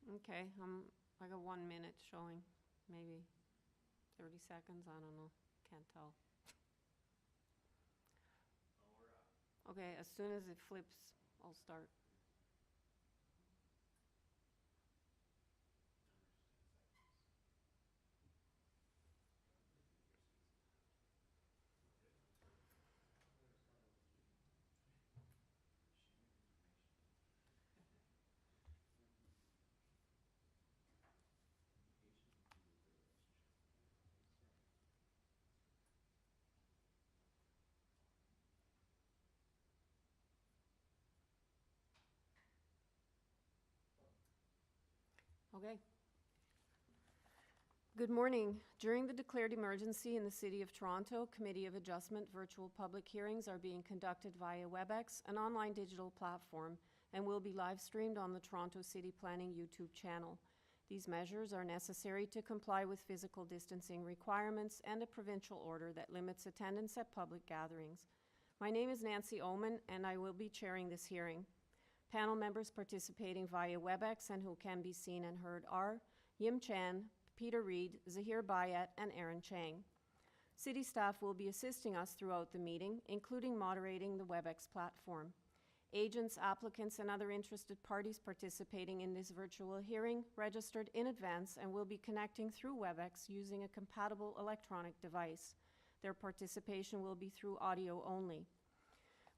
Okay, I got 1 minute showing, maybe 30 seconds, I don't know, can't tell. Okay, as soon as it flips, I'll start. Okay. Good morning. During the declared emergency in the City of Toronto, Committee of Adjustment virtual public hearings are being conducted via WebEx, an online digital platform, and will be live streamed on the Toronto City Planning YouTube channel. These measures are necessary to comply with physical distancing requirements and a provincial order that limits attendance at public gatherings. My name is Nancy Oman, and I will be chairing this hearing. Panel members participating via WebEx and who can be seen and heard are Yim Chan, Peter Reid, Zahir Bayat, and Aaron Chang. City staff will be assisting us throughout the meeting, including moderating the WebEx platform. Agents, applicants, and other interested parties participating in this virtual hearing registered in advance and will be connecting through WebEx using a compatible electronic device. Their participation will be through audio only.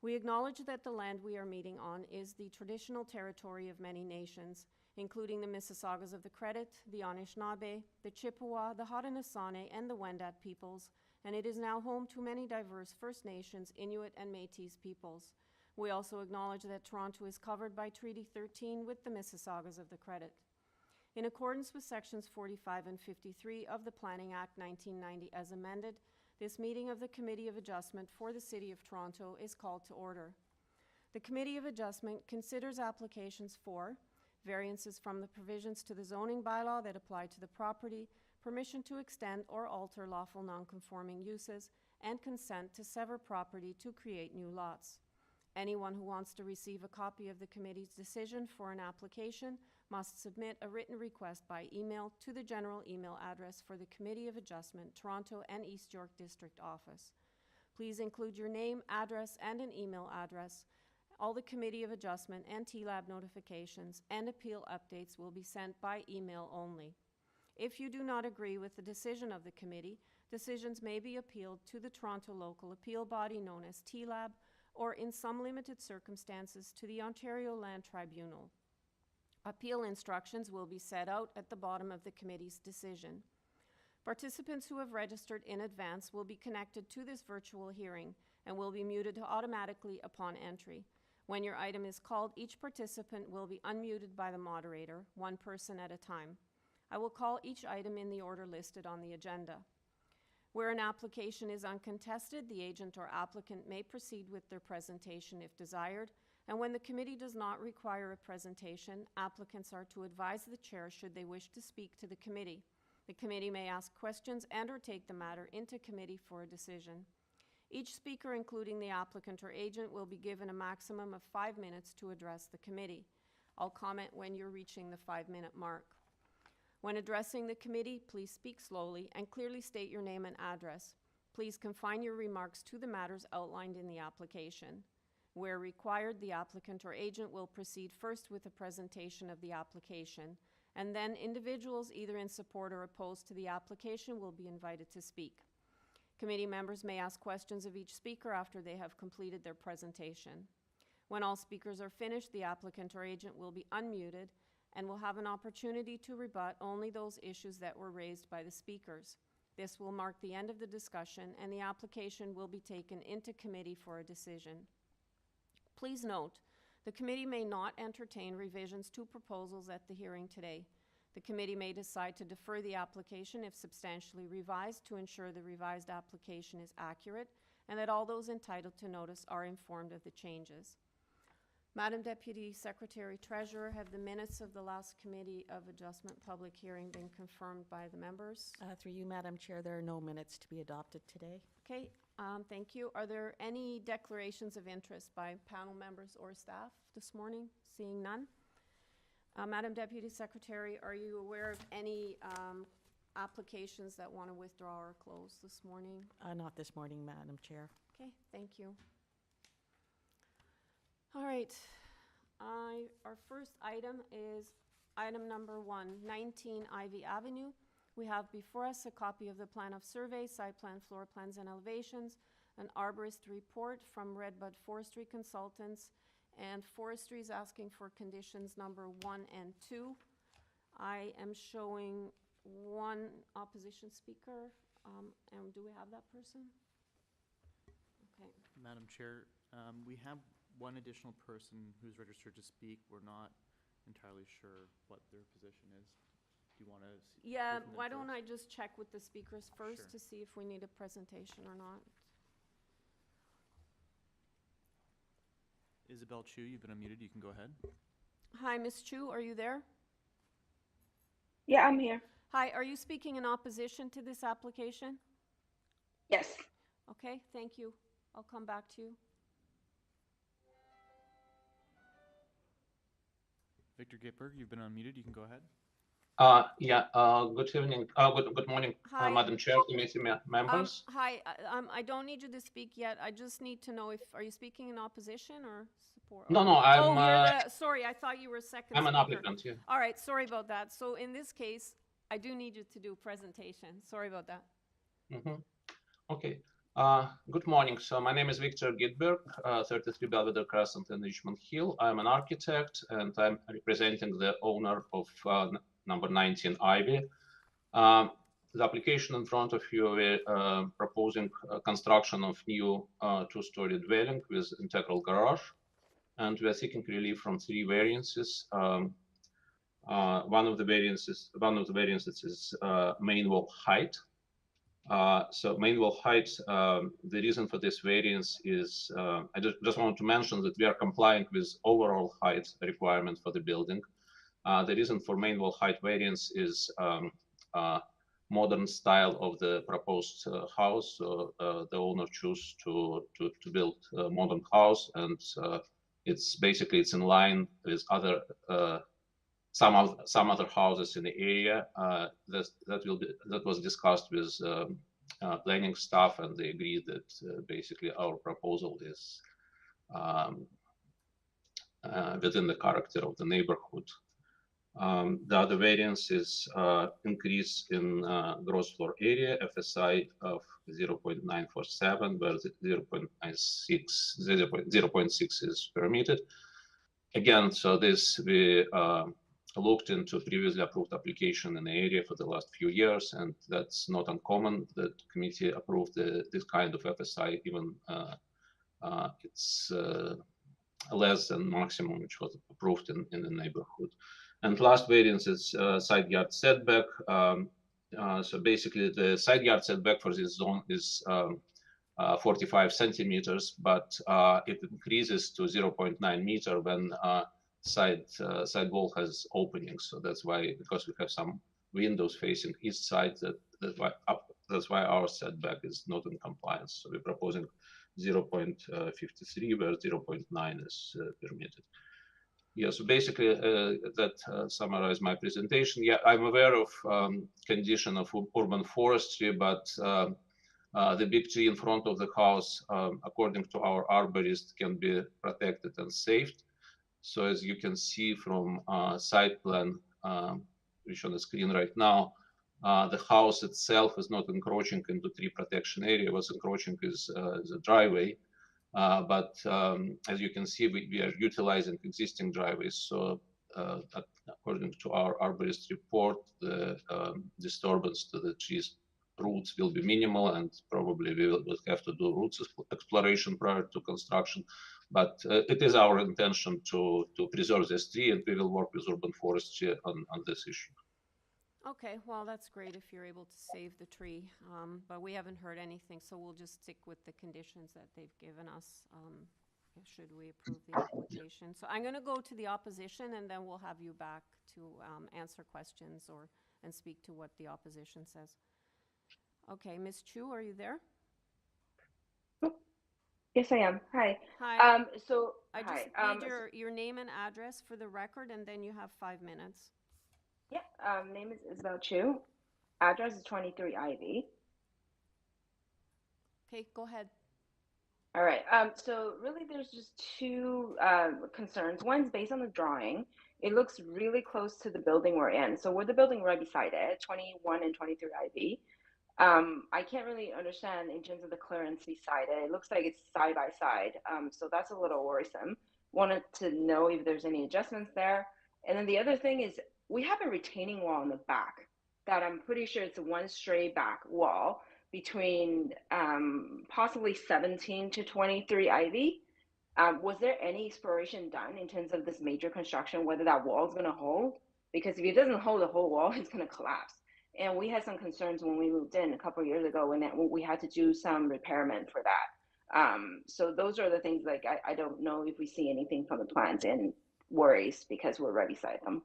We acknowledge that the land we are meeting on is the traditional territory of many nations, including the Mississaugas of the Credit, the Anishinaabe, the Chippewa, the Haudenosaunee, and the Wendat peoples, and it is now home to many diverse First Nations, Inuit, and Métis peoples. We also acknowledge that Toronto is covered by Treaty 13 with the Mississaugas of the Credit. In accordance with Sections 45 and 53 of the Planning Act 1990 as amended, this meeting of the Committee of Adjustment for the City of Toronto is called to order. The Committee of Adjustment considers applications for variances from the provisions to the zoning bylaw that apply to the property, permission to extend or alter lawful nonconforming uses, and consent to sever property to create new lots. Anyone who wants to receive a copy of the committee's decision for an application must submit a written request by email to the general email address for the Committee of Adjustment, Toronto and East York District Office. Please include your name, address, and an email address. All the Committee of Adjustment and TLAB notifications and appeal updates will be sent by email only. If you do not agree with the decision of the committee, decisions may be appealed to the Toronto local appeal body known as TLAB, or in some limited circumstances to the Ontario Land Tribunal. Appeal instructions will be set out at the bottom of the committee's decision. Participants who have registered in advance will be connected to this virtual hearing and will be muted automatically upon entry. When your item is called, each participant will be unmuted by the moderator, one person at a time. I will call each item in the order listed on the agenda. Where an application is uncontested, the agent or applicant may proceed with their presentation if desired, and when the committee does not require a presentation, applicants are to advise the chair should they wish to speak to the committee. The committee may ask questions and/or take the matter into committee for a decision. Each speaker, including the applicant or agent, will be given a maximum of 5 minutes to address the committee. I'll comment when you're reaching the 5-minute mark. When addressing the committee, please speak slowly and clearly state your name and address. Please confine your remarks to the matters outlined in the application. Where required, the applicant or agent will proceed first with a presentation of the application, and then individuals either in support or opposed to the application will be invited to speak. Committee members may ask questions of each speaker after they have completed their presentation. When all speakers are finished, the applicant or agent will be unmuted and will have an opportunity to rebut only those issues that were raised by the speakers. This will mark the end of the discussion, and the application will be taken into committee for a decision. Please note, the committee may not entertain revisions to proposals at the hearing today. The committee may decide to defer the application if substantially revised to ensure the revised application is accurate and that all those entitled to notice are informed of the changes. Madam Deputy Secretary Treasurer, have the minutes of the last Committee of Adjustment public hearing been confirmed by the members? Through you, Madam Chair, there are no minutes to be adopted today. Okay, thank you. Are there any declarations of interest by panel members or staff this morning? Seeing none. Madam Deputy Secretary, are you aware of any applications that want to withdraw or close this morning? Not this morning, Madam Chair. Okay, thank you. All right. Our first item is item number 1, 19 Ivy Avenue. We have before us a copy of the plan of survey, site plan, floor plans, and elevations, an arborist report from Redbud Forestry Consultants, and Forestry is asking for conditions number 1 and 2. I am showing one opposition speaker, and do we have that person? Okay. Madam Chair, we have one additional person who's registered to speak. We're not entirely sure what their position is. Do you want to? Yeah, why don't I just check with the speakers first Sure. to see if we need a presentation or not? Isabel Chu, you've been unmuted. You can go ahead. Hi, Ms. Chu, are you there? Yeah, I'm here. Hi, are you speaking in opposition to this application? Yes. Okay, thank you. I'll come back to you. Victor Gipper, you've been unmuted. You can go ahead. Good evening, good morning, Hi. Madam Chair, committee members. Hi, I don't need you to speak yet. I just need to know if, are you speaking in opposition or support? No, Oh, I'm, you're sorry, I thought you were second I'm an speaker. applicant, yeah. All right, sorry about that. So in this case, I do need you to do a presentation. Sorry about that. Okay, good morning. So my name is Victor Gidberg, 33 Belvedere Crescent in Richmond Hill. I'm an architect and I'm representing the owner of number 19 Ivy. The application in front of you, we're proposing construction of new two-story dwelling with integral garage. And we are seeking relief from 3 variances. One of the variances is main wall height. So main wall height, the reason for this variance is, I just want to mention that we are complying with overall height requirement for the building. The reason for main wall height variance is modern style of the proposed house. So the owner chose to build a modern house, and it's in line with other some other houses in the area. That was discussed with planning staff, and they agreed that basically our proposal is within the character of the neighborhood. The other variance is increase in gross floor area, FSI of 0.947, where the 0.6 is permitted. Again, so this we looked into previously approved application in the area for the last few years, and that's not uncommon that committee approved this kind of FSI, even it's less than maximum which was approved in the neighborhood. And last variance is side yard setback. So basically the side yard setback for this zone is 45 centimeters, but it increases to 0.9 meter when side wall has openings. So that's why, because we have some windows facing east side, that's why our setback is not in compliance. So we're proposing 0.53 where 0.9 is permitted. Yeah, so basically that summarizes my presentation. Yeah, I'm aware of condition of urban forestry, but the big tree in front of the house, according to our arborist, can be protected and saved. So as you can see from site plan, which on the screen right now, the house itself is not encroaching into tree protection area. What's encroaching is the driveway. But as you can see, we are utilizing existing driveways. So according to our arborist report, the disturbance to the trees roots will be minimal, and probably we will have to do roots exploration prior to construction. But it is our intention to preserve this tree, and we will work with urban forestry on this issue. Okay, well, that's great if you're able to save the tree, but we haven't heard anything, so we'll just stick with the conditions that they've given us, should we approve the application. So I'm gonna go to the opposition, and then we'll have you back to answer questions and speak to what the opposition says. Okay, Ms. Chu, are you there? Yes, I am. Hi. Hi. So I hi. just need your name and address for the record, and then you have 5 minutes. Yeah. Name is Isabel Chu. Address is 23 Ivy. Okay, go ahead. All right. So really, there's just two concerns. One's based on the drawing. It looks really close to the building we're in. So we're the building right beside it, 21 and 23 Ivy. I can't really understand in terms of the clearance beside it. It looks like it's side by side. So that's a little worrisome. Wanted to know if there's any adjustments there. And then the other thing is we have a retaining wall in the back that I'm pretty sure it's one straight back wall between possibly 17 to 23 Ivy. Was there any exploration done in terms of this major construction, whether that wall is going to hold? Because if it doesn't hold the whole wall, it's going to collapse. And we had some concerns when we moved in a couple of years ago when we had to do some repairment for that. So those are the things like I don't know if we see anything from the plans and worries because we're right beside them.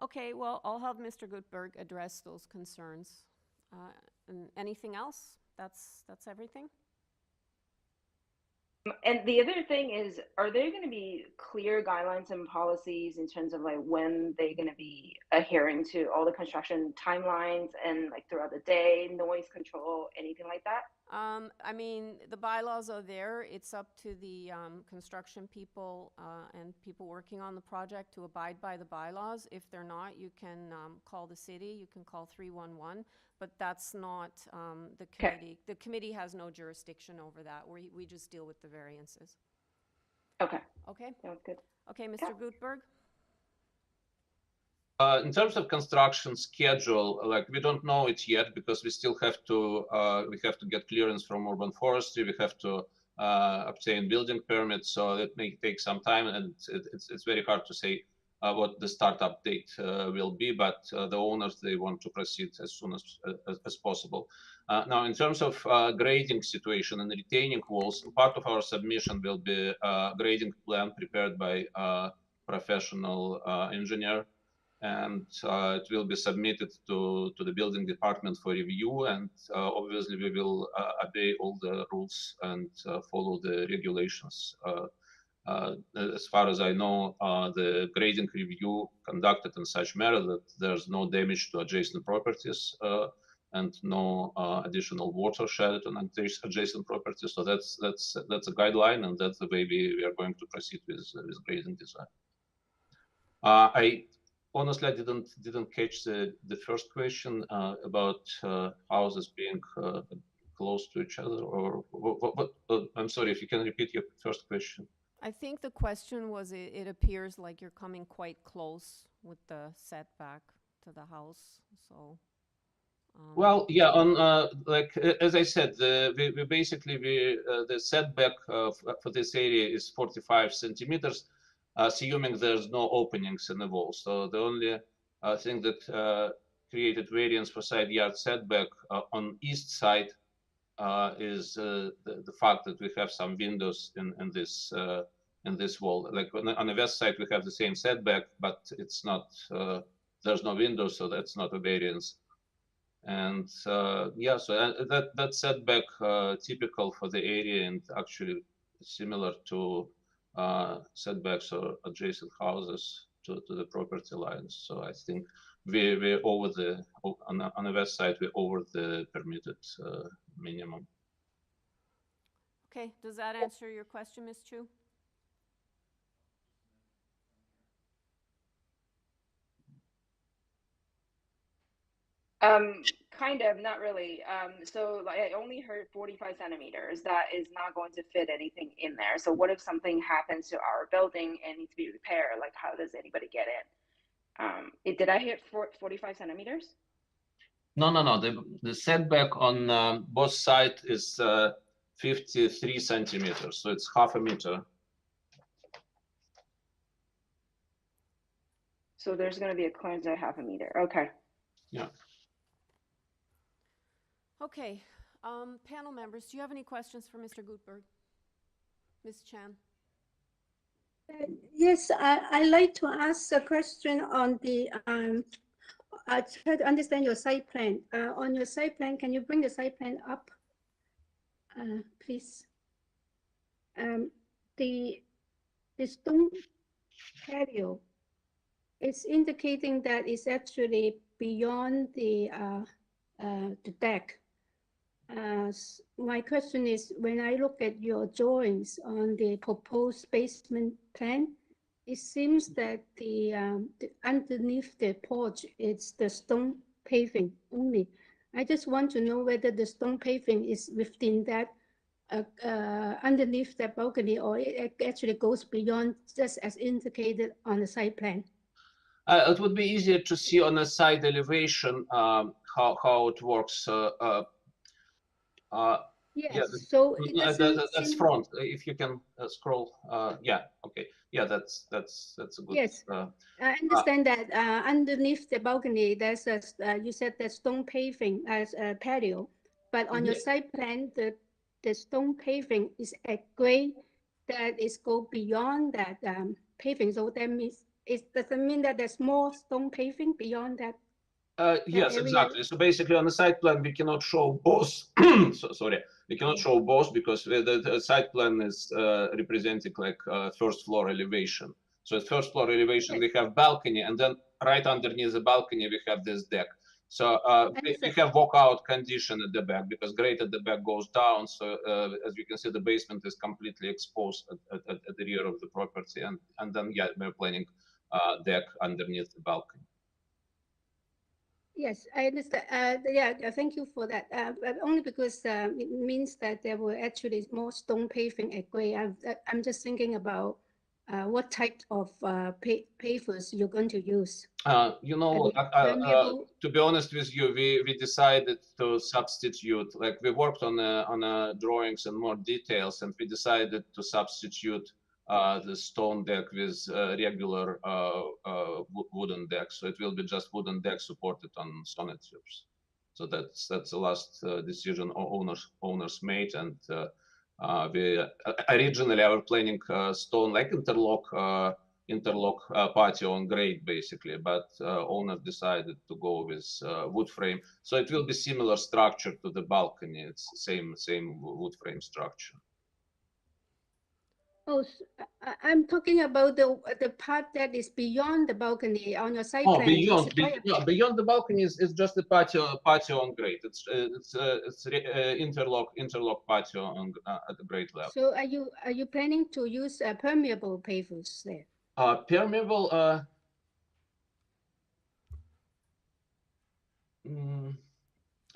Okay, well, I'll have Mr. Gutberg address those concerns. And anything else? That's everything? And the other thing is, are there going to be clear guidelines and policies in terms of like when they're going to be adhering to all the construction timelines and like throughout the day, noise control, anything like that? I mean, the bylaws are there. It's up to the construction people and people working on the project to abide by the bylaws. If they're not, you can call the city, you can call 311, but that's not the committee. The committee has no jurisdiction over that. We just deal with the variances. Okay. Okay? Sounds good. Okay, Mr. Gutberg? In terms of construction schedule, like we don't know it yet because we still have to get clearance from urban forestry. We have to obtain building permits, so that may take some time, and it's very hard to say what the startup date will be. But the owners, they want to proceed as soon as possible. Now, in terms of grading situation and retaining walls, part of our submission will be a grading plan prepared by a professional engineer. And it will be submitted to the building department for review. And obviously, we will obey all the rules and follow the regulations. As far as I know, the grading review conducted in such manner that there's no damage to adjacent properties and no additional water shed on adjacent properties. So that's a guideline, and that's the way we are going to proceed with grading design. I honestly, I didn't catch the first question about houses being close to each other, or what? I'm sorry, if you can repeat your first question. I think the question was, it appears like you're coming quite close with the setback to the house, so. Well, yeah, on like as I said, we basically the setback for this area is 45 centimeters, assuming there's no openings in the wall. So the only thing that created variance for side yard setback on east side is the fact that we have some windows in this wall. Like on the west side, we have the same setback, but it's not there's no windows, so that's not a variance. And yeah, so that setback typical for the area and actually similar to setbacks or adjacent houses to the property lines. So I think we're over the on the west side, we're over the permitted minimum. Okay, does that answer your question, Ms. Chu? Kind of, not really. So like, I only heard 45 centimeters. That is not going to fit anything in there. So what if something happens to our building and needs to be repaired? Like, how does anybody get in? Did I hear 45 centimeters? No. The setback on both sides is 53 centimeters. So it's half a meter. So there's going to be a clearance at half a meter. Okay. Yeah. Okay, panel members, do you have any questions for Mr. Gutberg? Ms. Chan? Yes, I'd like to ask a question on the, I try to understand your site plan. On your site plan, can you bring the site plan up, please? the stone patio is indicating that it's actually beyond the deck. My question is, when I look at your drawings on the proposed basement plan, it seems that the underneath the porch, it's the stone paving only. I just want to know whether the stone paving is within that, underneath the balcony, or it actually goes beyond, just as indicated on the site plan. It would be easier to see on a side elevation how it works. Yes, Yeah, so it doesn't that's seem. front. If you can scroll, yeah, okay, yeah, that's a good. Yes, I understand that underneath the balcony, there's a, you said the stone paving as a patio, but on your site plan, the stone paving is a grade that is go beyond that paving. So that means, it doesn't mean that there's more stone paving beyond that. Yes, area. exactly. So basically, on the site plan, we cannot show both. Sorry, we cannot show both because the site plan is representing like first floor elevation. So at first floor elevation, we have balcony, and then right underneath the balcony, we have this deck. So we have walkout condition at the back because grade at the back goes down. So as you can see, the basement is completely exposed at the rear of the property, and then yeah, we're planning deck underneath the balcony. Yes, I understand. Yeah, thank you for that. But only because it means that there were actually more stone paving at grade. I'm just thinking about what type of pavers you're going to use. You know, to be honest with you, we decided to substitute. Like we worked on drawings and more details, and we decided to substitute the stone deck with regular wooden deck. So it will be just wooden deck supported on sonnet tubes. So that's the last decision owners made, and we originally I were planning stone like interlock patio on grade basically, but owner decided to go with wood frame. So it will be similar structure to the balcony. It's same wood frame structure. Oh, I'm talking about the part that is beyond the balcony on your site plan. Beyond the balcony is just the patio on grade. It's interlock patio on at the grade level. So are you planning to use permeable pavers there? Permeable.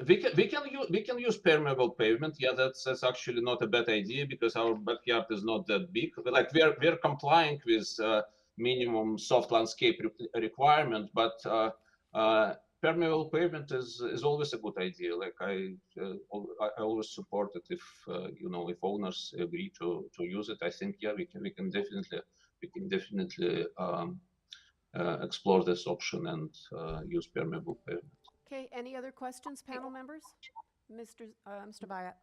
We can use permeable pavement. Yeah, that's actually not a bad idea because our backyard is not that big. Like we're complying with minimum soft landscape requirement, but permeable pavement is always a good idea. Like I always support it if you know, if owners agree to use it. I think yeah, we can definitely explore this option and use permeable pavement. Okay, any other questions, panel members? Mr. Bayat.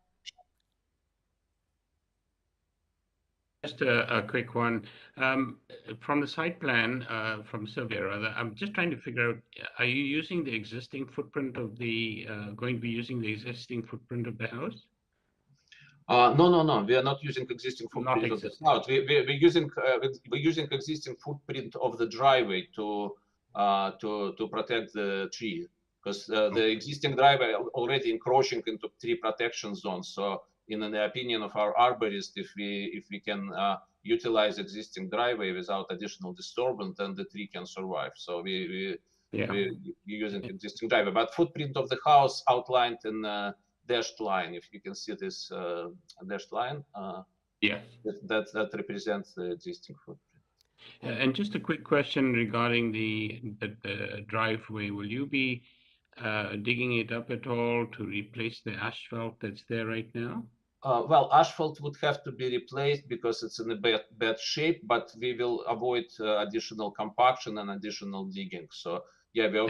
Just a quick one. From the site plan, from Sylvia rather, I'm just trying to figure out, are you using the existing footprint of the, going to be using the existing footprint of the house? No. We are not using existing footprint of the house. We're using existing footprint of the driveway to protect the tree. Because the existing driveway already encroaching into tree protection zones. So, in the opinion of our arborist, if we can utilize existing driveway without additional disturbance, then the tree can survive. So we're using existing driveway. But footprint of the house outlined in dashed line. If you can see this dashed line, that represents the existing footprint. And just a quick question regarding the driveway. Will you be digging it up at all to replace the asphalt that's there right now? Well, asphalt would have to be replaced because it's in a bad shape, but we will avoid additional compaction and additional digging. So yeah, we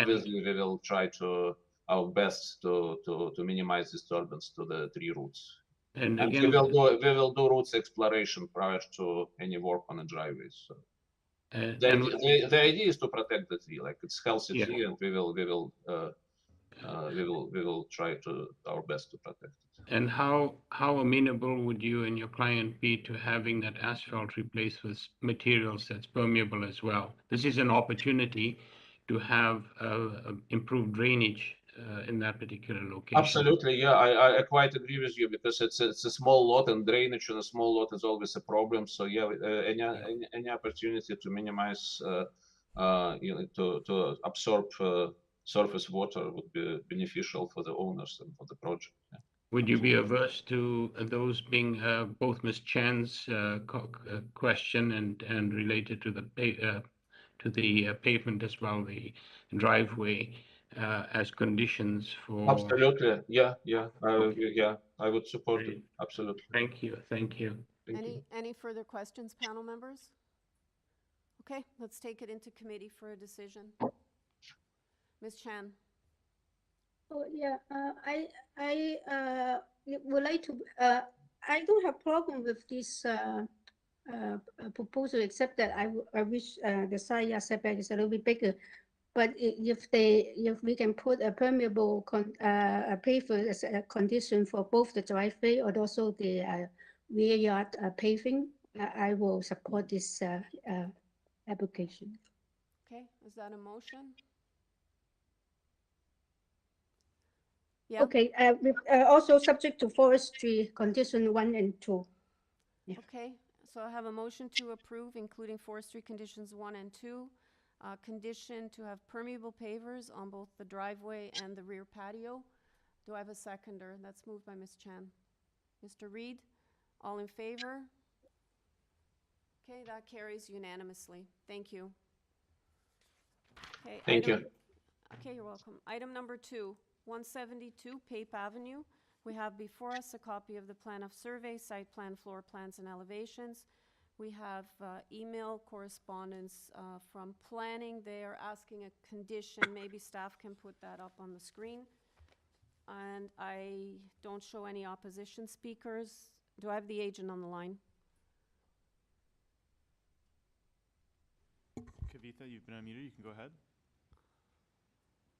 will try to our best to minimize disturbance to the tree roots. And again, we will do roots exploration prior to any work on the driveways. So the idea is to protect the tree, like it's healthy tree, and we will we will try to our best to protect it. And how amenable would you and your client be to having that asphalt replaced with materials that's permeable as well? This is an opportunity to have improved drainage in that particular location. Absolutely, yeah, I quite agree with you, because it's a small lot, and drainage on a small lot is always a problem. So yeah, any opportunity to minimize, to absorb surface water would be beneficial for the owners and for the project. Yeah. Would you be averse to those being both Ms. Chan's question and related to the pavement as well, the driveway, as conditions for? Absolutely, yeah, Okay. yeah, I would support it. Great. Absolutely. Thank you. Thank you. Any further questions, panel members? Okay, let's take it into committee for a decision. Ms. Chan. Oh, yeah, I would like to, I don't have problem with this proposal, except that I wish the side yard setback is a little bit bigger. But if we can put a permeable paver as a condition for both the driveway and also the rear yard paving, I will support this application. Okay, is that a motion? Yeah. Okay, also subject to forestry condition 1 and 2. Yeah. Okay, so I have a motion to approve, including forestry conditions 1 and 2. Condition to have permeable pavers on both the driveway and the rear patio. Do I have a seconder? That's moved by Ms. Chan. Mr. Reed, all in favor? Okay, that carries unanimously. Thank you. Okay, Thank you. Okay, you're welcome. Item number 2, 172 PAPE Avenue. We have before us a copy of the plan of survey, site plan, floor plans, and elevations. We have email correspondence from planning. They are asking a condition. Maybe staff can put that up on the screen. And I don't show any opposition speakers. Do I have the agent on the line? Kavitha, you've been unmuted. You can go ahead.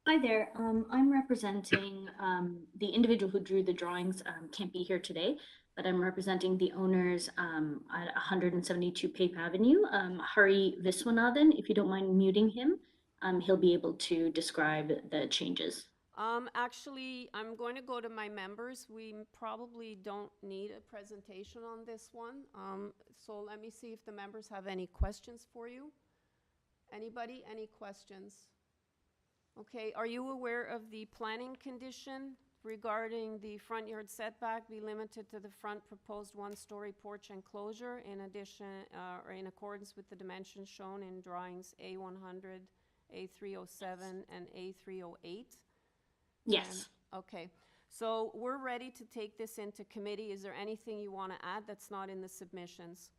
Hi there. I'm representing the individual who drew the drawings. Can't be here today, but I'm representing the owners at 172 PAPE Avenue. Hari Viswanathan, if you don't mind muting him, he'll be able to describe the changes. Actually, I'm going to go to my members. We probably don't need a presentation on this one. So let me see if the members have any questions for you. Anybody? Any questions? Okay, are you aware of the planning condition regarding the front yard setback be limited to the front proposed one-story porch enclosure in addition or in accordance with the dimensions shown in drawings A100, A307, and A308? Yes. Okay, so we're ready to take this into committee. Is there anything you want to add that's not in the submissions?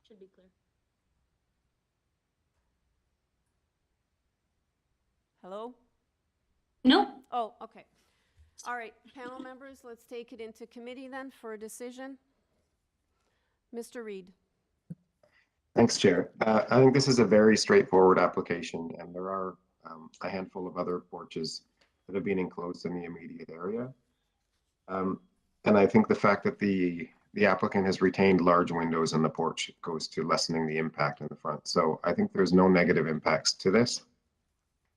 Should be clear. Hello? No. Oh, okay. All right, panel members, let's take it into committee then for a decision. Mr. Reed. Thanks, Chair. I think this is a very straightforward application, and there are a handful of other porches that have been enclosed in the immediate area. And I think the fact that the applicant has retained large windows in the porch goes to lessening the impact in the front. So I think there's no negative impacts to this.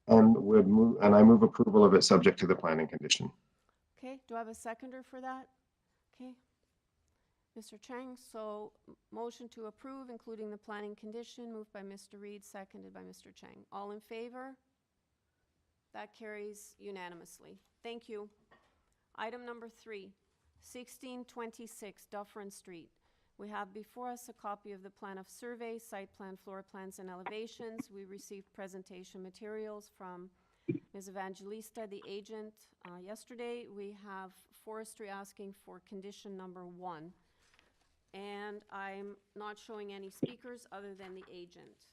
And I move approval of it subject to the planning condition. Okay, do I have a seconder for that? Okay. Mr. Chang, so motion to approve, including the planning condition, moved by Mr. Reed, seconded by Mr. Chang. All in favor? That carries unanimously. Thank you. Item number 3, 1626 Dufferin Street. We have before us a copy of the plan of survey, site plan, floor plans, and elevations. We received presentation materials from Ms. Evangelista, the agent, yesterday. We have forestry asking for condition number 1. And I'm not showing any speakers other than the agent.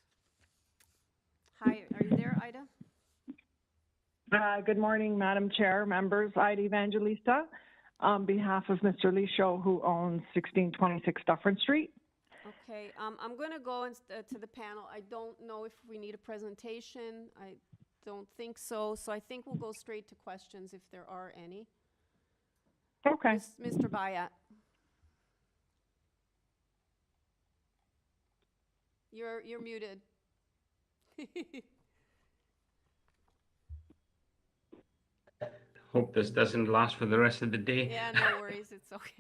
Hi, are you there, Ida? Good morning, Madam Chair, members. Ida Evangelista on behalf of Mr. Lisho, who owns 1626 Dufferin Street. Okay, I'm going to go to the panel. I don't know if we need a presentation. don't think so. So I think we'll go straight to questions if there are any. Okay. Mr. Bayat. You're muted. Hope this doesn't last for the rest of the day. Yeah, no worries. It's okay.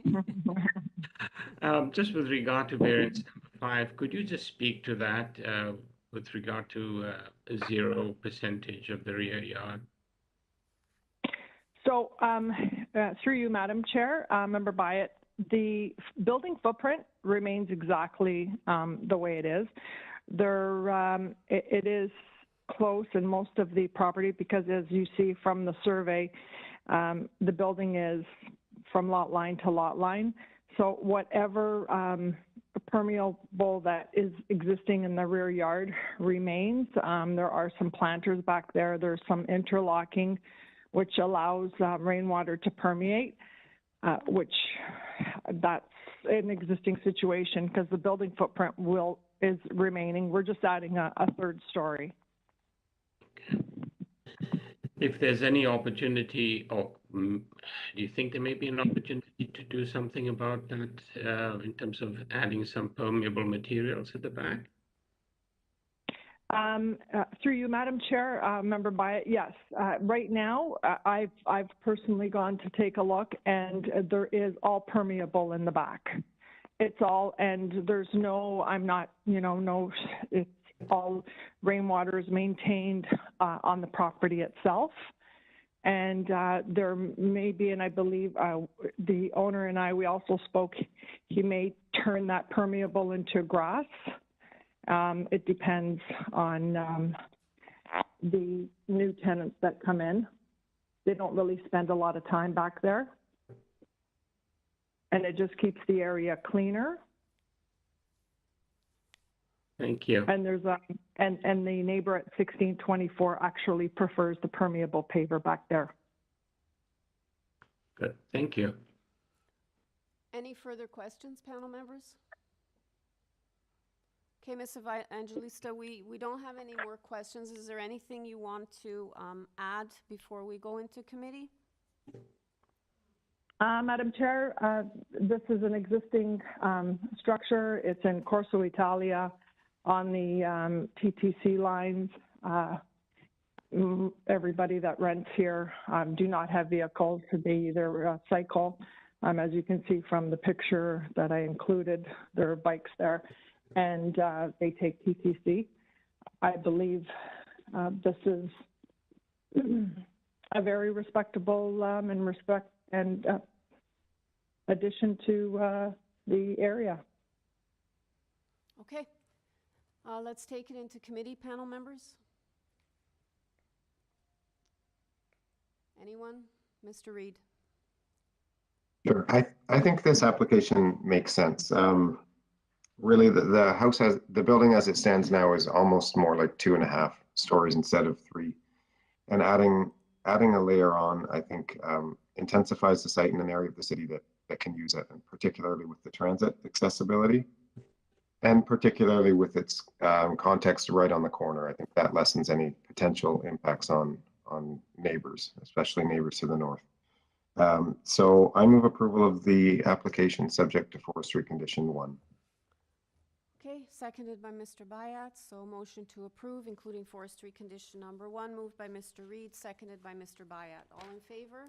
Just with regard to variance number 5, could you just speak to that with regard to 0% of the rear yard? So through you, Madam Chair, Member Byatt, the building footprint remains exactly the way it is. It is close in most of the property because, as you see from the survey, the building is from lot line to lot line. So whatever permeable that is existing in the rear yard remains. There are some planters back there. There's some interlocking, which allows rainwater to permeate, which that's an existing situation because the building footprint is remaining. We're just adding a third story. If there's any opportunity, or do you think there may be an opportunity to do something about that in terms of adding some permeable materials at the back? Through you, Madam Chair, Member Byatt, yes. Right now, I've personally gone to take a look, and there is all permeable in the back. It's all, and there's no, I'm not, no, it's all rainwater is maintained on the property itself. And there may be, and I believe the owner and I, we also spoke, he may turn that permeable into grass. It depends on the new tenants that come in. They don't really spend a lot of time back there. And it just keeps the area cleaner. Thank you. And there's and the neighbor at 1624 actually prefers the permeable paver back there. Good, thank you. Any further questions, panel members? Okay, Ms. Evangelista, we don't have any more questions. Is there anything you want to add before we go into committee? Madam Chair, this is an existing structure. It's in Corso Italia on the TTC lines. Everybody that rents here do not have vehicles. They either cycle. As you can see from the picture that I included, there are bikes there, and they take TTC. I believe this is a very respectable and addition to the area. Okay. Let's take it into committee, panel members. Anyone? Mr. Reid. Sure. I think this application makes sense. Really, the house the building as it stands now is almost more like 2.5 stories instead of 3. And adding a layer on, I think, intensifies the site in an area of the city that can use it, and particularly with the transit accessibility, and particularly with its context right on the corner. I think that lessens any potential impacts on neighbors, especially neighbors to the north. So I move approval of the application subject to forestry condition 1. Okay, seconded by Mr. Bayat. So motion to approve, including forestry condition number 1, moved by Mr. Reid, seconded by Mr. Bayat. All in favor?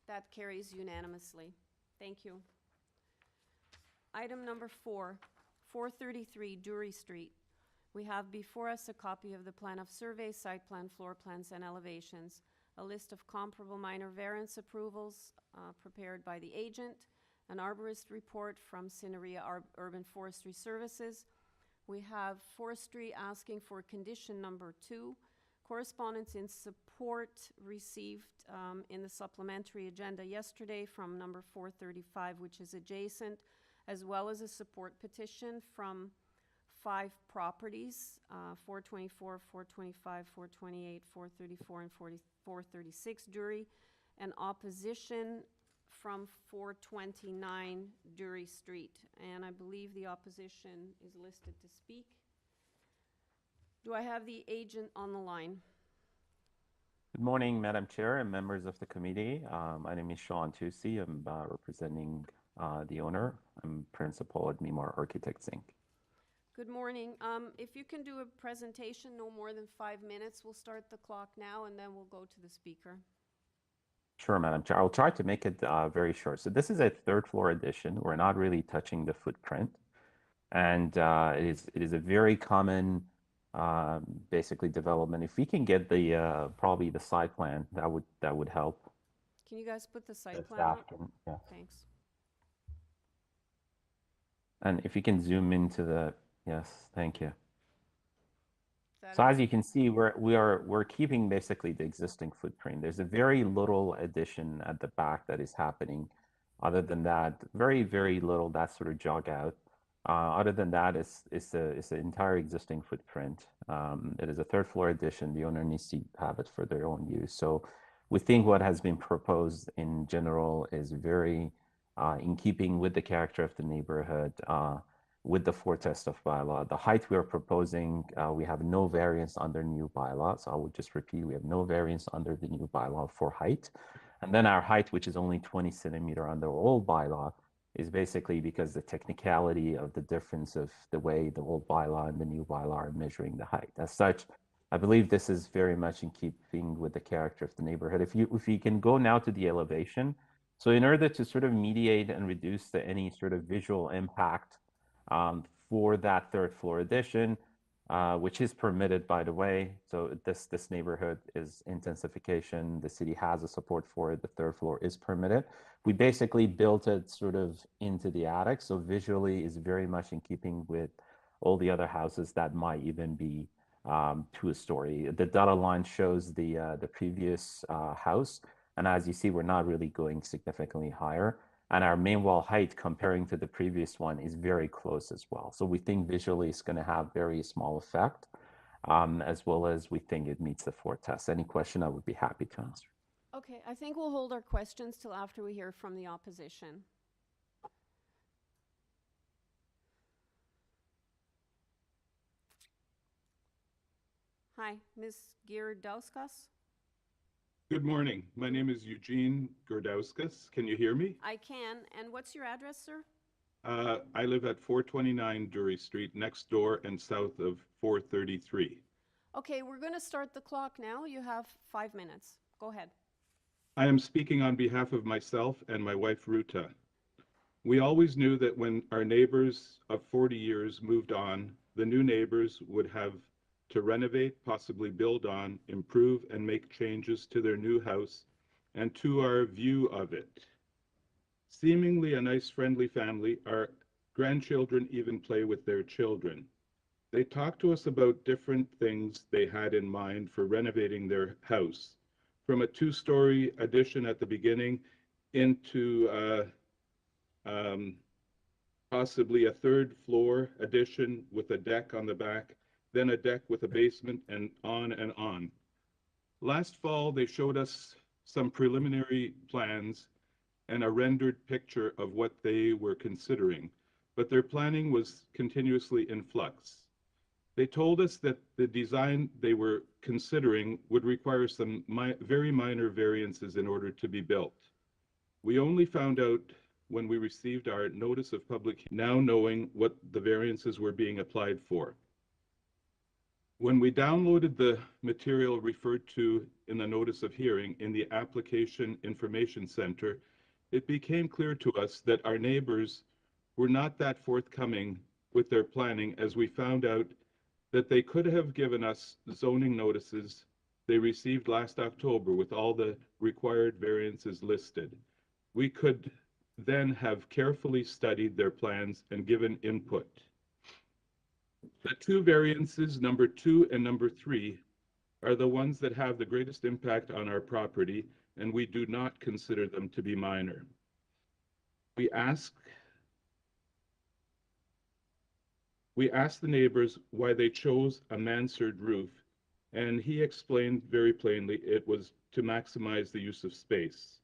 That carries unanimously. Thank you. Item number 4, 433 Durie Street. We have before us a copy of the plan of survey, site plan, floor plans, and elevations, a list of comparable minor variance approvals prepared by the agent, an arborist report from Cineria Urban Forestry Services. We have forestry asking for condition number 2, correspondence in support received in the supplementary agenda yesterday from number 435, which is adjacent, as well as a support petition from 5 properties, 424, 425, 428, 434, and 436 Durie, and opposition from 429 Durie Street. And I believe the opposition is listed to speak. Do I have the agent on the line? Good morning, Madam Chair and members of the committee. My name is Sean Tusi. I'm representing the owner. I'm principal at Mimar Architects, Inc. Good morning. If you can do a presentation no more than 5 minutes, we'll start the clock now and then we'll go to the speaker. Sure, Madam Chair. I'll try to make it very short. So this is a third floor addition. We're not really touching the footprint. And it is a very common basically development. If we can get the probably the site plan, that would help. Can you guys put the site If plan up? staff can- yeah. Thanks. And if you can zoom into the, yes, thank you. Is So that as you can see, we're keeping basically the existing footprint. There's a very little addition at the back that is happening. Other than that, very, very little that sort of jog out. Other than that, it's the entire existing footprint. It is a third floor addition. The owner needs to have it for their own use. So we think what has been proposed in general is very in keeping with the character of the neighborhood, with the four test of bylaw. The height we are proposing, we have no variance under new bylaw. So I would just repeat, we have no variance under the new bylaw for height. And then our height, which is only 20 centimeter under old bylaw, is basically because the technicality of the difference of the way the old bylaw and the new bylaw are measuring the height. As such, I believe this is very much in keeping with the character of the neighborhood. If you can go now to the elevation, so in order to sort of mediate and reduce any sort of visual impact for that third floor addition, which is permitted, by the way. So this neighborhood is intensification. The city has a support for it. The third floor is permitted. We basically built it sort of into the attic. So visually is very much in keeping with all the other houses that might even be two-story. The dotted line shows the previous house. And as you see, we're not really going significantly higher. And our main wall height comparing to the previous one is very close as well. So we think visually it's going to have very small effect, as well as we think it meets the four tests. Any question, I would be happy to answer. Okay, I think we'll hold our questions till after we hear from the opposition. Hi, Ms. Girdauskas? Good morning. My name is Eugene Gerdauskas. Can you hear me? I can. And what's your address, sir? I live at 429 Durie Street, next door and south of 433. Okay, we're going to start the clock now. You have 5 minutes. Go ahead. I am speaking on behalf of myself and my wife, Ruta. We always knew that when our neighbors of 40 years moved on, the new neighbors would have to renovate, possibly build on, improve, and make changes to their new house and to our view of it. Seemingly a nice, friendly family, our grandchildren even play with their children. They talked to us about different things they had in mind for renovating their house, from a two-story addition at the beginning into possibly a third floor addition with a deck on the back, then a deck with a basement, and on and on. Last fall, they showed us some preliminary plans and a rendered picture of what they were considering, but their planning was continuously in flux. They told us that the design they were considering would require some very minor variances in order to be built. We only found out when we received our notice of public, now knowing what the variances were being applied for. When we downloaded the material referred to in the notice of hearing in the Application Information Center, it became clear to us that our neighbors were not that forthcoming with their planning, as we found out that they could have given us zoning notices they received last October with all the required variances listed. We could then have carefully studied their plans and given input. The two variances, number 2 and number 3, are the ones that have the greatest impact on our property, and we do not consider them to be minor. We asked the neighbors why they chose a mansard roof, and he explained very plainly it was to maximize the use of space.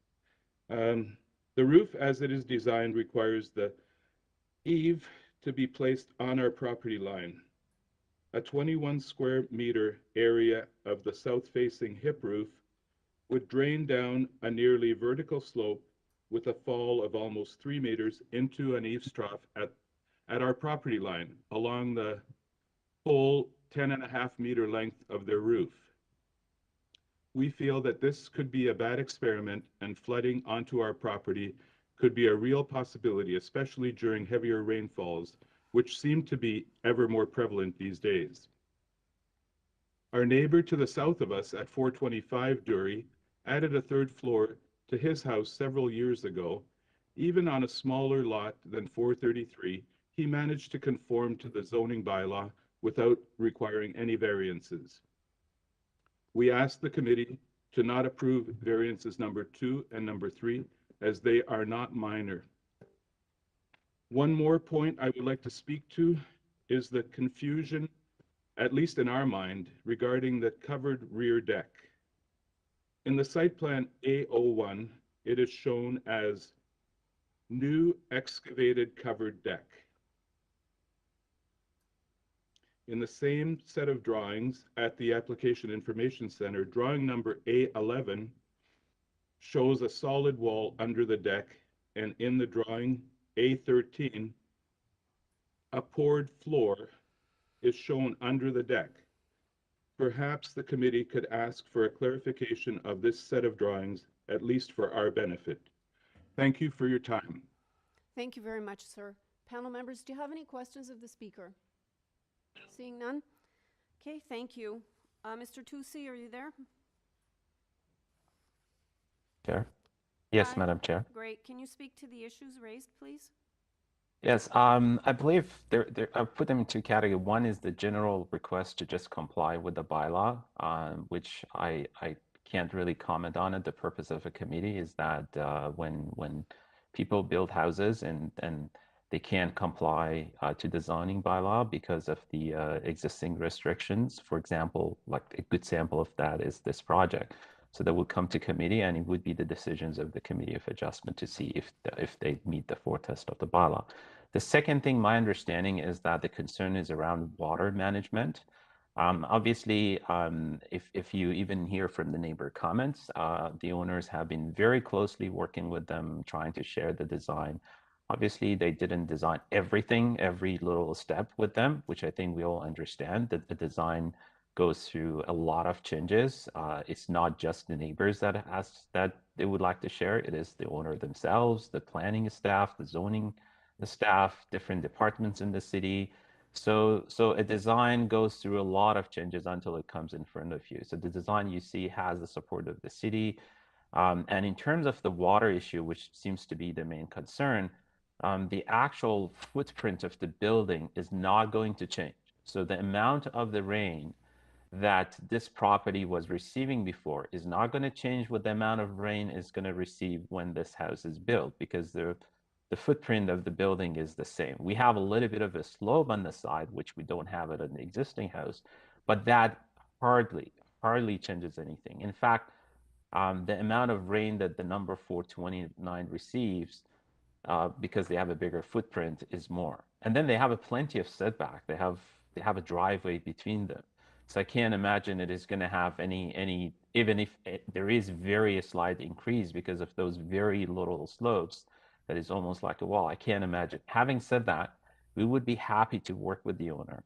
The roof, as it is designed, requires the eave to be placed on our property line. A 21 square meter area of the south-facing hip roof would drain down a nearly vertical slope with a fall of almost 3 meters into an eaves trough at our property line along the whole 10.5 meter length of their roof. We feel that this could be a bad experiment, and flooding onto our property could be a real possibility, especially during heavier rainfalls, which seem to be ever more prevalent these days. Our neighbor to the south of us at 425 Durie added a third floor to his house several years ago. Even on a smaller lot than 433, he managed to conform to the zoning bylaw without requiring any variances. We asked the committee to not approve variances number 2 and number 3, as they are not minor. One more point I would like to speak to is the confusion, at least in our mind, regarding the covered rear deck. In the site plan A01, it is shown as new excavated covered deck. In the same set of drawings at the Application Information Center, drawing number A11 shows a solid wall under the deck, and in the drawing A13, a poured floor is shown under the deck. Perhaps the committee could ask for a clarification of this set of drawings, at least for our benefit. Thank you for your time. Thank you very much, sir. Panel members, do you have any questions of the speaker? Seeing none? Okay, thank you. Mr. Tusi, are you there? Chair? Yes, Hi. Madam Chair. Great. Can you speak to the issues raised, please? Yes, I believe I've put them in two categories. One is the general request to just comply with the bylaw, which I can't really comment on it. The purpose of a committee is that when people build houses and they can't comply to the zoning bylaw because of the existing restrictions, for example, like a good sample of that is this project. So that would come to committee, and it would be the decisions of the Committee of Adjustment to see if they meet the 4 test of the bylaw. The second thing, my understanding is that the concern is around water management. Obviously, if you even hear from the neighbor comments, the owners have been very closely working with them, trying to share the design. Obviously, they didn't design everything, every little step with them, which I think we all understand that the design goes through a lot of changes. It's not just the neighbors that ask that they would like to share. It is the owner themselves, the planning staff, the zoning staff, different departments in the city. So a design goes through a lot of changes until it comes in front of you. So the design you see has the support of the city. And in terms of the water issue, which seems to be the main concern, the actual footprint of the building is not going to change. So the amount of the rain that this property was receiving before is not going to change with the amount of rain it's going to receive when this house is built, because the footprint of the building is the same. We have a little bit of a slope on the side, which we don't have it in the existing house, but that hardly changes anything. In fact, the amount of rain that the number 429 receives, because they have a bigger footprint, is more. And then they have a plenty of setback. They have a driveway between them. So I can't imagine it is going to have any, even if there is very slight increase because of those very little slopes, that is almost like a wall. I can't imagine. Having said that, we would be happy to work with the owner.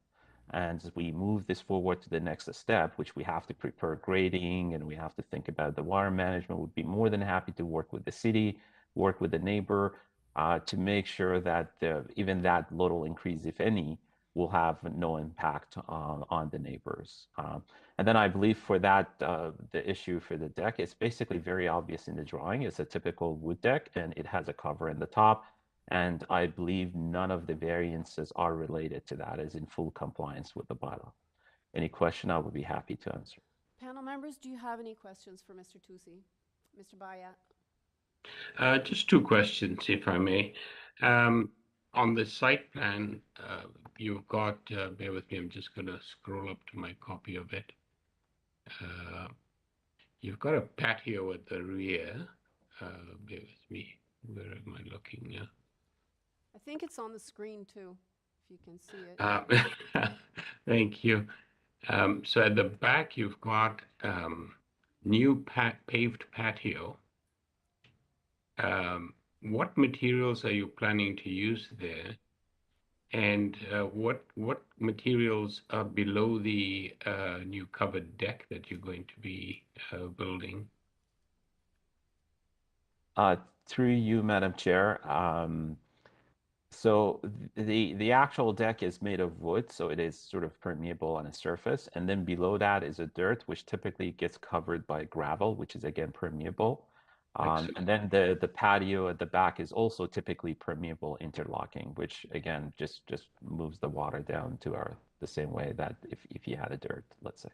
And as we move this forward to the next step, which we have to prepare grading and we have to think about the water management, would be more than happy to work with the city, work with the neighbor, to make sure that even that little increase, if any, will have no impact on the neighbors. And then I believe for that, the issue for the deck, it's basically very obvious in the drawing. It's a typical wood deck and it has a cover in the top. And I believe none of the variances are related to that, is in full compliance with the bylaw. Any question, I would be happy to answer. Panel members, do you have any questions for Mr. Tusi? Mr. Bayat? Just 2 questions, if I may. On the site plan, you've got, bear with me, I'm just going to scroll up to my copy of it. You've got a patio at the rear. Bear with me. Where am I looking now? I think it's on the screen too, if you can see it. Thank you. So at the back, you've got new paved patio, what materials are you planning to use there? And what materials are below the new covered deck that you're going to be building? Through you, Madam Chair. So the actual deck is made of wood, so it is sort of permeable on a surface. And then below that is a dirt, which typically gets covered by gravel, which is again permeable. And then the patio at the back is also typically permeable interlocking, which again just moves the water down to the same way that if you had a dirt, let's say.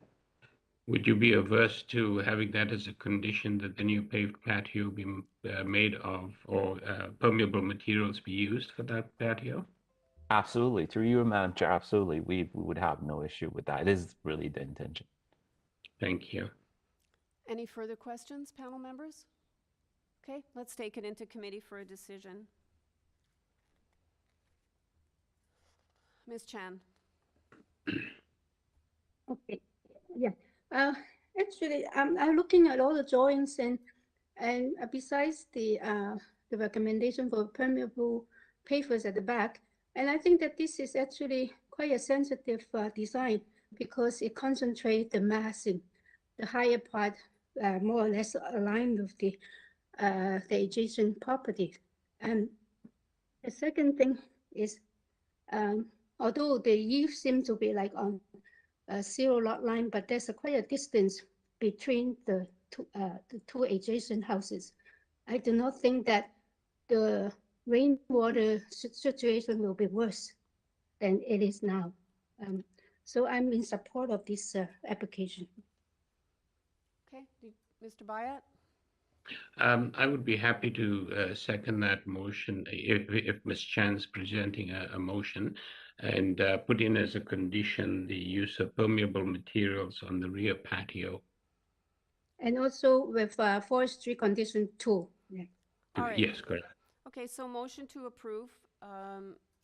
Would you be averse to having that as a condition that the new paved patio be made of, or permeable materials be used for that patio? Absolutely. Through you, Madam Chair, absolutely. We would have no issue with that. It is really the intention. Thank you. Any further questions, panel members? Okay, let's take it into committee for a decision. Ms. Chan. Okay, yeah. Actually, I'm looking at all the drawings and besides the recommendation for permeable pavers at the back, and I think that this is actually quite a sensitive design because it concentrates the mass in the higher part, more or less aligned with the adjacent properties. And the second thing is, although the eaves seem to be like on a zero lot line, but there's quite a distance between the two adjacent houses. I do not think that the rainwater situation will be worse than it is now. So I'm in support of this application. Okay, Mr. Bayat? I would be happy to second that motion if Ms. Chan's presenting a motion, and put in as a condition the use of permeable materials on the rear patio. And also with forestry condition 2. Yeah. All right. Yes, correct. Okay, so motion to approve,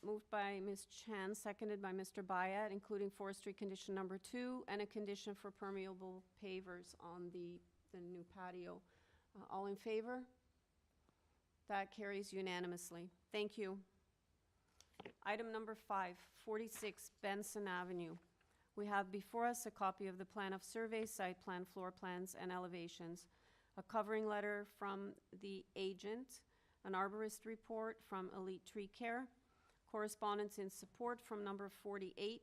moved by Ms. Chan, seconded by Mr. Bayat, including forestry condition number 2 and a condition for permeable pavers on the new patio. All in favor? That carries unanimously. Thank you. Item number 5, 46 Benson Avenue. We have before us a copy of the plan of survey, site plan, floor plans, and elevations, a covering letter from the agent, an arborist report from Elite Tree Care, correspondence in support from number 48,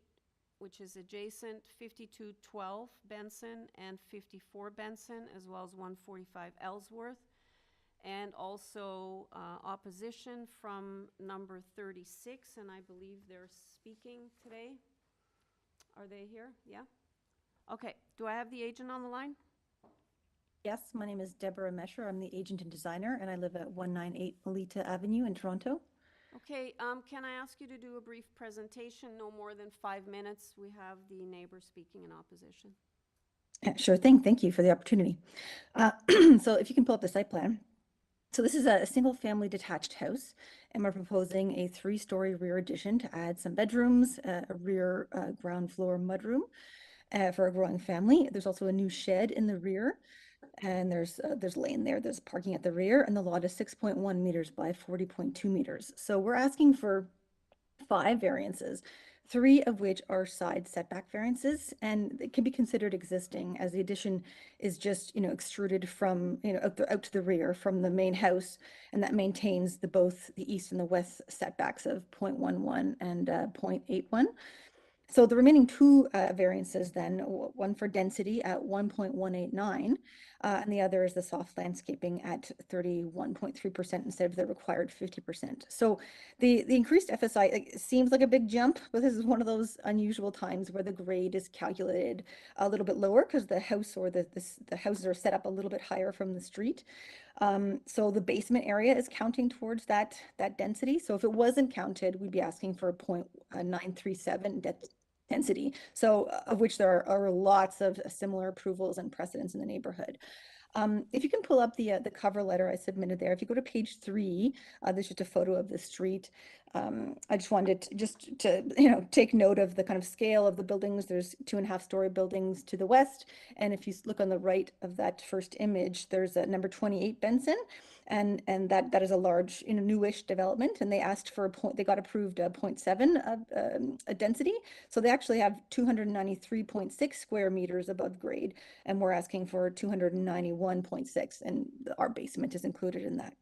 which is adjacent, 5212 Benson and 54 Benson, as well as 145 Ellsworth, and also opposition from number 36, and I believe they're speaking today. Are they here? Yeah? Okay, do I have the agent on the line? Yes, my name is Deborah Mesher. I'm the agent and designer, and I live at 198 Melita Avenue in Toronto. Okay, can I ask you to do a brief presentation, no more than 5 minutes? We have the neighbor speaking in opposition. Sure thing. Thank you for the opportunity. So if you can pull up the site plan. So this is a single-family detached house, and we're proposing a 3-story rear addition to add some bedrooms, a rear ground floor mudroom for a growing family. There's also a new shed in the rear, and there's lane there. There's parking at the rear, and the lot is 6.1 meters by 40.2 meters. So we're asking for 5 variances, 3 of which are side setback variances, and it can be considered existing as the addition is just, extruded from, out to the rear from the main house, and that maintains both the east and the west setbacks of 0.11 and 0.81. So the remaining 2 variances then, one for density at 1.189, and the other is the soft landscaping at 31.3% instead of the required 50%. So the increased FSI seems like a big jump, but this is one of those unusual times where the grade is calculated a little bit lower because the house or the houses are set up a little bit higher from the street. So the basement area is counting towards that density. So if it wasn't counted, we'd be asking for 0.937 density. So of which there are lots of similar approvals and precedents in the neighborhood. If you can pull up the cover letter I submitted there, if you go to page 3, there's just a photo of the street. I just wanted to take note of the kind of scale of the buildings. There's 2.5-story buildings to the west. And if you look on the right of that first image, there's a number 28 Benson. And that is a large, newish development. And they asked for they got approved 0.7 of a density. So they actually have 293.6 square meters above grade. And we're asking for 291.6. And our basement is included in that.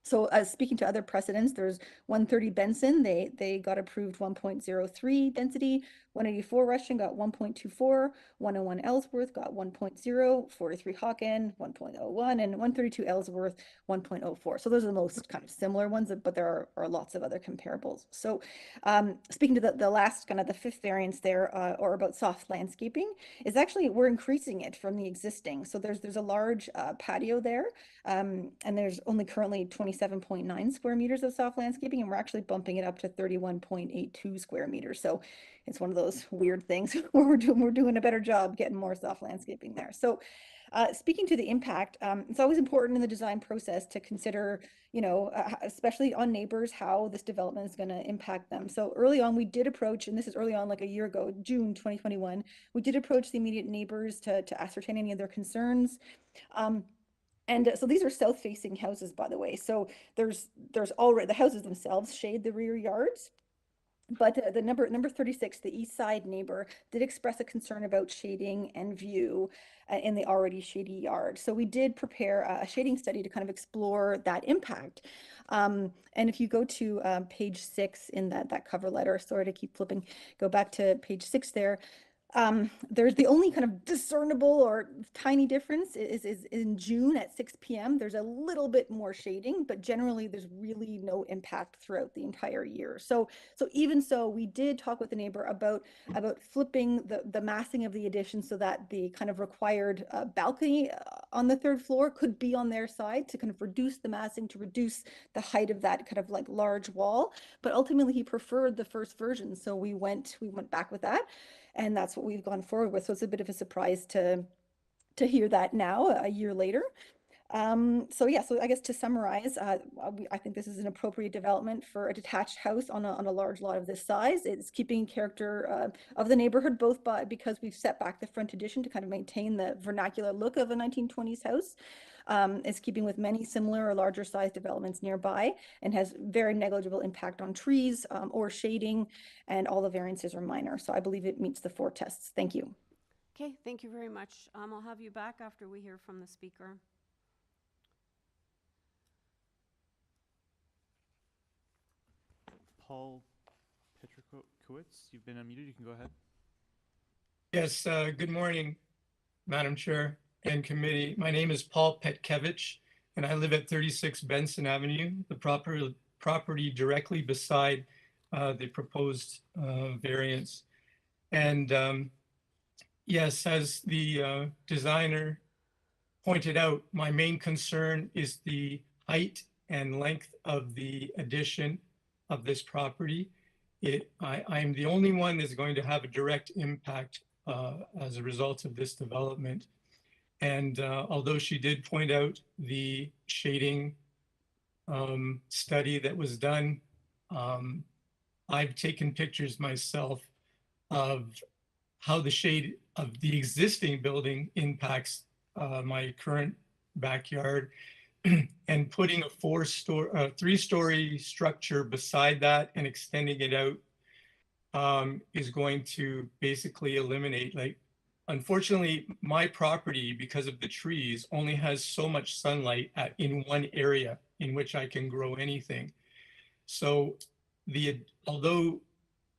So speaking to other precedents, there's 130 Benson, they got approved 1.03 density, 184 Russian got 1.24, 101 Ellsworth got 1.0, 43 Hawken 1.01, and 132 Ellsworth 1.04. So those are the most kind of similar ones, but there are lots of other comparables. So speaking to the last kind of the fifth variance there, or about soft landscaping, is actually we're increasing it from the existing. So there's a large patio there, and there's only currently 27.9 square meters of soft landscaping, and we're actually bumping it up to 31.82 square meters. So it's one of those weird things where we're doing a better job getting more soft landscaping there. So speaking to the impact, it's always important in the design process to consider, especially on neighbors, how this development is going to impact them. So early on, we did approach, and this is early on, like a year ago, June 2021, we did approach the immediate neighbors to ascertain any of their concerns. And so these are south-facing houses, by the way. So there's already, the houses themselves shade the rear yards. But the number 36, the east side neighbor, did express a concern about shading and view in the already shady yard. So we did prepare a shading study to kind of explore that impact. And if you go to page 6 in that cover letter, sorry to keep flipping, go back to page 6 there. There's the only kind of discernible or tiny difference is in June at 6 p.m. There's a little bit more shading, but generally there's really no impact throughout the entire year. So even so, we did talk with the neighbor about flipping the massing of the addition so that the kind of required balcony on the 3rd floor could be on their side to kind of reduce the massing, to reduce the height of that kind of like large wall. But ultimately he preferred the first version. So we went back with that. And that's what we've gone forward with. So it's a bit of a surprise to hear that now, a year later. So I guess to summarize, I think this is an appropriate development for a detached house on a large lot of this size. It's keeping character of the neighborhood, both because we've set back the front addition to kind of maintain the vernacular look of a 1920s house. Is keeping with many similar or larger size developments nearby, and has very negligible impact on trees or shading, and all the variances are minor. So I believe it meets the 4 tests. Thank you. Okay, thank you very much. I'll have you back after we hear from the speaker. Paul Petrikowicz, you've been unmuted. You can go ahead. Yes, good morning, Madam Chair and committee. My name is Paul Petkevich, and I live at 36 Benson Avenue, the property directly beside the proposed variance. And yes, as the designer pointed out, my main concern is the height and length of the addition of this property. I'm the only one that's going to have a direct impact as a result of this development. And although she did point out the shading study that was done, I've taken pictures myself of how the shade of the existing building impacts my current backyard, and putting a 3-story structure beside that and extending it out is going to basically eliminate, unfortunately, my property, because of the trees, only has so much sunlight in one area in which I can grow anything. So although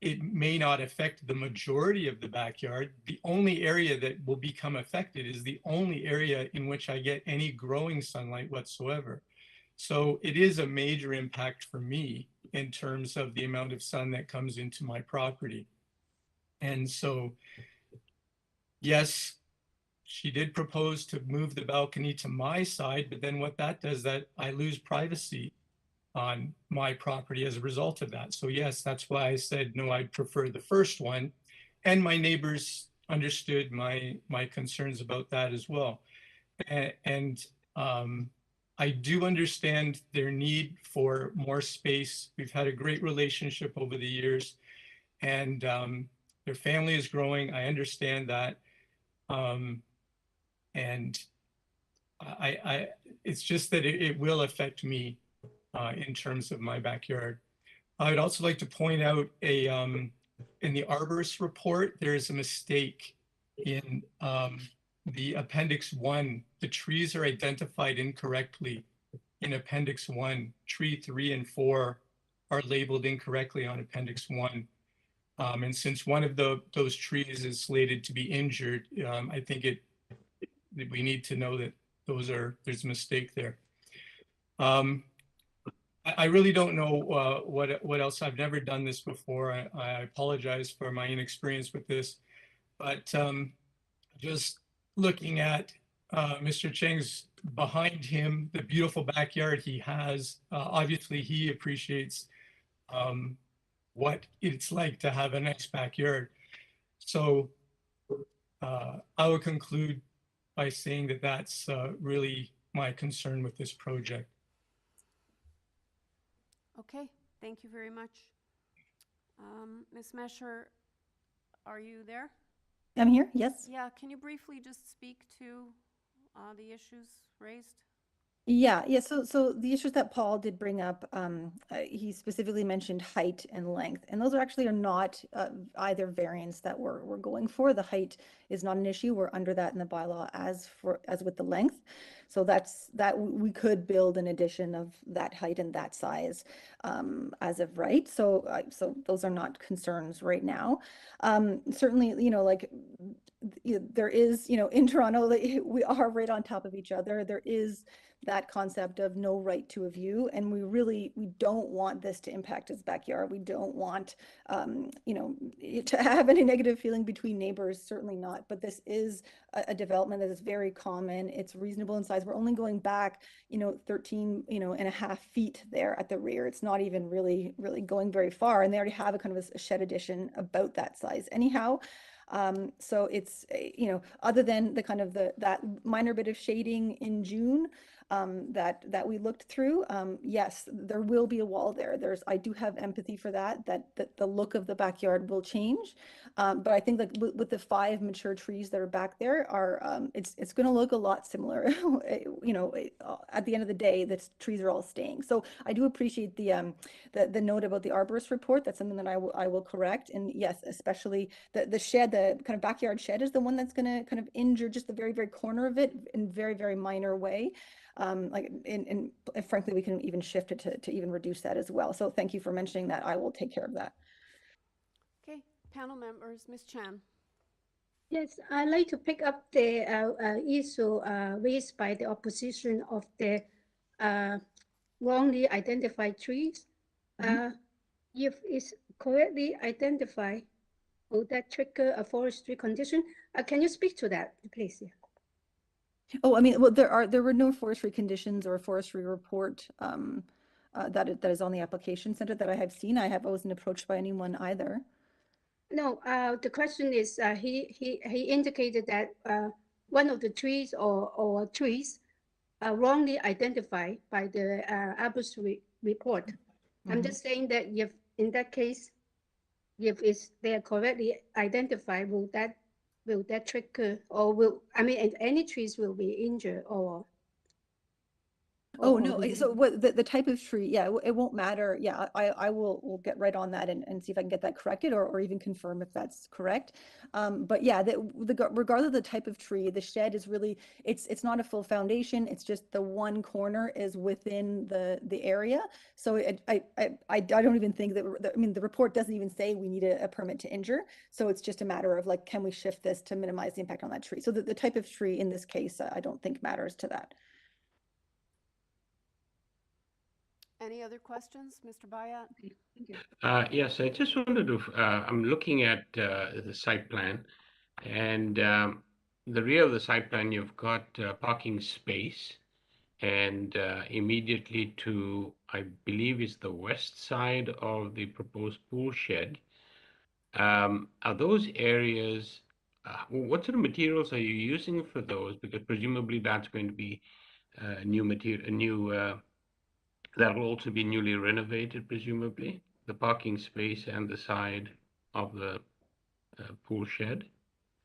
it may not affect the majority of the backyard, the only area that will become affected is the only area in which I get any growing sunlight whatsoever. So it is a major impact for me in terms of the amount of sun that comes into my property. And so, yes, she did propose to move the balcony to my side, but then what that does, that I lose privacy on my property as a result of that. So yes, that's why I said, no, I'd prefer the first one. And my neighbors understood my concerns about that as well. And I do understand their need for more space. We've had a great relationship over the years, and their family is growing. I understand that. And it's just that it will affect me in terms of my backyard. I'd also like to point out in the arborist report, there is a mistake in the Appendix 1. The trees are identified incorrectly in Appendix 1. Tree 3 and 4 are labeled incorrectly on Appendix 1. And since one of those trees is slated to be injured, I think we need to know that there's a mistake there. I really don't know what else. I've never done this before. I apologize for my inexperience with this, but just looking at Mr. Cheng's behind him, the beautiful backyard he has, obviously he appreciates what it's like to have a nice backyard. So I will conclude by saying that that's really my concern with this project. Okay, thank you very much. Ms. Mesher, are you there? I'm here, yes. Yeah, can you briefly just speak to the issues raised? Yeah. So the issues that Paul did bring up, he specifically mentioned height and length, and those are not either variants that we're going for. The height is not an issue. We're under that in the bylaw as with the length. So that we could build an addition of that height and that size as of right. So those are not concerns right now. Certainly, there is, in Toronto, we are right on top of each other. There is that concept of no right to a view, and we don't want this to impact his backyard. We don't want to have any negative feeling between neighbors, certainly not. But this is a development that is very common. It's reasonable in size. We're only going back 13 and a half feet there at the rear. It's not even really going very far, and they already have a kind of a shed addition about that size anyhow. So it's other than the kind of that minor bit of shading in June that we looked through, yes, there will be a wall there. I do have empathy for that the look of the backyard will change, but I think that with the 5 mature trees that are back there it's going to look a lot similar. At the end of the day, the trees are all staying. So I do appreciate the note about the arborist report. That's something that I will correct. And yes, especially the shed, the kind of backyard shed is the one that's going to kind of injure just the very, very corner of it in very, very minor way. And frankly, we can even shift it to even reduce that as well. So thank you for mentioning that. I will take care of that. Okay, panel members, Ms. Chan. Yes, I'd like to pick up the issue raised by the opposition of the wrongly identified trees. If it's correctly identified, will that trigger a forestry condition? Can you speak to that, please? Yeah. Oh, I mean, well, there were no forestry conditions or forestry report that is on the application center that I have seen. I wasn't approached by anyone either. No, the question is, he indicated that one of the trees or trees are wrongly identified by the arborist report. I'm just saying that if in that case, if they are correctly identified, will that trigger, or any trees will be injured or? Oh, no. So what the type of tree, yeah, it won't matter. Yeah, I will get right on that and see if I can get that corrected or even confirm if that's correct. But yeah, regardless of the type of tree, the shed is really, it's not a full foundation. It's just the one corner is within the area. So I don't even think that, the report doesn't even say we need a permit to injure. So it's just a matter of like, can we shift this to minimize the impact on that tree? So the type of tree in this case, I don't think matters to that. Any other questions, Mr. Bayat? Yes, I just wanted to, I'm looking at the site plan, and the rear of the site plan, you've got parking space, and immediately to, I believe, is the west side of the proposed pool shed. Are those areas, what sort of materials are you using for those? Because presumably that's going to be new material, that will also be newly renovated, presumably, the parking space and the side of the pool shed?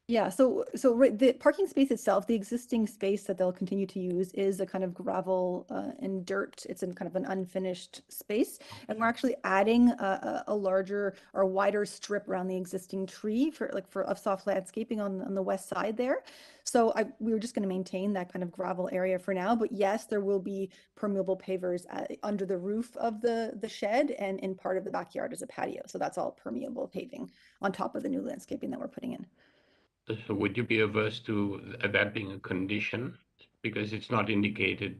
Yeah, so the parking space itself, the existing space that they'll continue to use is a kind of gravel and dirt. It's in kind of an unfinished space, and we're actually adding a larger or wider strip around the existing tree for of soft landscaping on the west side there. So we were just going to maintain that kind of gravel area for now, but yes, there will be permeable pavers under the roof of the shed and in part of the backyard as a patio. So that's all permeable paving on top of the new landscaping that we're putting in. So would you be averse to that being a condition? Because it's not indicated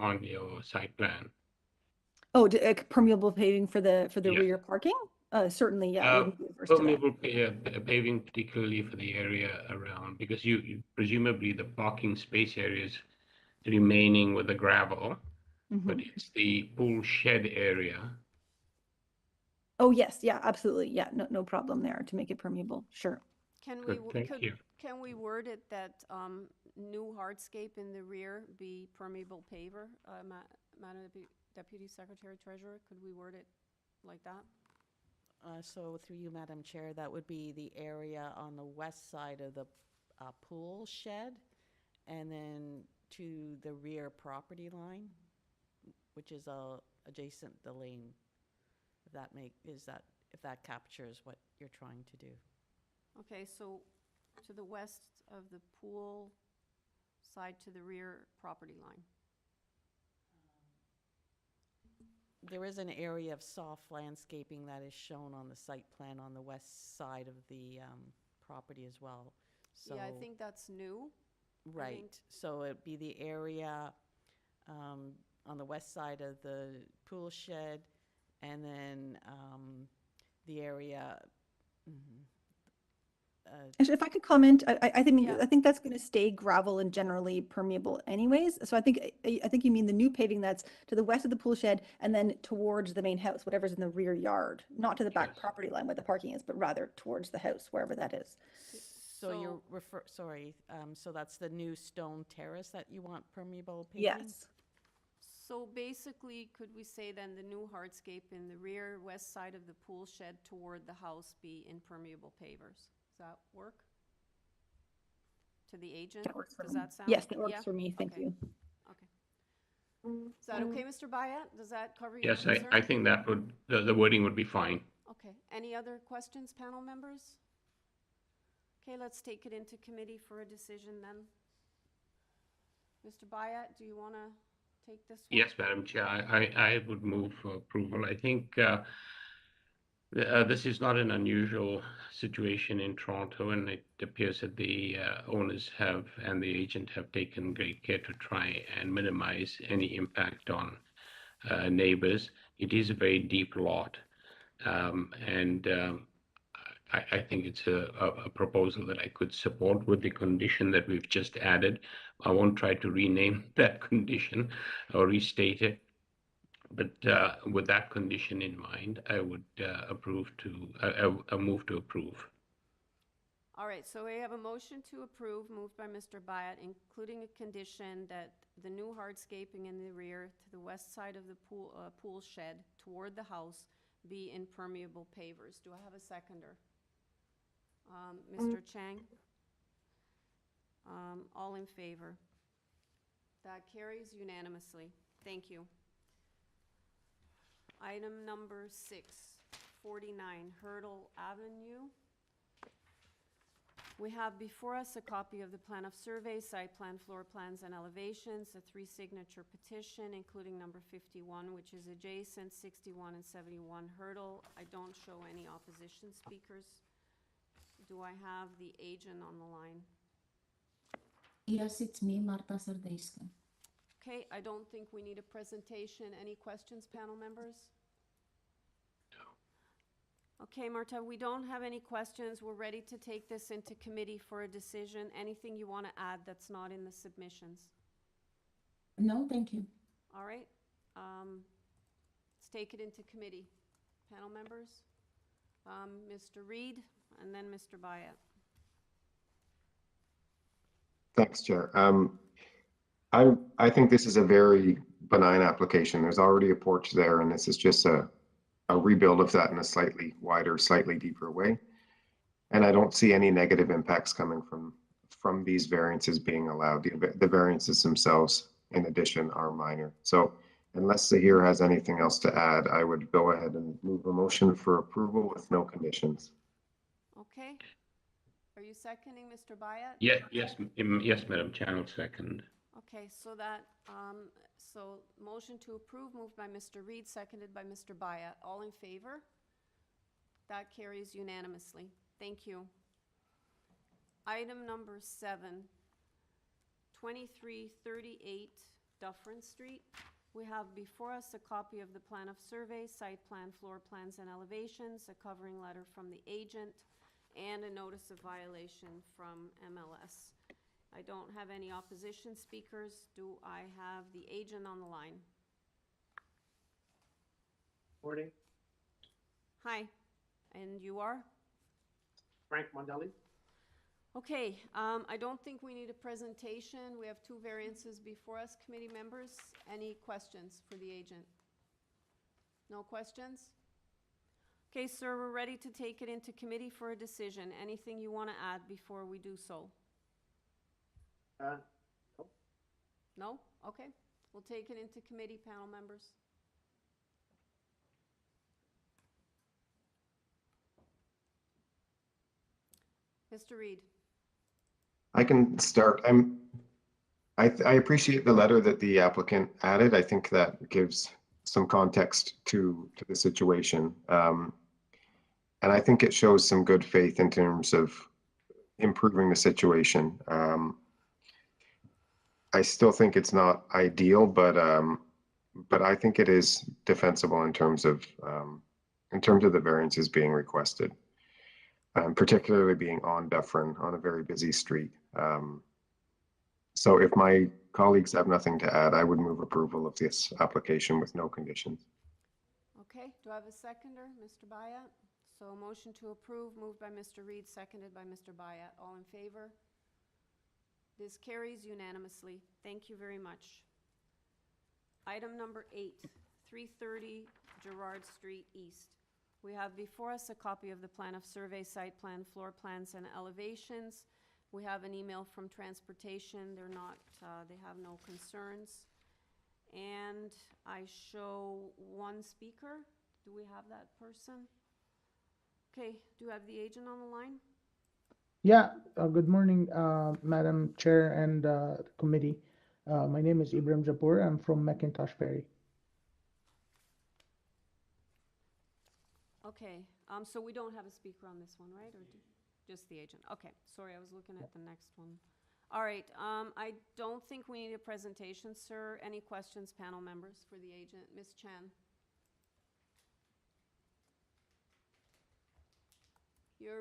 on your site plan. Oh, permeable paving for the Yeah. rear parking? Certainly, yeah. I wouldn't be averse to that. Permeable paving, particularly for the area around, because you presumably the parking space areas remaining with the gravel, but it's the pool shed area. Oh, yes, yeah, absolutely. Yeah, no problem there to make it permeable. Sure. Can we word it that new hardscape in the rear be permeable paver? Madam Deputy Secretary Treasurer, could we word it like that? So through you, Madam Chair, that would be the area on the west side of the pool shed, and then to the rear property line, which is adjacent the lane. If that captures what you're trying to do. Okay, so to the west of the pool side to the rear property line. There is an area of soft landscaping that is shown on the site plan on the west side of the property as well. So, yeah, I think that's new. Right. So it'd be the area on the west side of the pool shed, and then the area. Actually, if I could comment, I think that's going to stay gravel and generally permeable anyways. So I think you mean the new paving that's to the west of the pool shed and then towards the main house, whatever's in the rear yard, not to the back property line where the parking is, but rather towards the house, wherever that is. So so that's the new stone terrace that you want permeable paving? Yes. So basically, could we say then the new hardscape in the rear west side of the pool shed toward the house be impermeable pavers? Does that work? To the agent? That works for Does me. that sound? Yes, that works for me. Thank you. Okay. Is that okay, Mr. Bayat? Does that cover your Yes, concern? I think that would, the wording would be fine. Okay. Any other questions, panel members? Okay, let's take it into committee for a decision then. Mr. Bayat, do you want to take this one? Yes, Madam Chair, I would move for approval. I think this is not an unusual situation in Toronto, and it appears that the owners have and the agent have taken great care to try and minimize any impact on neighbors. It is a very deep lot, and I think it's a proposal that I could support with the condition that we've just added. I won't try to rename that condition or restate it, but with that condition in mind, I would move to approve. All right, so we have a motion to approve, moved by Mr. Bayat, including a condition that the new hardscaping in the rear to the west side of the pool shed toward the house be impermeable pavers. Do I have a seconder? Mr. Chang? All in favor? That carries unanimously. Thank you. Item number 6, 49 HERTLE Avenue. We have before us a copy of the plan of survey, site plan, floor plans, and elevations, a 3-signature petition, including number 51, which is adjacent, 61 and 71 HERTLE. I don't show any opposition speakers. Do I have the agent on the line? Yes, it's me, Marta Sardejska. Okay, I don't think we need a presentation. Any questions, panel members? No. Okay, Marta, we don't have any questions. We're ready to take this into committee for a decision. Anything you want to add that's not in the submissions? No, thank you. All right. Let's take it into committee. Panel members? Mr. Reid, and then Mr. Bayat. Thanks, Chair. I think this is a very benign application. There's already a porch there, and this is just a rebuild of that in a slightly wider, slightly deeper way. And I don't see any negative impacts coming from these variances being allowed. The variances themselves, in addition, are minor. So unless Zahir has anything else to add, I would go ahead and move a motion for approval with no conditions. Okay. Are you seconding, Mr. Bayat? Yes, Madam Chair, I'll second. Okay, so that, so motion to approve moved by Mr. Reed, seconded by Mr. Bayat. All in favor? That carries unanimously. Thank you. Item number 7, 2338 Dufferin Street. We have before us a copy of the plan of survey, site plan, floor plans, and elevations, a covering letter from the agent, and a notice of violation from MLS. I don't have any opposition speakers. Do I have the agent on the line? Morning, Hi, and you are? Frank Mondelli. Okay, I don't think we need a presentation. We have 2 variances before us, committee members. Any questions for the agent? No questions? Okay, sir, we're ready to take it into committee for a decision. Anything you want to add before we do so? No. No? Okay. We'll take it into committee, panel members. Mr. Reed. I can start. I appreciate the letter that the applicant added. I think that gives some context to the situation. And I think it shows some good faith in terms of improving the situation. I still think it's not ideal, but I think it is defensible in terms of the variances being requested, particularly being on Dufferin on a very busy street. So if my colleagues have nothing to add, I would move approval of this application with no conditions. Okay, do I have a seconder, Mr. Bayat? So motion to approve, moved by Mr. Reed, seconded by Mr. Bayat. All in favor? This carries unanimously. Thank you very much. Item number 8, 330 Gerrard Street East. We have before us a copy of the plan of survey, site plan, floor plans, and elevations. We have an email from transportation. They're not, they have no concerns. And I show 1 speaker. Do we have that person? Okay, do you have the agent on the line? Yeah, good morning, Madam Chair and committee. My name is Ibrahim Japour. I'm from McIntosh Ferry. Okay, so we don't have a speaker on this one, right? Or just the agent? Okay, sorry, I was looking at the next one. All right, I don't think we need a presentation, sir. Any questions, panel members, for the agent? Ms. Chan?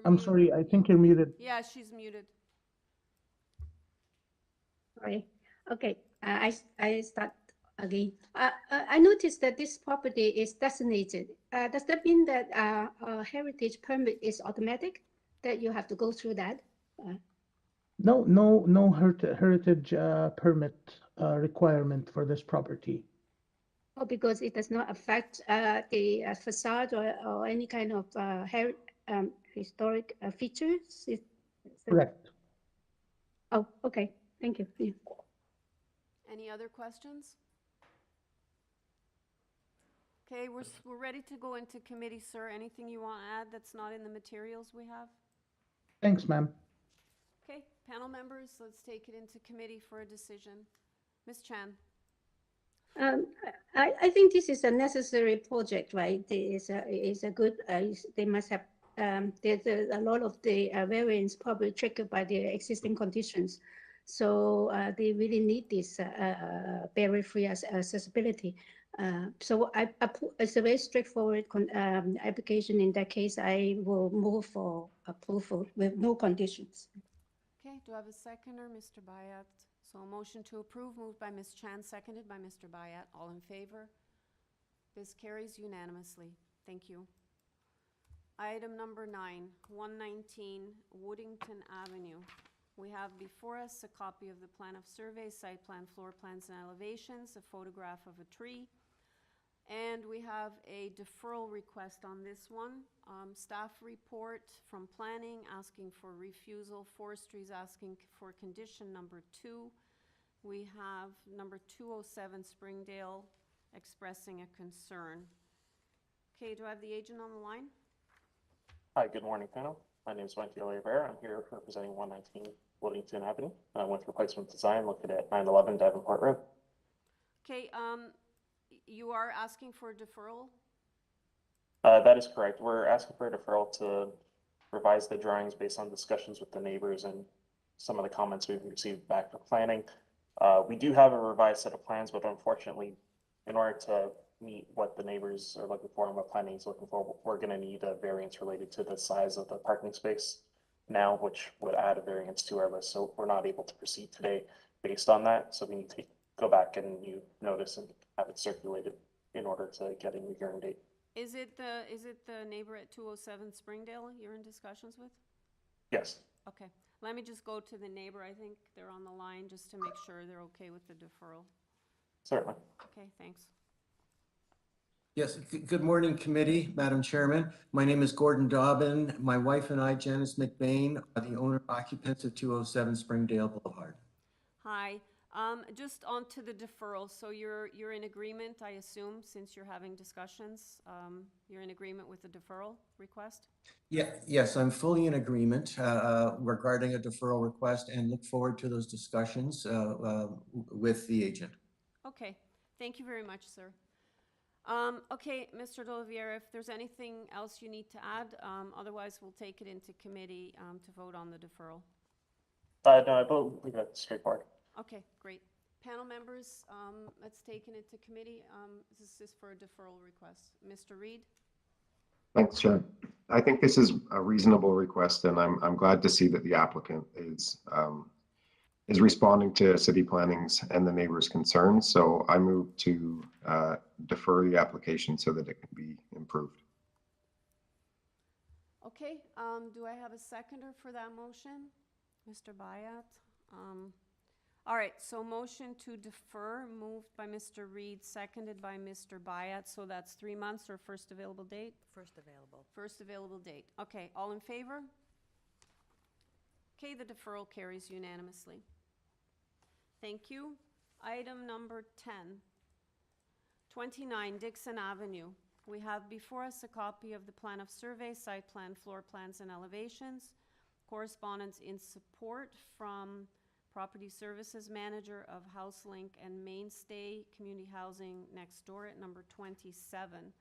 I'm sorry, I think you're muted. Yeah, she's muted. Sorry. Okay, I start again. I noticed that this property is designated. Does that mean that a heritage permit is automatic, that you have to go through that? No heritage permit requirement for this property. Oh, because it does not affect the facade or any kind of historic features? Correct. Oh, okay. Thank you. Yeah. Any other questions? Okay, we're ready to go into committee, sir. Anything you want to add that's not in the materials we have? Thanks, ma'am. Okay, panel members, let's take it into committee for a decision. Ms. Chan? I think this is a necessary project, right? It's a good, they must have, there's a lot of the variance probably triggered by the existing conditions. So they really need this barrier-free accessibility. So it's a very straightforward application. In that case, I will move for approval with no conditions. Okay, do I have a seconder, Mr. Bayat? So a motion to approve moved by Ms. Chan, seconded by Mr. Bayat. All in favor? This carries unanimously. Thank you. Item number 9, 119 Woodington Avenue. We have before us a copy of the plan of survey, site plan, floor plans, and elevations, a photograph of a tree. And we have a deferral request on this one. Staff report from planning asking for refusal. Forestry is asking for condition number 2. We have number 207 Springdale expressing a concern. Okay, do I have the agent on the line? Hi, good morning, panel. My name is Michael Oliveira. I'm here representing 119 Woodington Avenue with replacement design located at 911 Davenport Road. Okay, you are asking for a deferral? That is correct. We're asking for a deferral to revise the drawings based on discussions with the neighbors and some of the comments we've received back from planning. We do have a revised set of plans, but unfortunately, in order to meet what the neighbors are looking for and what planning is looking for, we're going to need a variance related to the size of the parking space now, which would add a variance to our list. So we're not able to proceed today based on that. So we need to go back and you notice and have it circulated in order to get a new hearing date. Is it the neighbor at 207 Springdale you're in discussions with? Yes. Okay, let me just go to the neighbor. I think they're on the line just to make sure they're okay with the deferral. Certainly. Okay, thanks. Yes, good morning, committee, Madam Chairman. My name is Gordon Dobbin. My wife and I, Janice McBain, are the owner occupants of 207 Springdale Boulevard. Hi, just on to the deferral. So you're in agreement, I assume, since you're having discussions, you're in agreement with the deferral request? Yeah, yes, I'm fully in agreement regarding a deferral request and look forward to those discussions with the agent. Okay, thank you very much, sir. Okay, Mr. De Oliveira, if there's anything else you need to add, otherwise we'll take it into committee to vote on the deferral. No, I believe that's straightforward. Okay, great. Panel members, let's take it into committee. This is for a deferral request. Mr. Reed? Thanks, Chair. I think this is a reasonable request, and I'm glad to see that the applicant is responding to city planning's and the neighbors' concerns. So I move to defer the application so that it can be improved. Okay, do I have a seconder for that motion? Mr. Bayat? All right, so motion to defer, moved by Mr. Reed, seconded by Mr. Bayat. So that's 3 months or first available date? First available. First available date. Okay, all in favor? Okay, the deferral carries unanimously. Thank you. Item number 10, 29 Dixon Avenue. We have before us a copy of the plan of survey, site plan, floor plans, and elevations. Correspondence in support from Property Services Manager of HouseLink and Mainstay Community Housing next door at number 27.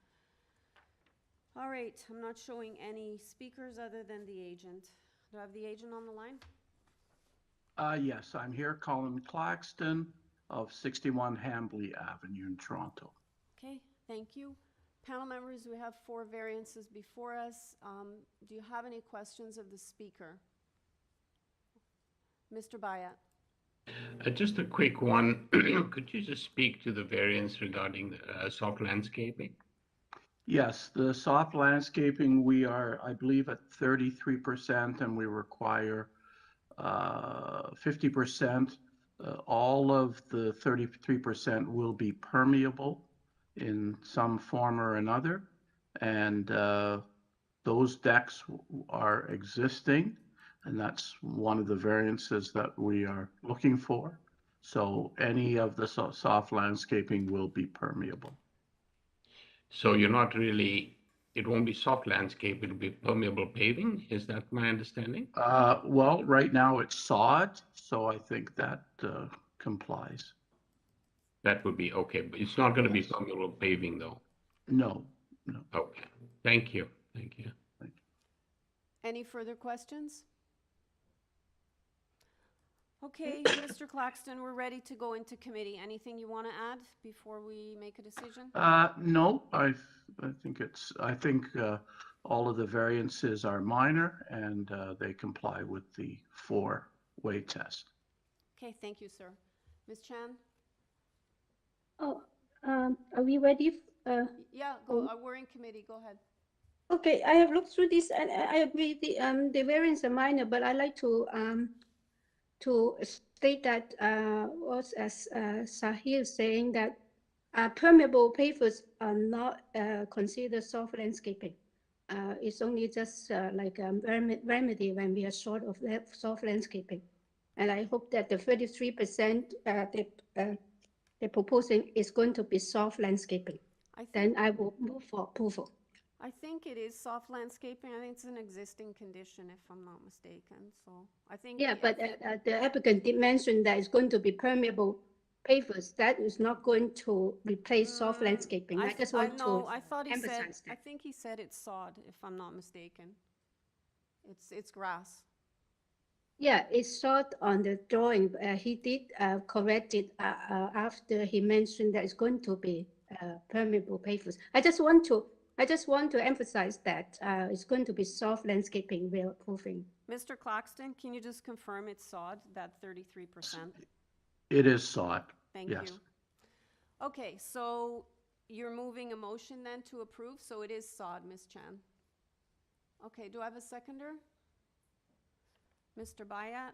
All right, I'm not showing any speakers other than the agent. Do I have the agent on the line? Yes, I'm here, Colin Claxton of 61 Hambley Avenue in Toronto. Okay, thank you. Panel members, we have 4 variances before us. Do you have any questions of the speaker? Mr. Bayat. Just a quick one. Could you just speak to the variance regarding the soft landscaping? Yes, the soft landscaping, we are, I believe, at 33%, and we require 50%. All of the 33% will be permeable in some form or another, and those decks are existing, and that's one of the variances that we are looking for. So any of the soft landscaping will be permeable. So you're not really, it won't be soft landscape, it'll be permeable paving, is that my understanding? Well, right now it's sod, so I think that complies. That would be okay, but it's not going to be permeable paving though? No, no. Okay, thank you, thank you. Any further questions? Okay, Mr. Claxton, we're ready to go into committee. Anything you want to add before we make a decision? No, I think all of the variances are minor and they comply with the 4-way test. Okay, thank you, sir. Ms. Chan? Oh, are we ready? Yeah, go. We're in committee. Go ahead. Okay, I have looked through this and I agree the variants are minor, but I like to to state that was as Sahil saying that permeable pavers are not considered soft landscaping. It's only just like a remedy when we are short of soft landscaping. And I hope that the 33% they're proposing is going to be soft landscaping. Then I will move for approval. I think it is soft landscaping. I think it's an existing condition, if I'm not mistaken. So I think. Yeah, but the applicant did mention that it's going to be permeable pavers. That is not going to replace soft landscaping. I just want to I thought he said. emphasize that. I think he said it's sod, if I'm not mistaken. It's grass. Yeah, it's short on the drawing. He did correct it after he mentioned that it's going to be permeable pavers. I just want to emphasize that it's going to be soft landscaping we're approving. Mr. Claxton, can you just confirm it's sod, that 33%? It is sod. Thank Yes. you. Okay, so you're moving a motion then to approve, so it is sod, Ms. Chan. Okay, do I have a seconder? Mr. Bayat.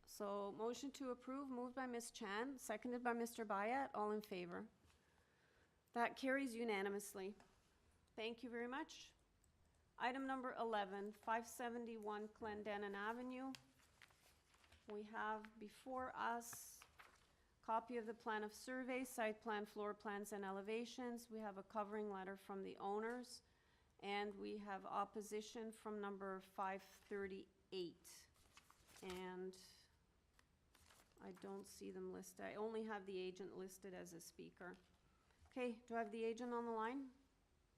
So motion to approve, moved by Ms. Chan, seconded by Mr. Bayat. All in favor? That carries unanimously. Thank you very much. Item number 11, 571 Clendenan Avenue. We have before us copy of the plan of survey, site plan, floor plans, and elevations. We have a covering letter from the owners, and we have opposition from number 538. And I don't see them listed. I only have the agent listed as a speaker. Okay, do I have the agent on the line?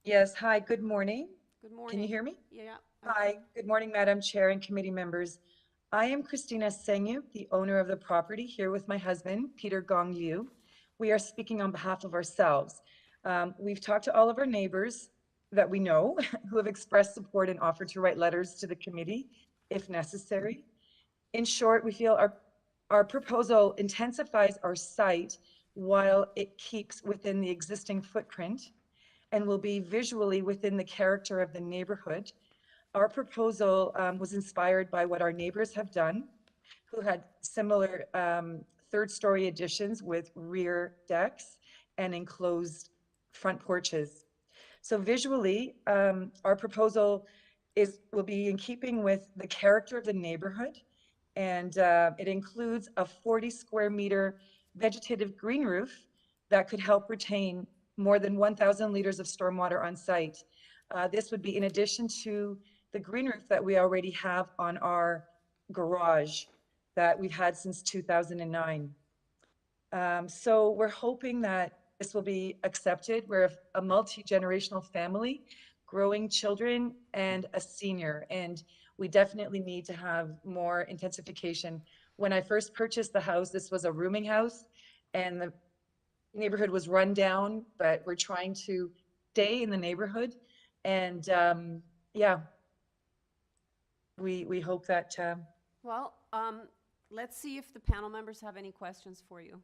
Yes, hi, good morning. Good morning. Can you hear me? Yeah. Hi, good morning, Madam Chair and committee members. I am Christina Sengyup, the owner of the property, here with my husband, Peter Gong Liu. We are speaking on behalf of ourselves. We've talked to all of our neighbors that we know who have expressed support and offered to write letters to the committee if necessary. In short, we feel our proposal intensifies our site while it keeps within the existing footprint and will be visually within the character of the neighborhood. Our proposal was inspired by what our neighbors have done, who had similar third-story additions with rear decks and enclosed front porches. So visually, our proposal will be in keeping with the character of the neighborhood, and it includes a 40 square meter vegetative green roof that could help retain more than 1,000 liters of stormwater on site. This would be in addition to the green roof that we already have on our garage that we've had since 2009. So we're hoping that this will be accepted. We're a multi-generational family, growing children and a senior, and we definitely need to have more intensification. When I first purchased the house, this was a rooming house, and the neighborhood was run down, but we're trying to stay in the neighborhood. And yeah, we hope that. Well, let's see if the panel members have any questions for you.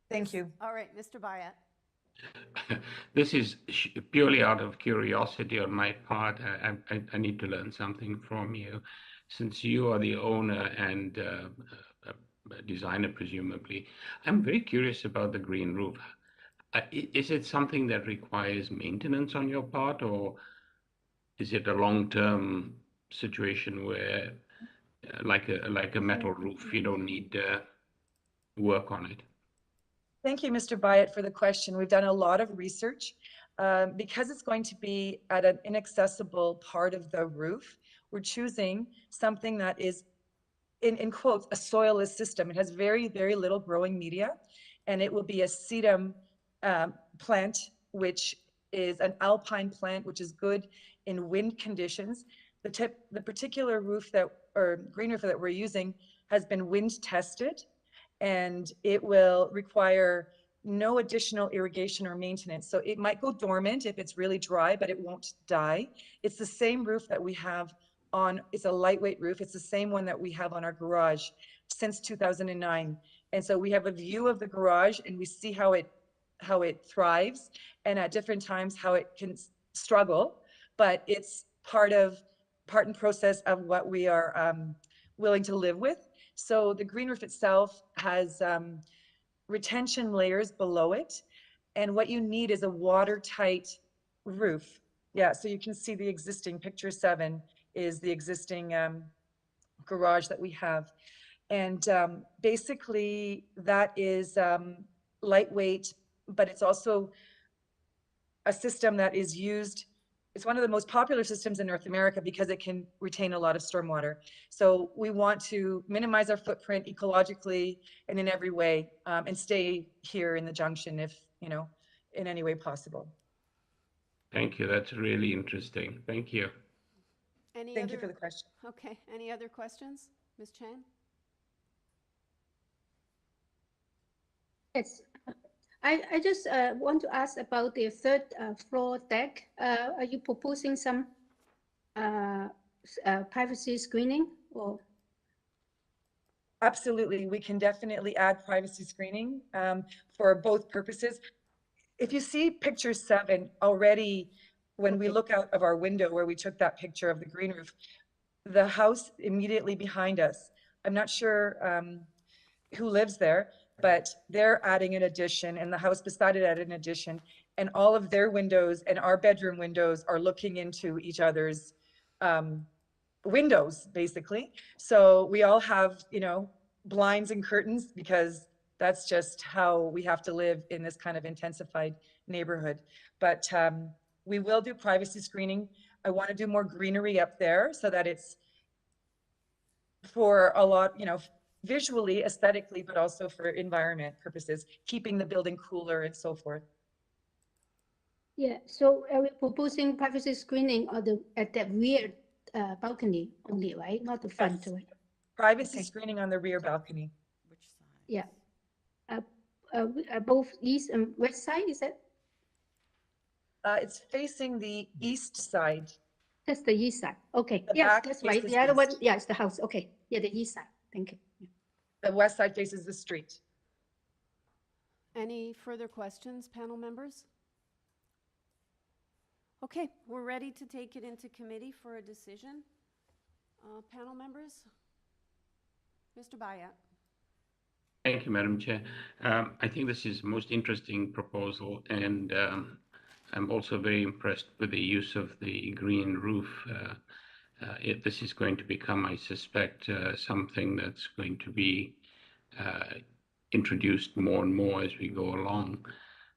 Thank you. All right, Mr. Bayat. This is purely out of curiosity on my part. I need to learn something from you. Since you are the owner and a designer, presumably, I'm very curious about the green roof. Is it something that requires maintenance on your part, or is it a long-term situation where, like a metal roof, you don't need work on it? Thank you, Mr. Bayat, for the question. We've done a lot of research. Because it's going to be at an inaccessible part of the roof, we're choosing something that is, in quotes, a soilless system. It has very, very little growing media, and it will be a sedum plant, which is an alpine plant, which is good in wind conditions. The particular roof or green roof that we're using has been wind tested, and it will require no additional irrigation or maintenance. So it might go dormant if it's really dry, but it won't die. It's the same roof that we have on, it's a lightweight roof. It's the same one that we have on our garage since 2009. And so we have a view of the garage, and we see how it thrives, and at different times how it can struggle, but it's part and process of what we are willing to live with. So the green roof itself has retention layers below it. And what you need is a watertight roof. Yeah, so you can see the existing, picture 7 is the existing garage that we have. And basically that is lightweight, but it's also a system that is used. It's one of the most popular systems in North America because it can retain a lot of stormwater. So we want to minimize our footprint ecologically and in every way, and stay here in the junction if, you know, in any way possible. Thank you. That's really interesting. Thank you. Thank you for the question. Okay, any other questions? Ms. Chan? Yes. I just want to ask about the third floor deck. Are you proposing some privacy screening or? Absolutely, we can definitely add privacy screening for both purposes. If you see picture 7 already, when we look out of our window where we took that picture of the green roof, the house immediately behind us, I'm not sure who lives there, but they're adding an addition and the house beside it added an addition, and all of their windows and our bedroom windows are looking into each other's windows, basically. So we all have, you know, blinds and curtains because that's just how we have to live in this kind of intensified neighborhood. But we will do privacy screening. I want to do more greenery up there so that it's for a lot, you know, visually, aesthetically, but also for environment purposes, keeping the building cooler and so forth. Yeah, so are we proposing privacy screening on at the rear balcony only, right? Not the front, Yes. right? Privacy Okay. screening on the rear balcony. Yeah. Both east and west side, is that? It's facing the east side. That's the east side. Okay. The Yes, back that's right. faces The other one, east. yeah, it's the house. Okay. Yeah, the east side. Thank you. The west side faces the street. Any further questions, panel members? Okay, we're ready to take it into committee for a decision. Panel members? Mr. Bayat. Thank you, Madam Chair. I think this is the most interesting proposal, and I'm also very impressed with the use of the green roof. This is going to become, I suspect, something that's going to be introduced more and more as we go along.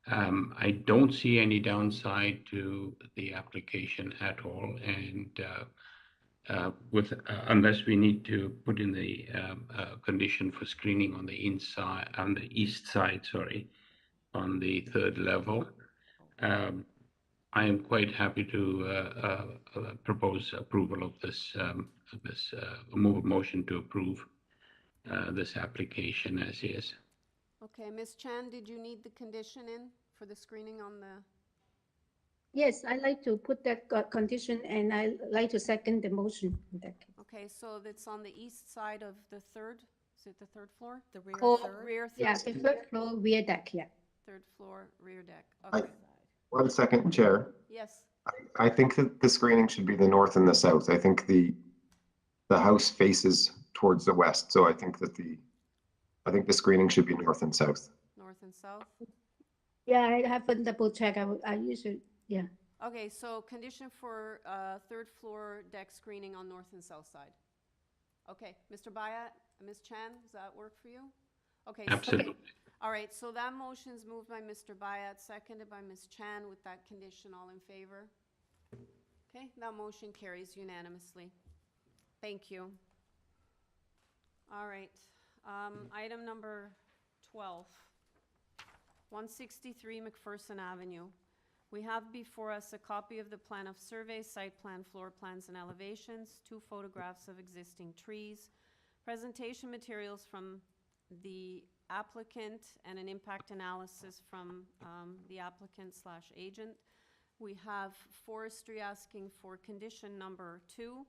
I don't see any downside to the application at all, and unless we need to put in the condition for screening on the inside, on the east side, sorry, on the 3rd level. I am quite happy to propose approval of this, move a motion to approve this application as is. Okay, Ms. Chan, did you need the condition in for the screening on the? Yes, I like to put that condition and I like to second the motion in that case. Okay, so it's on the east side of the 3rd, is it the 3rd floor? The rear Oh, third? Rear 3rd? Yeah, the 3rd floor rear deck, yeah. 3rd floor, rear deck, I- okay. 1 second, Chair. Yes, I think that the screening should be the north and the south. I think the house faces towards the west, so I think that the screening should be north and south. north and south. Yeah, I haven't double check. I usually, yeah. Okay, so condition for 3rd floor deck screening on north and south side. Okay, Mr. Bayat, Ms. Chan, does that work for you? Okay. Absolutely. All right, so that motion's moved by Mr. Bayat, seconded by Ms. Chan with that condition. All in favor? Okay, that motion carries unanimously. Thank you. All right, item number 12, 163 McPherson Avenue. We have before us a copy of the plan of survey, site plan, floor plans, and elevations, 2 photographs of existing trees, presentation materials from the applicant, and an impact analysis from the applicant/agent. We have forestry asking for condition number 2.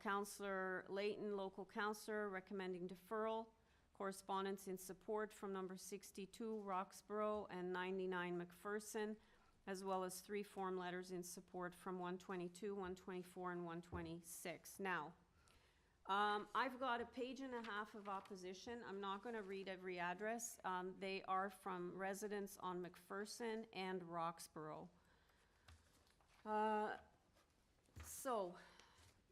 Councillor Layton, local councillor, recommending deferral. Correspondence in support from number 62 Roxborough and 99 McPherson, as well as 3 form letters in support from 122, 124, and 126. Now, I've got a page and a half of opposition. I'm not going to read every address. They are from residents on MacPherson and Roxborough. So,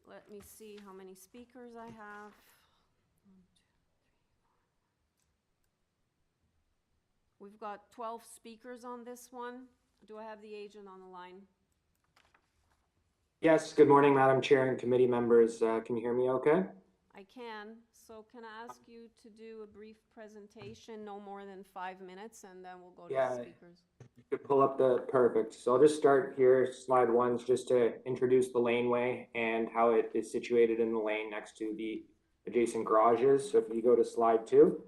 let me see how many speakers I have. 1, 2, 3, 4. We've got 12 speakers on this one. Do I have the agent on the line? Yes, good morning, Madam Chair and committee members. Can you hear me okay? I can. So can I ask you to do a brief presentation, no more than 5 minutes, and then we'll go to the speakers. You could pull up the perfect. So I'll just start here. Slide 1 is just to introduce the laneway and how it is situated in the lane next to the adjacent garages. So if you go to slide 2.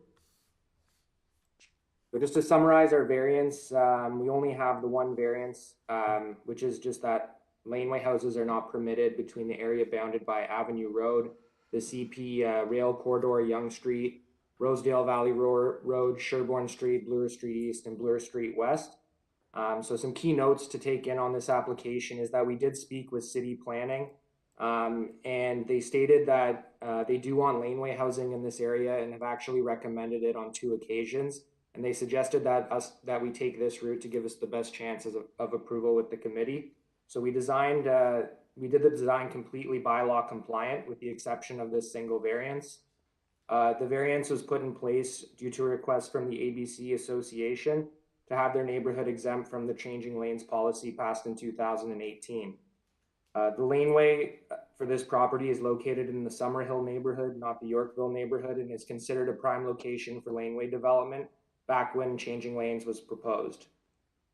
So just to summarize our variance, we only have the one variance, which is just that laneway houses are not permitted between the area bounded by Avenue Road, the CP Rail Corridor, Yonge Street, Rosedale Valley Road, Sherbourne Street, Bloor Street East, and Bloor Street West. So some key notes to take in on this application is that we did speak with city planning, and they stated that they do want laneway housing in this area and have actually recommended it on 2 occasions. And they suggested that we take this route to give us the best chances of approval with the committee. So we did the design completely bylaw compliant with the exception of this single variance. The variance was put in place due to a request from the ABC Association to have their neighborhood exempt from the changing lanes policy passed in 2018. The laneway for this property is located in the Summerhill neighborhood, not the Yorkville neighborhood, and is considered a prime location for laneway development back when changing lanes was proposed.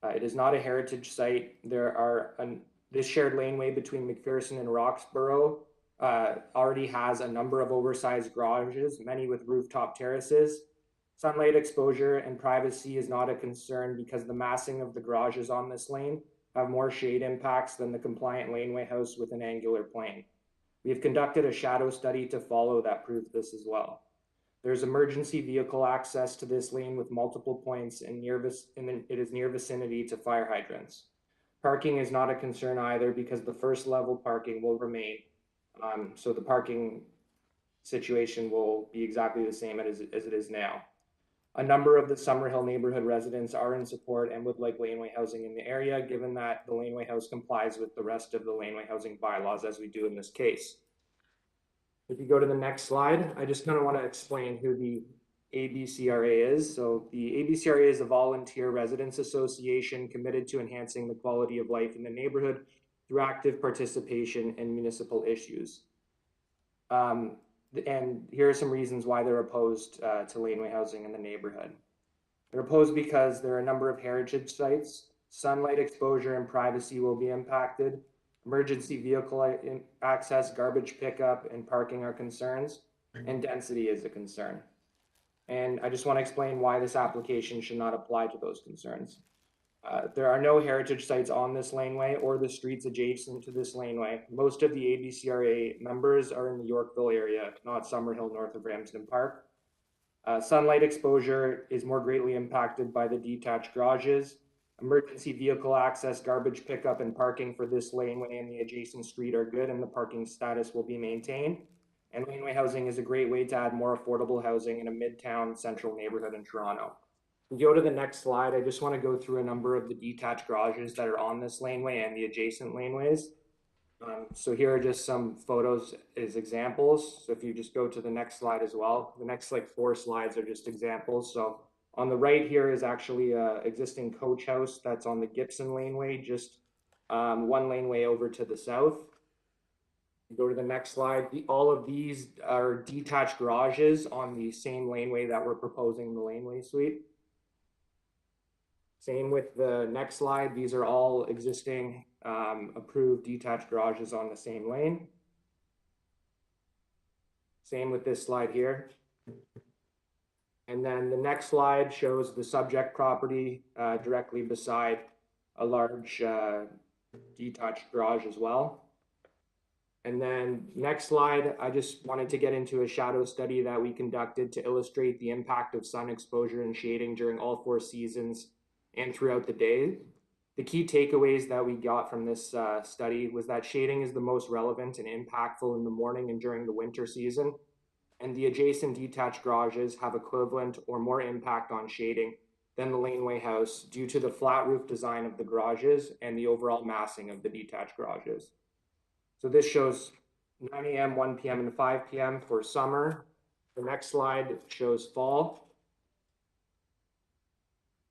It is not a heritage site. This shared laneway between MacPherson and Roxborough already has a number of oversized garages, many with rooftop terraces. Sunlight exposure and privacy is not a concern because the massing of the garages on this lane have more shade impacts than the compliant laneway house with an angular plane. We have conducted a shadow study to follow that proves this as well. There's emergency vehicle access to this lane with multiple points and it is near vicinity to fire hydrants. Parking is not a concern either because the first level parking will remain. So the parking situation will be exactly the same as it is now. A number of the Summerhill neighborhood residents are in support and would like laneway housing in the area, given that the laneway house complies with the rest of the laneway housing bylaws as we do in this case. If you go to the next slide, I just kind of want to explain who the ABCRA is. So the ABCRA is a volunteer residents association committed to enhancing the quality of life in the neighborhood through active participation in municipal issues. And here are some reasons why they're opposed to laneway housing in the neighborhood. They're opposed because there are a number of heritage sites, sunlight exposure and privacy will be impacted, emergency vehicle access, garbage pickup, and parking are concerns, and density is a concern. And I just want to explain why this application should not apply to those concerns. There are no heritage sites on this laneway or the streets adjacent to this laneway. Most of the ABCRA members are in the Yorkville area, not Summerhill north of Ramsden Park. Sunlight exposure is more greatly impacted by the detached garages. Emergency vehicle access, garbage pickup, and parking for this laneway and the adjacent street are good, and the parking status will be maintained. And laneway housing is a great way to add more affordable housing in a midtown central neighborhood in Toronto. If you go to the next slide, I just want to go through a number of the detached garages that are on this laneway and the adjacent laneways. So here are just some photos as examples. So if you just go to the next slide as well, the next like 4 slides are just examples. So on the right here is actually an existing coach house that's on the Gibson laneway, just 1 laneway over to the south. Go to the next slide. All of these are detached garages on the same laneway that we're proposing the laneway suite. Same with the next slide. These are all existing approved detached garages on the same lane. Same with this slide here. And then the next slide shows the subject property directly beside a large detached garage as well. And then next slide, I just wanted to get into a shadow study that we conducted to illustrate the impact of sun exposure and shading during all 4 seasons and throughout the day. The key takeaways that we got from this study was that shading is the most relevant and impactful in the morning and during the winter season, and the adjacent detached garages have equivalent or more impact on shading than the laneway house due to the flat roof design of the garages and the overall massing of the detached garages. So this shows 9 a.m., 1 p.m., and 5 p.m. for summer. The next slide shows fall.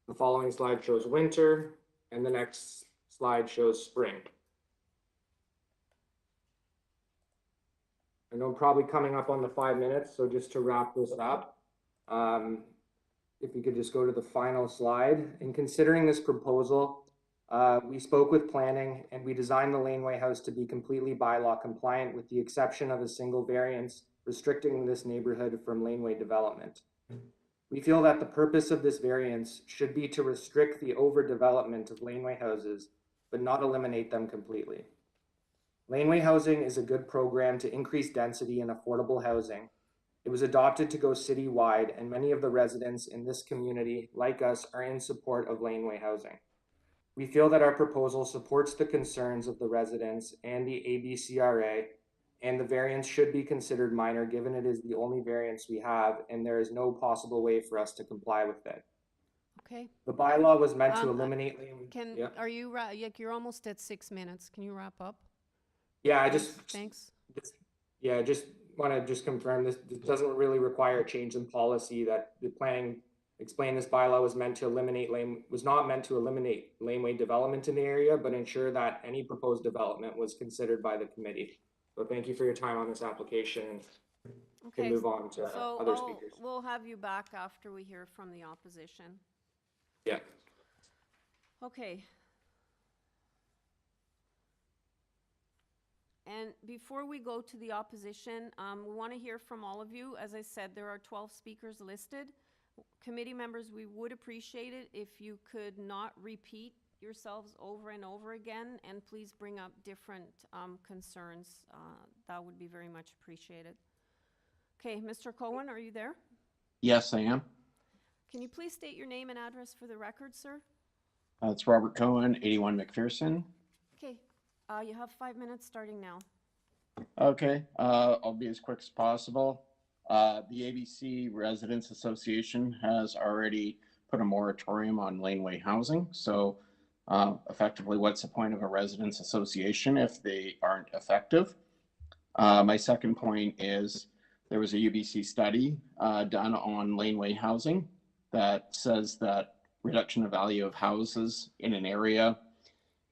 The following slide shows winter, and the next slide shows spring. I know I'm probably coming up on the 5 minutes, so just to wrap this up, if we could just go to the final slide. In considering this proposal, we spoke with planning and we designed the laneway house to be completely bylaw compliant with the exception of a single variance restricting this neighborhood from laneway development. We feel that the purpose of this variance should be to restrict the overdevelopment of laneway houses, but not eliminate them completely. Laneway housing is a good program to increase density and affordable housing. It was adopted to go citywide, and many of the residents in this community, like us, are in support of laneway housing. We feel that our proposal supports the concerns of the residents and the ABCRA, and the variance should be considered minor given it is the only variance we have, and there is no possible way for us to comply with it. Okay. The bylaw was meant to eliminate Are you, you're almost at 6 minutes. Can you wrap up? Yeah, Thanks. Just want to confirm this doesn't really require a change in policy. That the planning explained this bylaw was meant to not meant to eliminate laneway development in the area, but ensure that any proposed development was considered by the committee. So thank you for your time on this application. Okay. Can move on to other speakers. We'll have you back after we hear from the opposition. Yeah. Okay. And before we go to the opposition, we want to hear from all of you. As I said, there are 12 speakers listed. Committee members, we would appreciate it if you could not repeat yourselves over and over again, and please bring up different concerns. That would be very much appreciated. Okay, Mr. Cohen, are you there? Yes, I am. Can you please state your name and address for the record, sir? It's Robert Cohen, 81 McPherson. Okay, you have 5 minutes starting now. Okay, I'll be as quick as possible. The ABC Residents Association has already put a moratorium on laneway housing. So effectively, what's the point of a residents association if they aren't effective? My second point is there was a UBC study done on laneway housing that says that reduction of value of houses in an area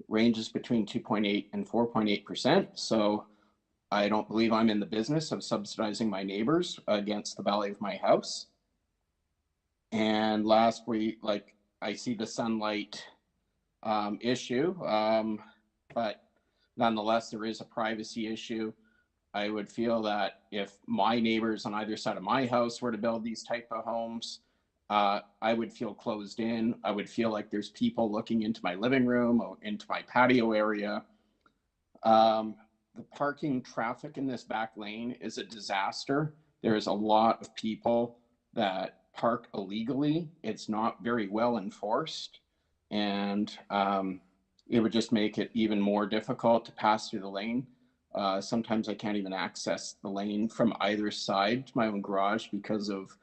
ranges between 2.8 and 4.8%. So I don't believe I'm in the business of subsidizing my neighbors against the value of my house. And lastly, like, I see the sunlight issue, but nonetheless, there is a privacy issue. I would feel that if my neighbors on either side of my house were to build these type of homes, I would feel closed in. I would feel like there's people looking into my living room or into my patio area. The parking traffic in this back lane is a disaster. There's a lot of people that park illegally. It's not very well enforced. And it would just make it even more difficult to pass through the lane. Sometimes I can't even access the lane from either side to my own garage because of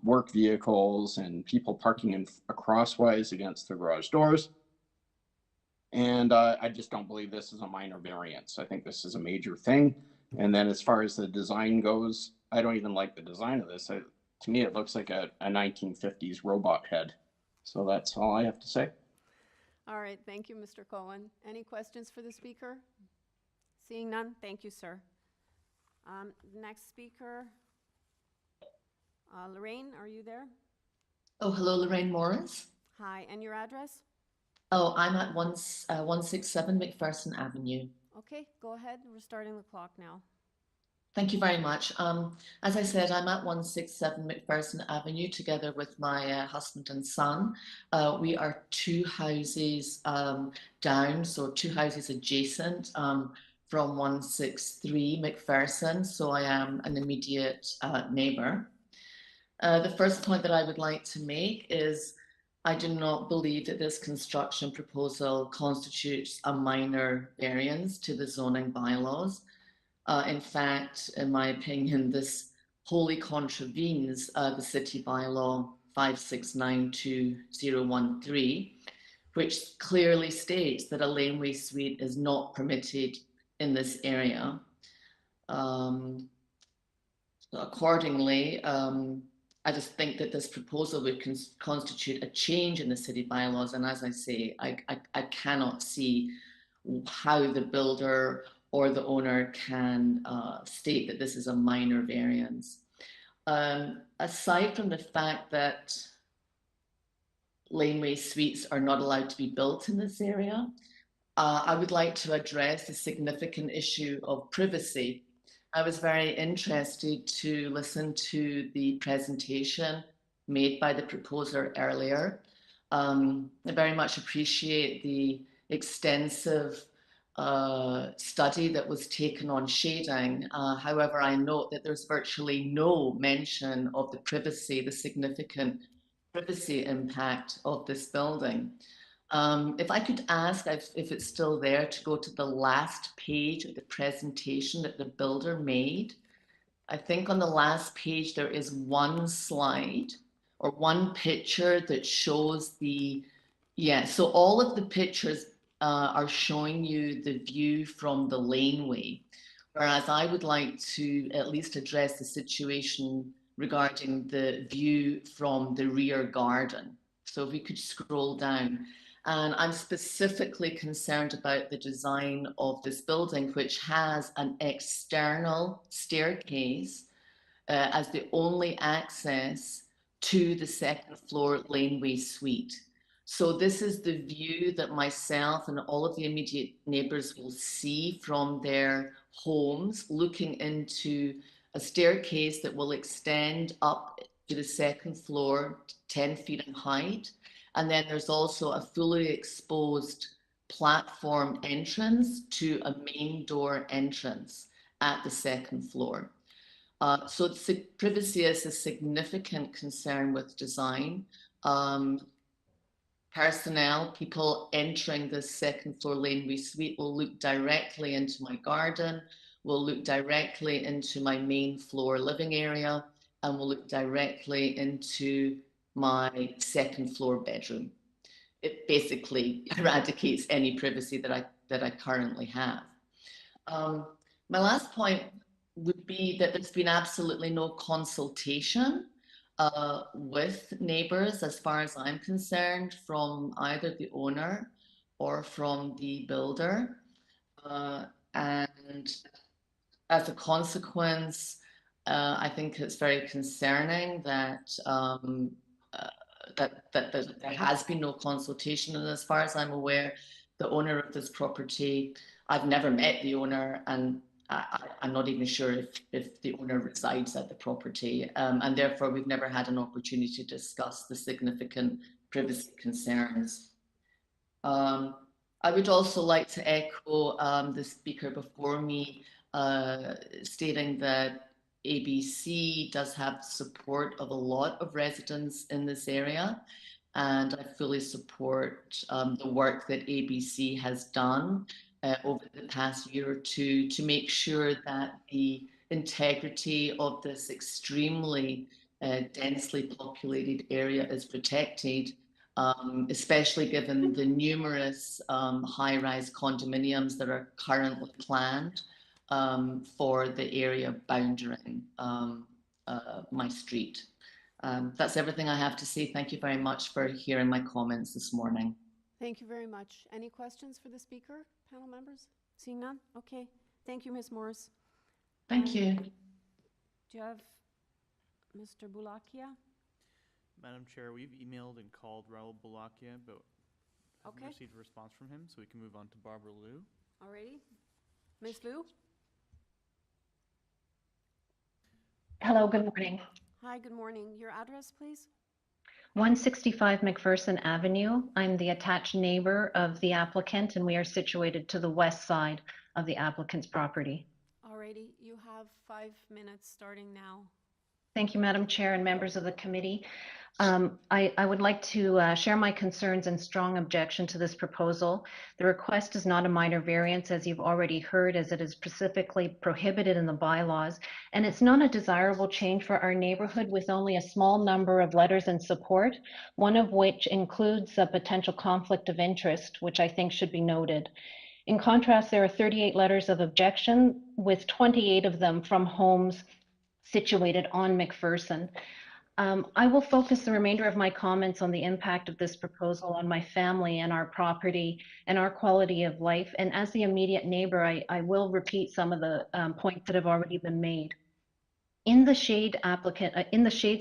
work vehicles and people parking in crosswise against the garage doors. And I just don't believe this is a minor variance. I think this is a major thing. And then as far as the design goes, I don't even like the design of this. To me, it looks like a 1950s robot head. So that's all I have to say. All right, thank you, Mr. Cohen. Any questions for the speaker? Seeing none, thank you, sir. Next speaker, Lorraine, are you there? Oh, hello, Lorraine Morris. Hi, and your address? Oh, I'm at 167 McPherson Avenue. Okay, go ahead. We're starting the clock now. Thank you very much. As I said, I'm at 167 McPherson Avenue together with my husband and son. We are 2 houses down, so 2 houses adjacent from 163 McPherson, so I am an immediate neighbour. The first point that I would like to make is I do not believe that this construction proposal constitutes a minor variance to the zoning bylaws. In fact, in my opinion, this wholly contravenes the city bylaw 5692013, which clearly states that a laneway suite is not permitted in this area. Accordingly, I just think that this proposal would constitute a change in the city bylaws. And as I say, I cannot see how the builder or the owner can state that this is a minor variance. Aside from the fact that laneway suites are not allowed to be built in this area, I would like to address the significant issue of privacy. I was very interested to listen to the presentation made by the proposer earlier. I very much appreciate the extensive study that was taken on shading. However, I note that there's virtually no mention of the privacy, the significant privacy impact of this building. If I could ask if it's still there to go to the last page of the presentation that the builder made. I think on the last page there is one slide or one picture that shows the, so all of the pictures are showing you the view from the laneway, whereas I would like to at least address the situation regarding the view from the rear garden. So if we could scroll down. And I'm specifically concerned about the design of this building, which has an external staircase as the only access to the second floor laneway suite. So this is the view that myself and all of the immediate neighbors will see from their homes, looking into a staircase that will extend up to the second floor, 10 feet in height. And then there's also a fully exposed platform entrance to a main door entrance at the second floor. So privacy is a significant concern with design. Personnel, people entering the second floor laneway suite will look directly into my garden, will look directly into my main floor living area, and will look directly into my second floor bedroom. It basically eradicates any privacy that I currently have. My last point would be that there's been absolutely no consultation with neighbors, as far as I'm concerned, from either the owner or from the builder. And as a consequence, I think it's very concerning that that there has been no consultation. And as far as I'm aware, the owner of this property, I've never met the owner, and I'm not even sure if the owner resides at the property. And therefore, we've never had an opportunity to discuss the significant privacy concerns. I would also like to echo the speaker before me, stating that ABC does have support of a lot of residents in this area, and I fully support the work that ABC has done over the past year or two to make sure that the integrity of this extremely densely populated area is protected, especially given the numerous high-rise condominiums that are currently planned for the area bounding my street. That's everything I have to say. Thank you very much for hearing my comments this morning. Thank you very much. Any questions for the speaker, panel members? Seeing none? Okay. Thank you, Ms. Morris. Thank you. Do you have Mr. Boulakia? Madam Chair, we've emailed and called Raul Bulakia, but haven't received a response from him, so we can move on to Barbara Liu. Alrighty. Ms. Liu? Hello, good morning. Hi, good morning. Your address, please? 165 McPherson Avenue. I'm the attached neighbor of the applicant, and we are situated to the west side of the applicant's property. Alrighty, you have 5 minutes starting now. Thank you, Madam Chair and members of the committee. I would like to share my concerns and strong objection to this proposal. The request is not a minor variance, as you've already heard, as it is specifically prohibited in the bylaws, and it's not a desirable change for our neighborhood with only a small number of letters in support, one of which includes a potential conflict of interest, which I think should be noted. In contrast, there are 38 letters of objection, with 28 of them from homes situated on McPherson. I will focus the remainder of my comments on the impact of this proposal on my family and our property and our quality of life. And as the immediate neighbor, I will repeat some of the points that have already been made. In the shade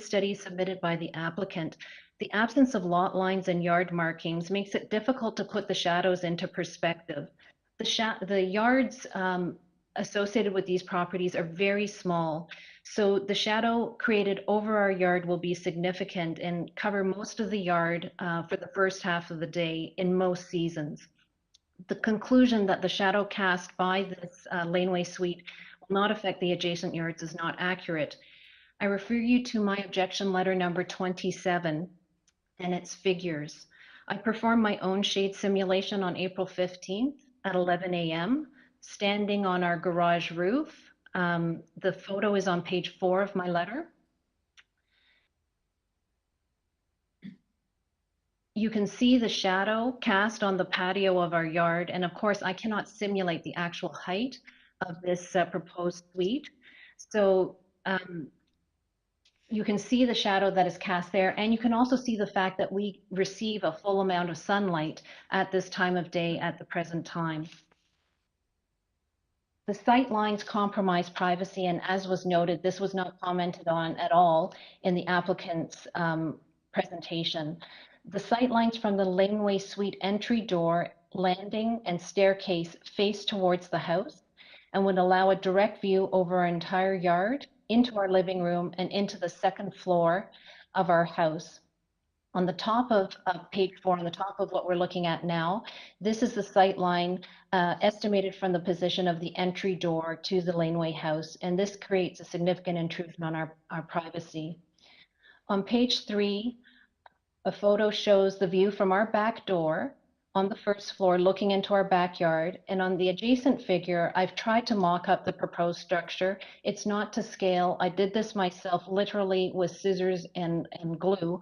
study submitted by the applicant, the absence of lot lines and yard markings makes it difficult to put the shadows into perspective. The yards associated with these properties are very small, so the shadow created over our yard will be significant and cover most of the yard for the first half of the day in most seasons. The conclusion that the shadow cast by this laneway suite will not affect the adjacent yards is not accurate. I refer you to my objection letter number 27 and its figures. I performed my own shade simulation on April 15th at 11 a.m. standing on our garage roof. The photo is on page 4 of my letter. You can see the shadow cast on the patio of our yard. And of course, I cannot simulate the actual height of this proposed suite. So you can see the shadow that is cast there. And you can also see the fact that we receive a full amount of sunlight at this time of day at the present time. The sight lines compromise privacy, and as was noted, this was not commented on at all in the applicant's presentation. The sight lines from the laneway suite entry door, landing, and staircase face towards the house and would allow a direct view over our entire yard, into our living room, and into the second floor of our house. On the top of page 4, on the top of what we're looking at now, this is the sight line estimated from the position of the entry door to the laneway house, and this creates a significant intrusion on our privacy. On page 3, a photo shows the view from our back door on the first floor looking into our backyard, and on the adjacent figure, I've tried to mock up the proposed structure. It's not to scale. I did this myself literally with scissors and glue.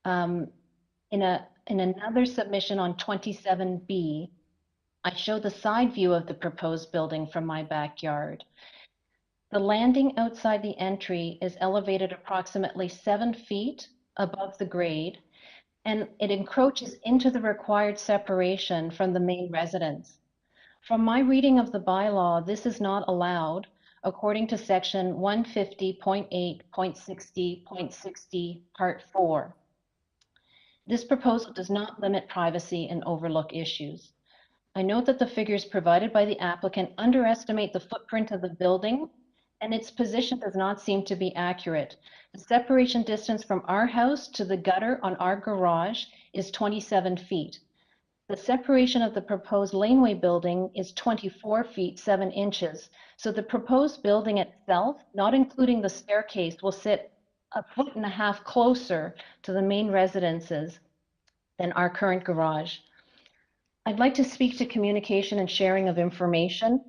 In another submission on 27B, I show the side view of the proposed building from my backyard. The landing outside the entry is elevated approximately 7 feet above the grade, and it encroaches into the required separation from the main residence. From my reading of the bylaw, this is not allowed according to section 150.8.60.60 part 4. This proposal does not limit privacy and overlook issues. I note that the figures provided by the applicant underestimate the footprint of the building, and its position does not seem to be accurate. The separation distance from our house to the gutter on our garage is 27 feet. The separation of the proposed laneway building is 24 feet 7 inches. So the proposed building itself, not including the staircase, will sit 1.5 feet closer to the main residences than our current garage. I'd like to speak to communication and sharing of information.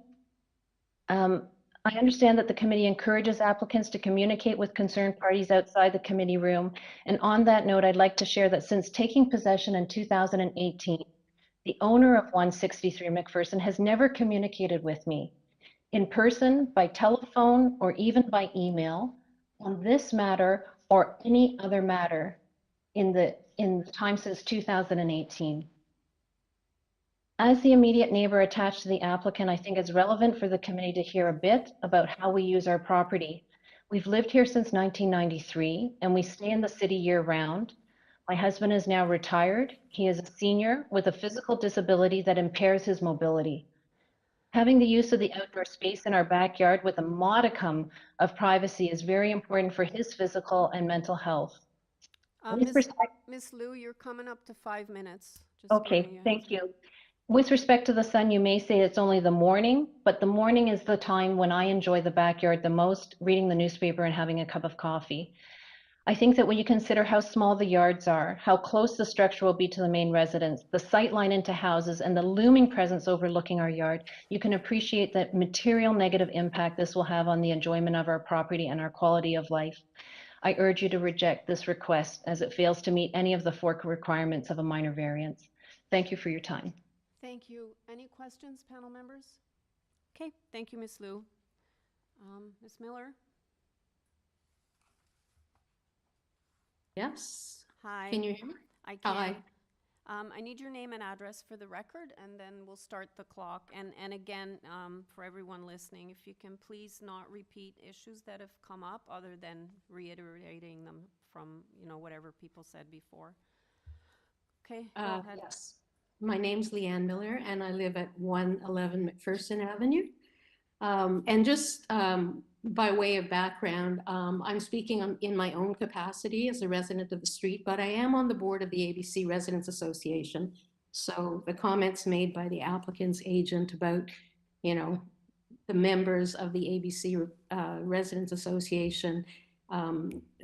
I understand that the committee encourages applicants to communicate with concerned parties outside the committee room. And on that note, I'd like to share that since taking possession in 2018, the owner of 163 McPherson has never communicated with me in person, by telephone, or even by email on this matter or any other matter in the time since 2018. As the immediate neighbor attached to the applicant, I think it's relevant for the committee to hear a bit about how we use our property. We've lived here since 1993, and we stay in the city year-round. My husband is now retired. He is a senior with a physical disability that impairs his mobility. Having the use of the outdoor space in our backyard with a modicum of privacy is very important for his physical and mental health. Ms. Liu, you're coming up to 5 minutes. Okay, thank you. With respect to the sun, you may say it's only the morning, but the morning is the time when I enjoy the backyard the most, reading the newspaper and having a cup of coffee. I think that when you consider how small the yards are, how close the structure will be to the main residence, the sight line into houses, and the looming presence overlooking our yard, you can appreciate the material negative impact this will have on the enjoyment of our property and our quality of life. I urge you to reject this request as it fails to meet any of the 4 requirements of a minor variance. Thank you for your time. Thank you. Any questions, panel members? Okay, thank you, Ms. Liu. Ms. Miller? Yes. Hi. Can you hear me? I can. Hi. I need your name and address for the record, and then we'll start the clock. And again, for everyone listening, if you can please not repeat issues that have come up other than reiterating them from, whatever people said before. Okay, go ahead. Yes. My name's Leanne Miller, and I live at 111 McPherson Avenue. And just by way of background, I'm speaking in my own capacity as a resident of the street, but I am on the board of the ABC Residents Association. So the comments made by the applicant's agent about, the members of the ABC Residents Association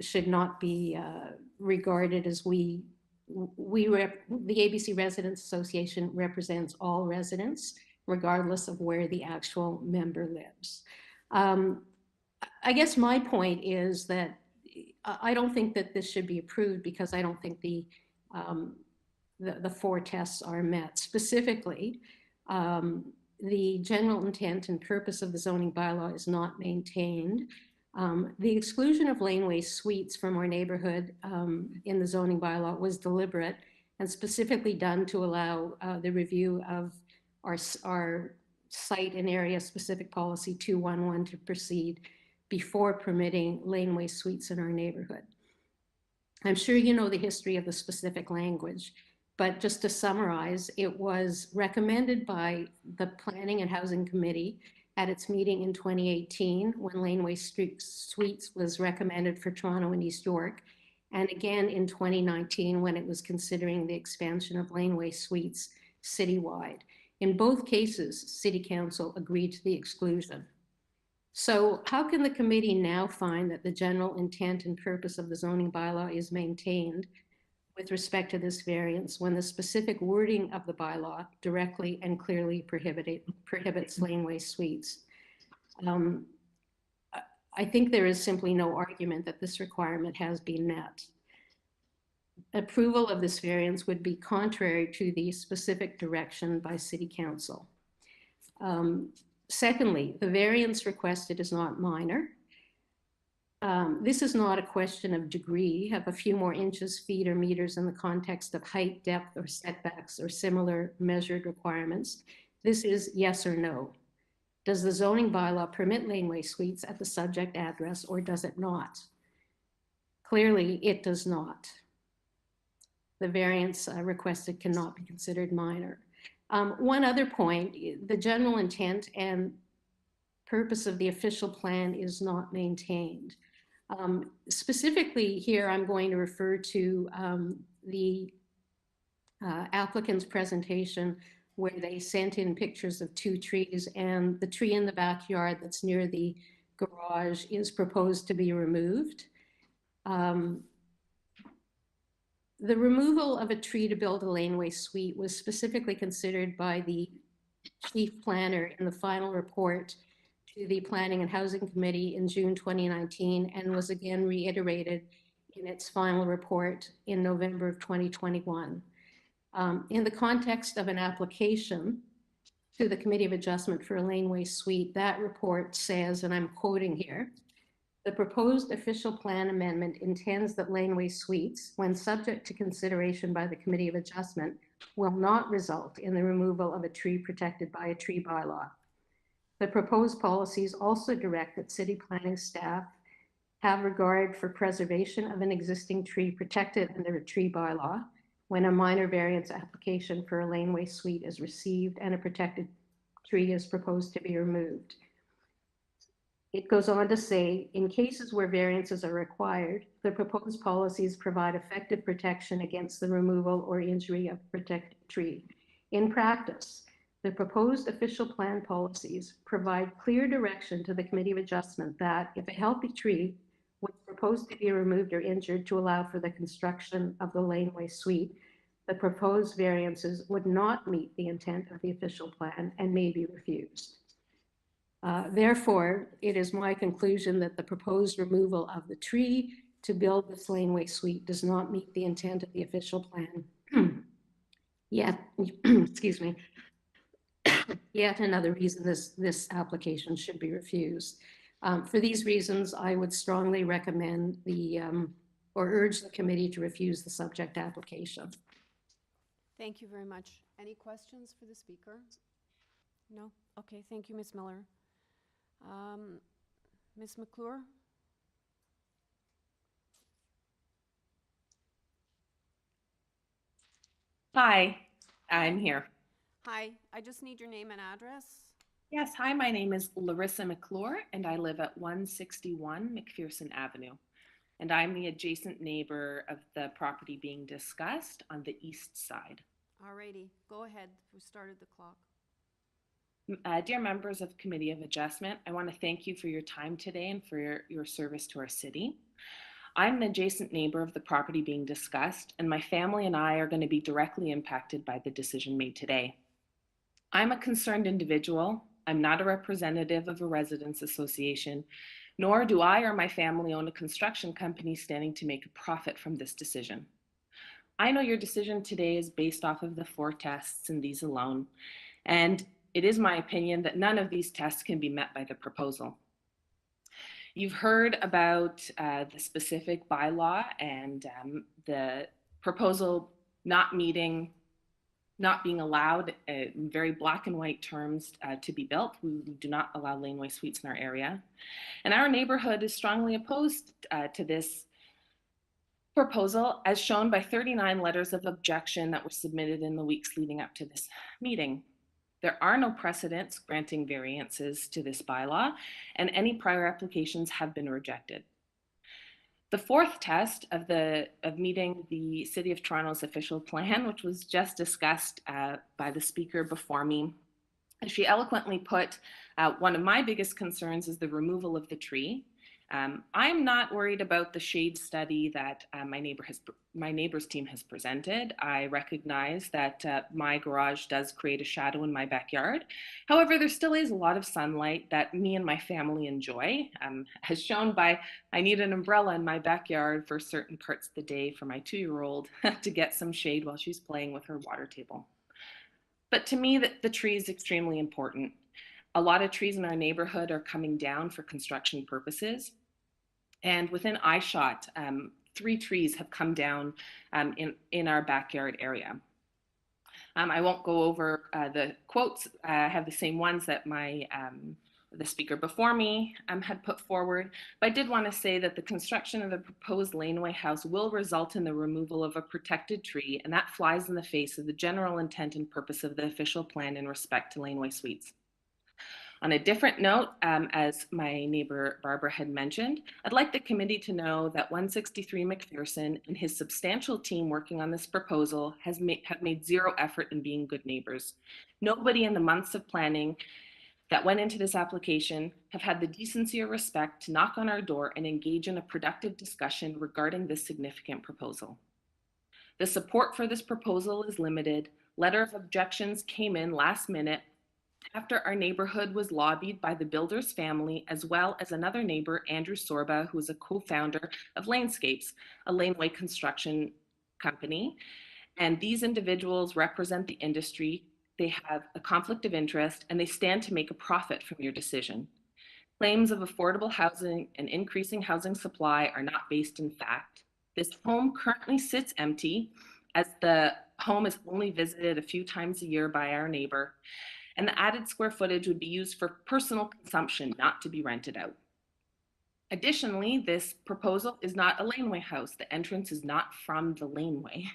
should not be regarded as the ABC Residents Association represents all residents, regardless of where the actual member lives. I guess my point is that I don't think that this should be approved because I don't think the 4 tests are met. Specifically, the general intent and purpose of the zoning bylaw is not maintained. The exclusion of laneway suites from our neighborhood in the zoning bylaw was deliberate and specifically done to allow the review of our site and area specific policy 211 to proceed before permitting laneway suites in our neighborhood. I'm sure you know the history of the specific language, but just to summarize, it was recommended by the Planning and Housing Committee at its meeting in 2018 when laneway suites was recommended for Toronto and East York, and again in 2019 when it was considering the expansion of laneway suites citywide. In both cases, City Council agreed to the exclusion. So how can the committee now find that the general intent and purpose of the zoning bylaw is maintained with respect to this variance when the specific wording of the bylaw directly and clearly prohibits laneway suites? I think there is simply no argument that this requirement has been met. Approval of this variance would be contrary to the specific direction by City Council. Secondly, the variance requested is not minor. This is not a question of degree, of a few more inches, feet, or meters in the context of height, depth, or setbacks, or similar measured requirements. This is yes or no. Does the zoning bylaw permit laneway suites at the subject address, or does it not? Clearly, it does not. The variance requested cannot be considered minor. One other point, the general intent and purpose of the official plan is not maintained. Specifically here, I'm going to refer to the applicant's presentation where they sent in pictures of 2 trees, and the tree in the backyard that's near the garage is proposed to be removed. The removal of a tree to build a laneway suite was specifically considered by the chief planner in the final report to the Planning and Housing Committee in June 2019 and was again reiterated in its final report in November of 2021. In the context of an application to the Committee of Adjustment for a laneway suite, that report says, and I'm quoting here, the proposed official plan amendment intends that laneway suites, when subject to consideration by the Committee of Adjustment, will not result in the removal of a tree protected by a tree bylaw. The proposed policies also direct that city planning staff have regard for preservation of an existing tree protected under a tree bylaw when a minor variance application for a laneway suite is received and a protected tree is proposed to be removed. It goes on to say, in cases where variances are required, the proposed policies provide effective protection against the removal or injury of a protected tree. In practice, the proposed official plan policies provide clear direction to the Committee of Adjustment that if a healthy tree was proposed to be removed or injured to allow for the construction of the laneway suite, the proposed variances would not meet the intent of the official plan and may be refused. Therefore, it is my conclusion that the proposed removal of the tree to build this laneway suite does not meet the intent of the official plan. Yet, excuse me, yet another reason this application should be refused. For these reasons, I would strongly recommend or urge the committee to refuse the subject application. Thank you very much. Any questions for the speaker? No? Okay, thank you, Ms. Miller. Ms. McClure? Hi, I'm here. Hi, I just need your name and address. Yes, hi, my name is Larissa McClure, and I live at 161 McPherson Avenue. And I'm the adjacent neighbor of the property being discussed on the east side. Alrighty, go ahead. We started the clock. Dear members of Committee of Adjustment, I want to thank you for your time today and for your service to our city. I'm an adjacent neighbor of the property being discussed, and my family and I are going to be directly impacted by the decision made today. I'm a concerned individual. I'm not a representative of a residents association, nor do I or my family own a construction company standing to make a profit from this decision. I know your decision today is based off of the 4 tests and these alone, and it is my opinion that none of these tests can be met by the proposal. You've heard about the specific bylaw and the proposal not being allowed in very black and white terms to be built. We do not allow laneway suites in our area. And our neighborhood is strongly opposed to this proposal, as shown by 39 letters of objection that were submitted in the weeks leading up to this meeting. There are no precedents granting variances to this bylaw, and any prior applications have been rejected. The 4th test of meeting the City of Toronto's official plan, which was just discussed by the speaker before me, as she eloquently put, one of my biggest concerns is the removal of the tree. I'm not worried about the shade study that my neighbor's team has presented. I recognize that my garage does create a shadow in my backyard. However, there still is a lot of sunlight that me and my family enjoy, as shown by I need an umbrella in my backyard for certain parts of the day for my 2-year-old to get some shade while she's playing with her water table. But to me, the tree is extremely important. A lot of trees in our neighborhood are coming down for construction purposes. And within eyeshot, 3 trees have come down in our backyard area. I won't go over the quotes. I have the same ones that the speaker before me had put forward. But I did want to say that the construction of the proposed laneway house will result in the removal of a protected tree, and that flies in the face of the general intent and purpose of the official plan in respect to laneway suites. On a different note, as my neighbor Barbara had mentioned, I'd like the committee to know that 163 McPherson and his substantial team working on this proposal have made zero effort in being good neighbors. Nobody in the months of planning that went into this application have had the decency or respect to knock on our door and engage in a productive discussion regarding this significant proposal. The support for this proposal is limited. Letter of objections came in last minute after our neighborhood was lobbied by the builder's family, as well as another neighbor, Andrew Sorba, who is a co-founder of Lanescapes, a laneway construction company. And these individuals represent the industry. They have a conflict of interest, and they stand to make a profit from your decision. Claims of affordable housing and increasing housing supply are not based in fact. This home currently sits empty, as the home is only visited a few times a year by our neighbor, and the added square footage would be used for personal consumption, not to be rented out. Additionally, this proposal is not a laneway house. The entrance is not from the laneway.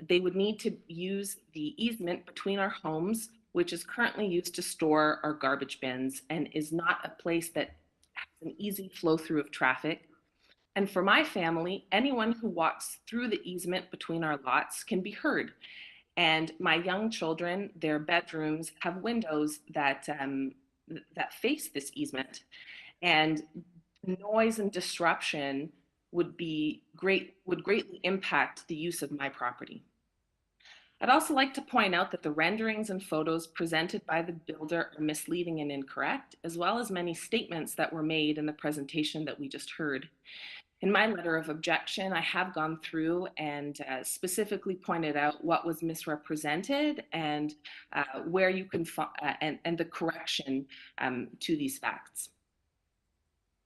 They would need to use the easement between our homes, which is currently used to store our garbage bins and is not a place that has an easy flow through of traffic. And for my family, anyone who walks through the easement between our lots can be heard. And my young children, their bedrooms have windows that, that face this easement. And noise and disruption would greatly impact the use of my property. I'd also like to point out that the renderings and photos presented by the builder are misleading and incorrect, as well as many statements that were made in the presentation that we just heard. In my letter of objection, I have gone through and specifically pointed out what was misrepresented and where you can and the correction to these facts.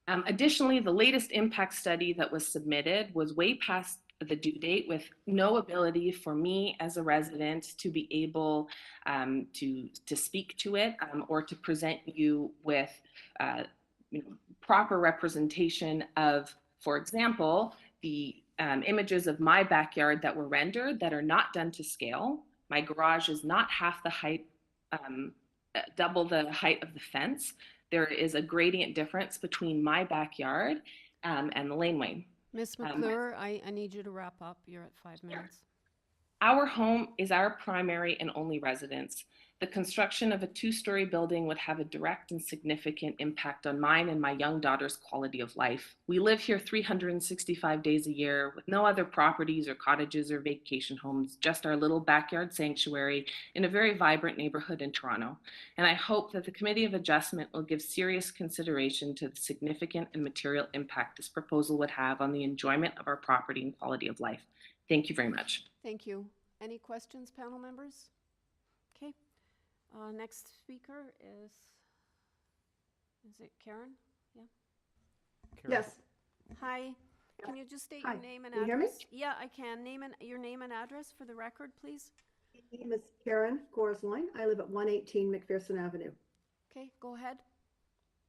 Additionally, the latest impact study that was submitted was way past the due date, with no ability for me as a resident to be able to speak to it or to present you with proper representation of, for example, the images of my backyard that were rendered that are not done to scale. My garage is not half the height, double the height of the fence. There is a gradient difference between my backyard and the laneway. Ms. McClure, I need you to wrap up. You're at 5 minutes. Our home is our primary and only residence. The construction of a 2-story building would have a direct and significant impact on mine and my young daughter's quality of life. We live here 365 days a year with no other properties or cottages or vacation homes, just our little backyard sanctuary in a very vibrant neighborhood in Toronto. And I hope that the Committee of Adjustment will give serious consideration to the significant and material impact this proposal would have on the enjoyment of our property and quality of life. Thank you very much. Thank you. Any questions, panel members? Okay. Next speaker is it Karen? Yeah. Yes. Hi. Can you just state Hi. your name and Can address? you hear me? Yeah, I can. Your name and address for the record, please. My name is Karen Gorsline. I live at 118 McPherson Avenue. Okay, go ahead.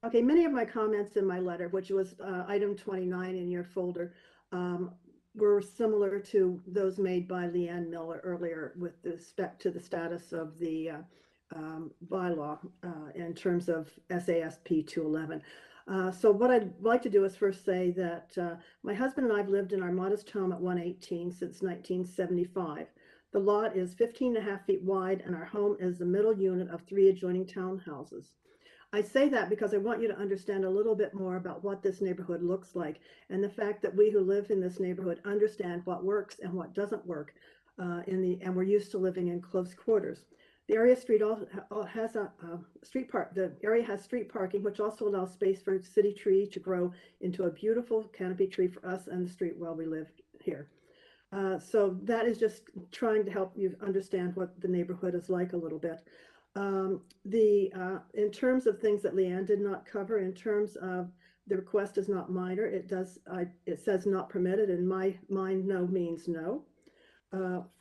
Okay, many of my comments in my letter, which was item 29 in your folder, were similar to those made by Leanne Miller earlier with respect to the status of the bylaw in terms of SASP 211. So what I'd like to do is first say that my husband and I have lived in our modest home at 118 since 1975. The lot is 15.5 feet wide and our home is the middle unit of 3 adjoining townhouses. I say that because I want you to understand a little bit more about what this neighborhood looks like and the fact that we who live in this neighborhood understand what works and what doesn't work and we're used to living in close quarters. The area has street parking, which also allows space for city tree to grow into a beautiful canopy tree for us and the street while we live here. So that is just trying to help you understand what the neighborhood is like a little bit. In terms of things that Leanne did not cover, in terms of the request is not minor, it says not permitted, and my mind no means no.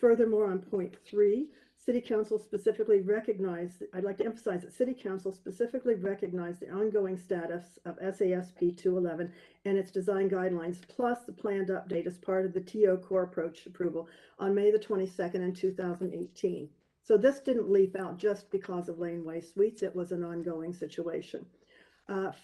Furthermore, on point 3, City Council specifically recognized, I'd like to emphasize that City Council specifically recognized the ongoing status of SASP 211 and its design guidelines, plus the planned update as part of the TO core approach approval on May the 22nd in 2018. So this didn't leap out just because of laneway suites, it was an ongoing situation.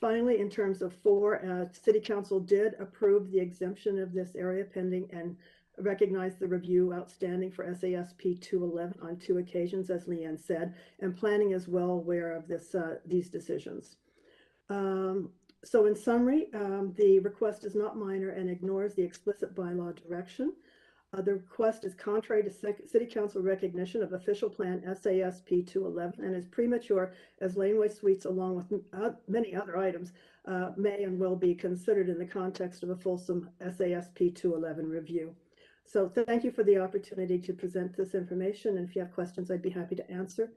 Finally, in terms of 4, City Council did approve the exemption of this area pending and recognized the review outstanding for SASP 211 on 2 occasions, as Leanne said, and planning is well aware of these decisions. So in summary, the request is not minor and ignores the explicit bylaw direction. The request is contrary to City Council recognition of official plan SASP 211 and is premature as laneway suites, along with many other items, may and will be considered in the context of a fulsome SASP 211 review. So thank you for the opportunity to present this information, and if you have questions, I'd be happy to answer.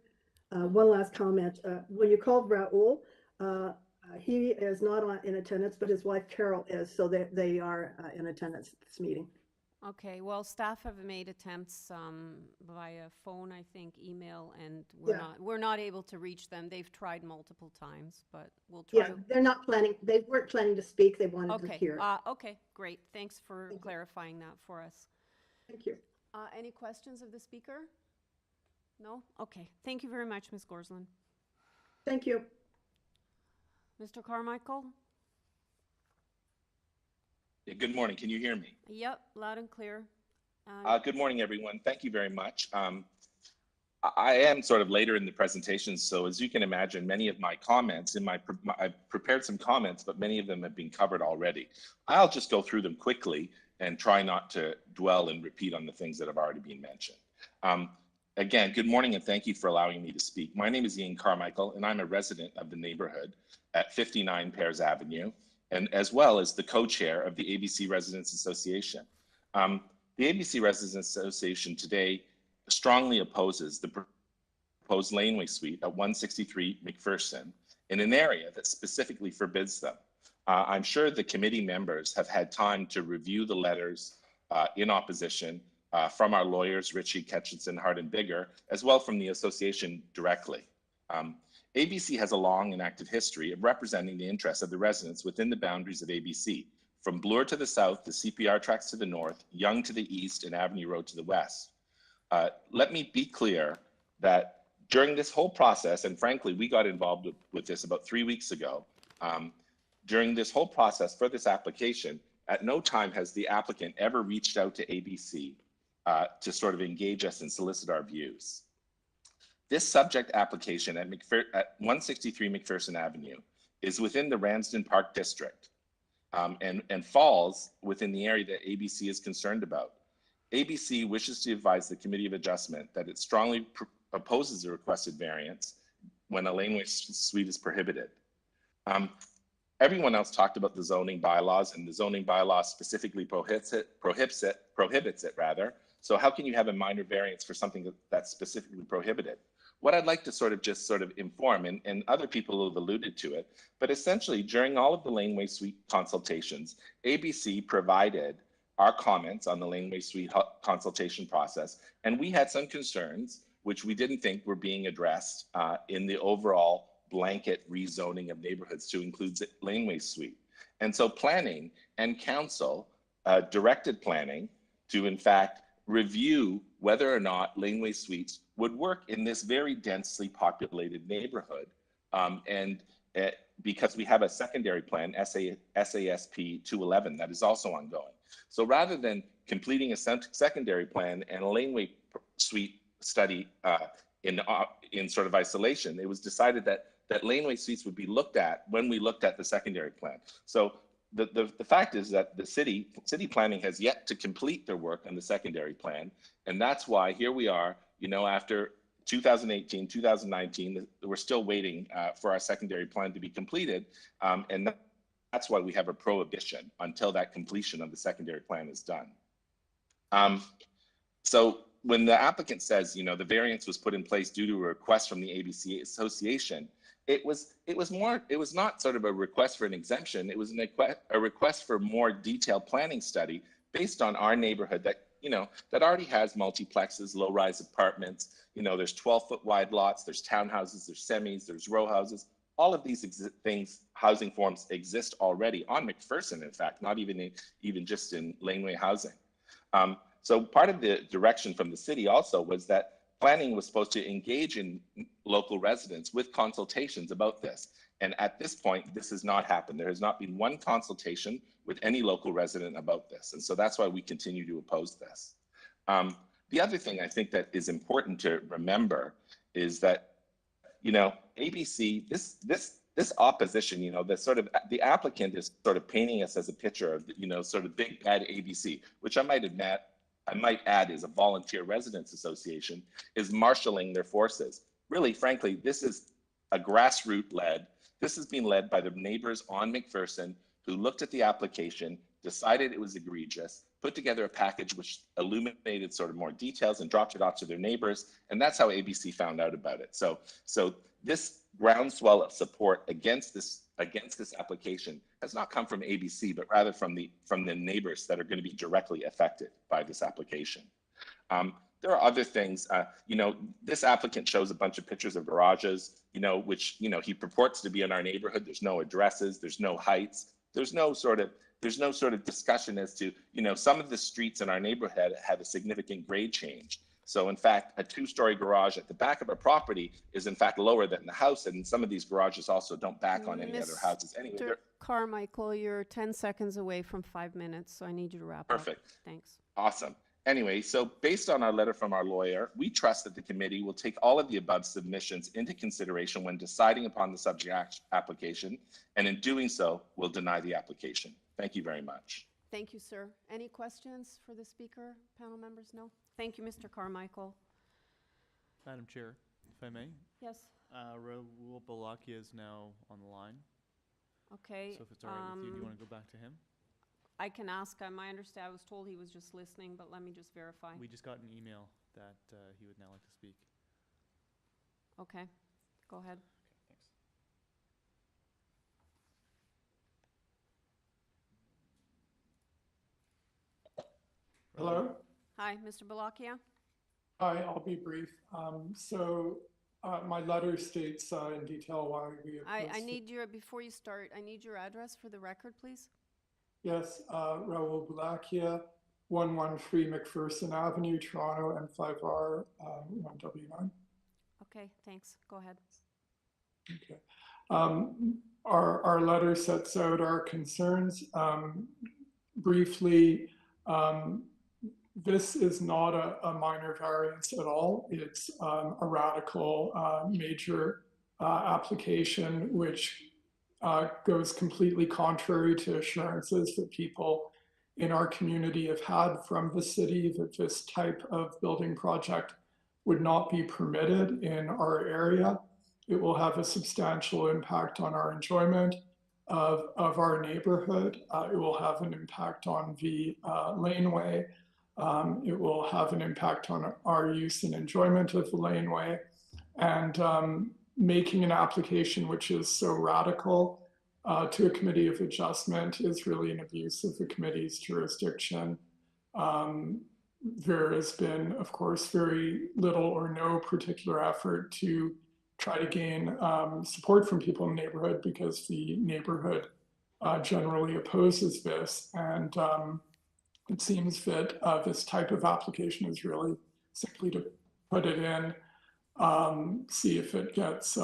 One last comment. When you called Raul, he is not in attendance, but his wife Carol is, so they are in attendance at this meeting. Okay, well, staff have made attempts via phone, I think, email, and we're not able to reach them. They've tried multiple times, but we'll try. Yeah, they're not planning. They weren't planning to speak. They wanted to hear. Okay, great. Thanks for clarifying that for us. Thank you. Any questions of the speaker? No? Okay. Thank you very much, Ms. Gorsline. Thank you. Mr. Carmichael? Good morning. Can you hear me? Yep, loud and clear. Good morning, everyone. Thank you very much. I am sort of later in the presentation, so as you can imagine, many of my comments I've prepared some comments, but many of them have been covered already. I'll just go through them quickly and try not to dwell and repeat on the things that have already been mentioned. Again, good morning and thank you for allowing me to speak. My name is Ian Carmichael and I'm a resident of the neighborhood at 59 Pears Avenue, and as well as the co-chair of the ABC Residents Association. The ABC Residents Association today strongly opposes the proposed laneway suite at 163 McPherson in an area that specifically forbids them. I'm sure the committee members have had time to review the letters in opposition from our lawyers, Ritchie, Ketchinson, Hart and Bigger, as well from the association directly. ABC has a long and active history of representing the interests of the residents within the boundaries of ABC, from Bloor to the south, the CPR tracks to the north, Yonge to the east, and Avenue Road to the west. Let me be clear that during this whole process, and frankly, we got involved with this about 3 weeks ago, during this whole process for this application, at no time has the applicant ever reached out to ABC to sort of engage us and solicit our views. This subject application at 163 McPherson Avenue is within the Ramsden Park District and falls within the area that ABC is concerned about. ABC wishes to advise the Committee of Adjustment that it strongly opposes the requested variance when a laneway suite is prohibited. Everyone else talked about the zoning bylaws, and the zoning bylaw specifically prohibits it rather. So how can you have a minor variance for something that's specifically prohibited? What I'd like to sort of inform, and other people have alluded to it, but essentially during all of the laneway suite consultations, ABC provided our comments on the laneway suite consultation process, and we had some concerns which we didn't think were being addressed in the overall blanket rezoning of neighborhoods to include laneway suite. And so planning and council directed planning to in fact review whether or not laneway suites would work in this very densely populated neighborhood. Because we have a secondary plan, SASP 211, that is also ongoing. So rather than completing a secondary plan and a laneway suite study in sort of isolation, it was decided that laneway suites would be looked at when we looked at the secondary plan. So the fact is that the city planning has yet to complete their work on the secondary plan. And that's why here we are, you know, after 2018, 2019, we're still waiting for our secondary plan to be completed. And that's why we have a prohibition until that completion of the secondary plan is done. So when the applicant says, you know, the variance was put in place due to a request from the ABC Association, it was not sort of a request for an exemption. It was a request for more detailed planning study based on our neighborhood that, you know, that already has multiplexes, low-rise apartments. You know, there's 12-foot wide lots, there's townhouses, there's semis, there's row houses. All of these housing forms exist already on McPherson, in fact, not even just in laneway housing. So part of the direction from the city also was that planning was supposed to engage in local residents with consultations about this. And at this point, this has not happened. There has not been one consultation with any local resident about this. And so that's why we continue to oppose this. The other thing I think that is important to remember is that, you know, ABC, this opposition, you know, the applicant is sort of painting us as a picture of, you know, sort of big bad ABC, which I might add is a volunteer residents association, is marshaling their forces. Really, frankly, this is a grassroots led. This has been led by the neighbors on McPherson who looked at the application, decided it was egregious, put together a package which illuminated sort of more details and dropped it off to their neighbors. And that's how ABC found out about it. So this groundswell of support against this application has not come from ABC, but rather from the neighbors that are going to be directly affected by this application. There are other things, you know, this applicant shows a bunch of pictures of garages, you know, which, you know, he purports to be in our neighborhood. There's no addresses, there's no heights, there's no sort of discussion as to, you know, some of the streets in our neighborhood have a significant grade change. So in fact, a 2-story garage at the back of a property is in fact lower than the house. And some of these garages also don't back on any other houses. Anyway, Mr. Carmichael, you're 10 seconds away from 5 minutes, so I need you to wrap up. Perfect. Thanks. Awesome. Anyway, so based on our letter from our lawyer, we trust that the committee will take all of the above submissions into consideration when deciding upon the subject application, and in doing so, will deny the application. Thank you very much. Thank you, sir. Any questions for the speaker, panel members? No? Thank you, Mr. Carmichael. Madam Chair, if I may. Yes. Raul Balakia is now on the line. Okay. So if it's all right with you, do you want to go back to him? I can ask. I was told he was just listening, but let me just verify. We just got an email that he would now like to speak. Okay. Go ahead. Hello. Hi, Mr. Balakia. Hi, I'll be brief. My letter states in detail why we I need your, before you start, I need your address for the record, please. Yes, Raul Balakia, 113 MacPherson Avenue, Toronto, M5R 1W9. Okay, thanks. Go ahead. Okay. Our letter sets out our concerns. Briefly, this is not a minor variance at all. It's a radical major application which goes completely contrary to assurances that people in our community have had from the city that this type of building project would not be permitted in our area. It will have a substantial impact on our enjoyment of our neighborhood. It will have an impact on the laneway. It will have an impact on our use and enjoyment of the laneway. And making an application which is so radical to a committee of adjustment is really an abuse of the committee's jurisdiction. There has been, of course, very little or no particular effort to try to gain support from people in the neighborhood because the neighborhood generally opposes this. And it seems that this type of application is really simply to put it in, see if it gets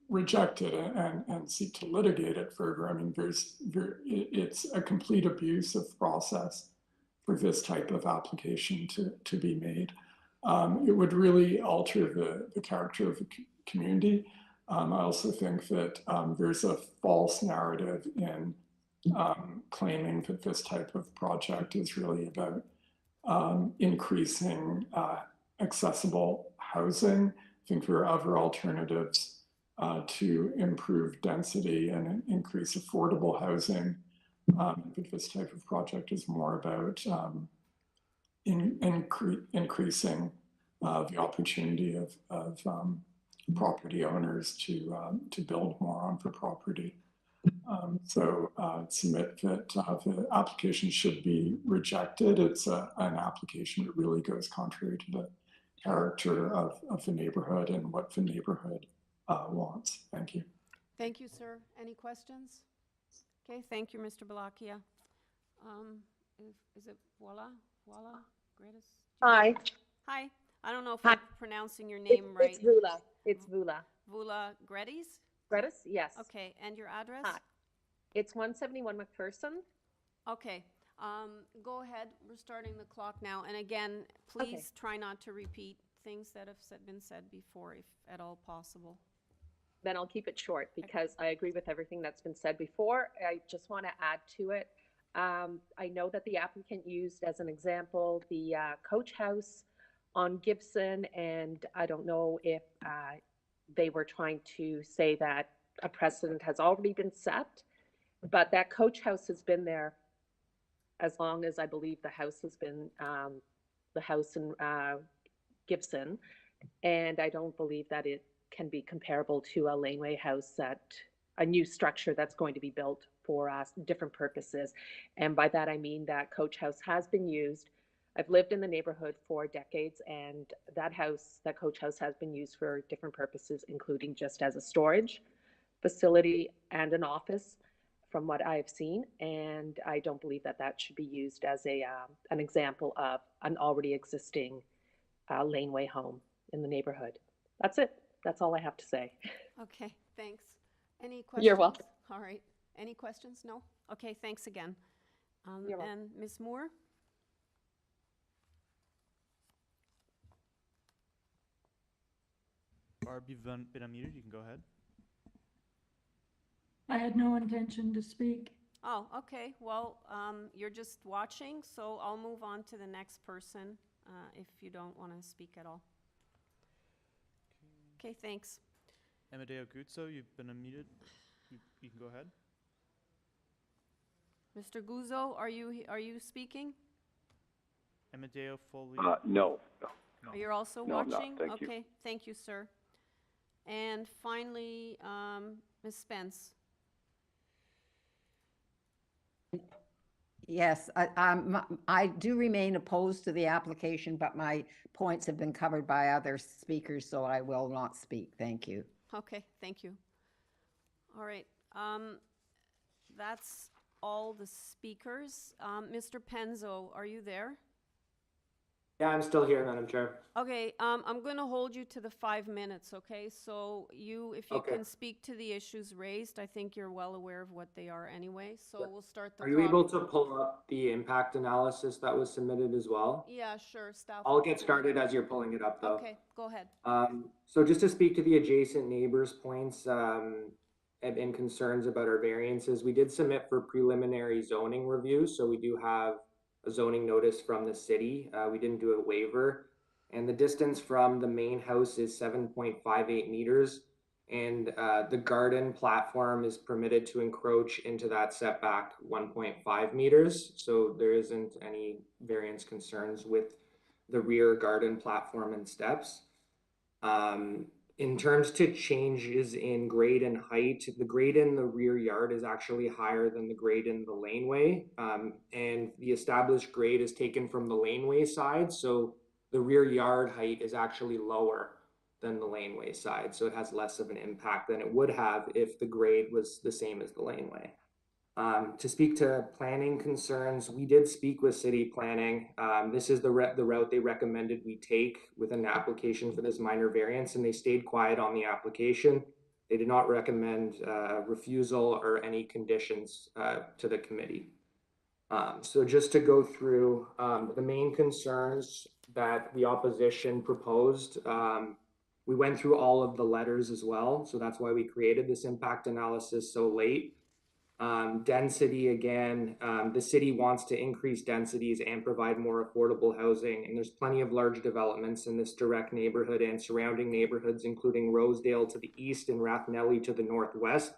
rejected and seek to litigate it further. I mean, it's a complete abuse of process for this type of application to be made. It would really alter the character of the community. I also think that there's a false narrative in claiming that this type of project is really about increasing accessible housing. I think there are other alternatives to improve density and increase affordable housing. I think this type of project is more about increasing the opportunity of property owners to build more on their property. So submit that the application should be rejected. It's an application that really goes contrary to the character of the neighborhood and what the neighborhood wants. Thank you. Thank you, sir. Any questions? Okay, thank you, Mr. Balakia. Is it Voila? Greatest? Hi. Hi. I don't know if Hi. I'm pronouncing your name right. It's Vula. It's Vula. Vula Gredis? Gredis? Yes. Okay, and your address? Hi. It's 171 MacPherson. Okay, go ahead. We're starting the clock now. And again, please try not to repeat things that have been said before, if at all possible. Then I'll keep it short because I agree with everything that's been said before. I just want to add to it. I know that the applicant used as an example the coach house on Gibson, and I don't know if they were trying to say that a precedent has already been set, but that coach house has been there as long as I believe the house has been the house in Gibson, and I don't believe that it can be comparable to a laneway house, a new structure that's going to be built for different purposes. And by that I mean that coach house has been used. I've lived in the neighborhood for decades, and that coach house has been used for different purposes, including just as a storage facility and an office, from what I've seen. And I don't believe that that should be used as an example of an already existing laneway home in the neighborhood. That's it. That's all I have to say. Okay, thanks. Any questions? You're welcome. All right. Any questions? No? Okay, thanks again. You're welcome. And Ms. Moore? Barb, you've been unmuted. You can go ahead. I had no intention to speak. Oh, okay. Well, you're just watching, so I'll move on to the next person if you don't want to speak at all. Okay, thanks. Amadeo Guzzo, you've been unmuted. You can go ahead. Mr. Guzzo, are you speaking? Amadeo Foley. No. You're also No, I'm not. watching? Thank you. Okay, thank you, sir. And finally, Ms. Spence. Yes, I do remain opposed to the application, but my points have been covered by other speakers, so I will not speak. Thank you. Okay, thank you. All right, that's all the speakers. Mr. Penzo, are you there? Yeah, I'm still here, Madam Chair. Okay, I'm going to hold you to the 5 minutes, okay? So if you Okay. can speak to the issues raised, I think you're well aware of what they are anyway. So we'll start the Are you clock. able to pull up the impact analysis that was submitted as well? Yeah, sure, staff. I'll get started as you're pulling it up, though. Okay, go ahead. So just to speak to the adjacent neighbors' points and concerns about our variances, we did submit for preliminary zoning review, so we do have a zoning notice from the city. We didn't do a waiver, and the distance from the main house is 7.58 meters, and the garden platform is permitted to encroach into that setback 1.5 meters, so there isn't any variance concerns with the rear garden platform and steps. In terms to changes in grade and height, the grade in the rear yard is actually higher than the grade in the laneway. And the established grade is taken from the laneway side. So the rear yard height is actually lower than the laneway side. So it has less of an impact than it would have if the grade was the same as the laneway. To speak to planning concerns, we did speak with city planning. This is the route they recommended we take with an application for this minor variance, and they stayed quiet on the application. They did not recommend refusal or any conditions to the committee. So just to go through the main concerns that the opposition proposed, we went through all of the letters as well. So that's why we created this impact analysis so late. Density, again, the city wants to increase densities and provide more affordable housing, and there's plenty of large developments in this direct neighborhood and surrounding neighborhoods, including Rosedale to the east and Rathnelly to the northwest.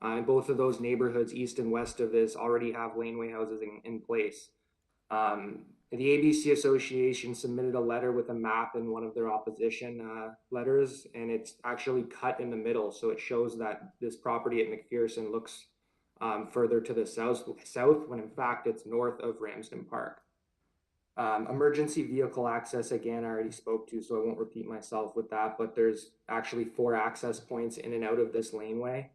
And both of those neighborhoods, east and west of this, already have laneway houses in place. The ABC Association submitted a letter with a map in one of their opposition letters, and it's actually cut in the middle, so it shows that this property at McPherson looks further to the south, when in fact it's north of Ramsden Park. Emergency vehicle access, again, I already spoke to, so I won't repeat myself with that, but there's actually 4 access points in and out of this laneway.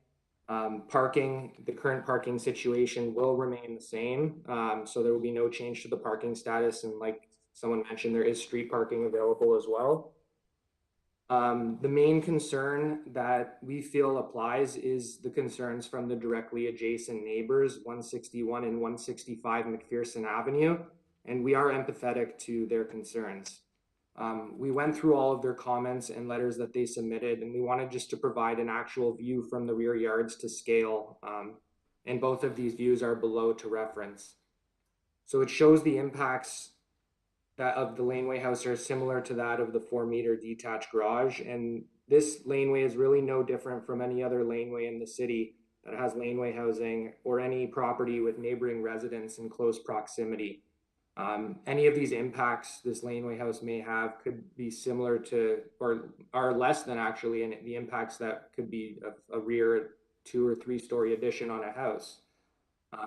Parking, the current parking situation will remain the same, so there will be no change to the parking status, and like someone mentioned, there is street parking available as well. The main concern that we feel applies is the concerns from the directly adjacent neighbors, 161 and 165 McPherson Avenue, and we are empathetic to their concerns. We went through all of their comments and letters that they submitted, and we wanted just to provide an actual view from the rear yards to scale, and both of these views are below to reference. So it shows the impacts that of the laneway house are similar to that of the 4-meter detached garage. And this laneway is really no different from any other laneway in the city that has laneway housing or any property with neighboring residents in close proximity. Any of these impacts this laneway house may have could be similar to, or are less than actually, and the impacts that could be a rear 2 or 3-story addition on a house.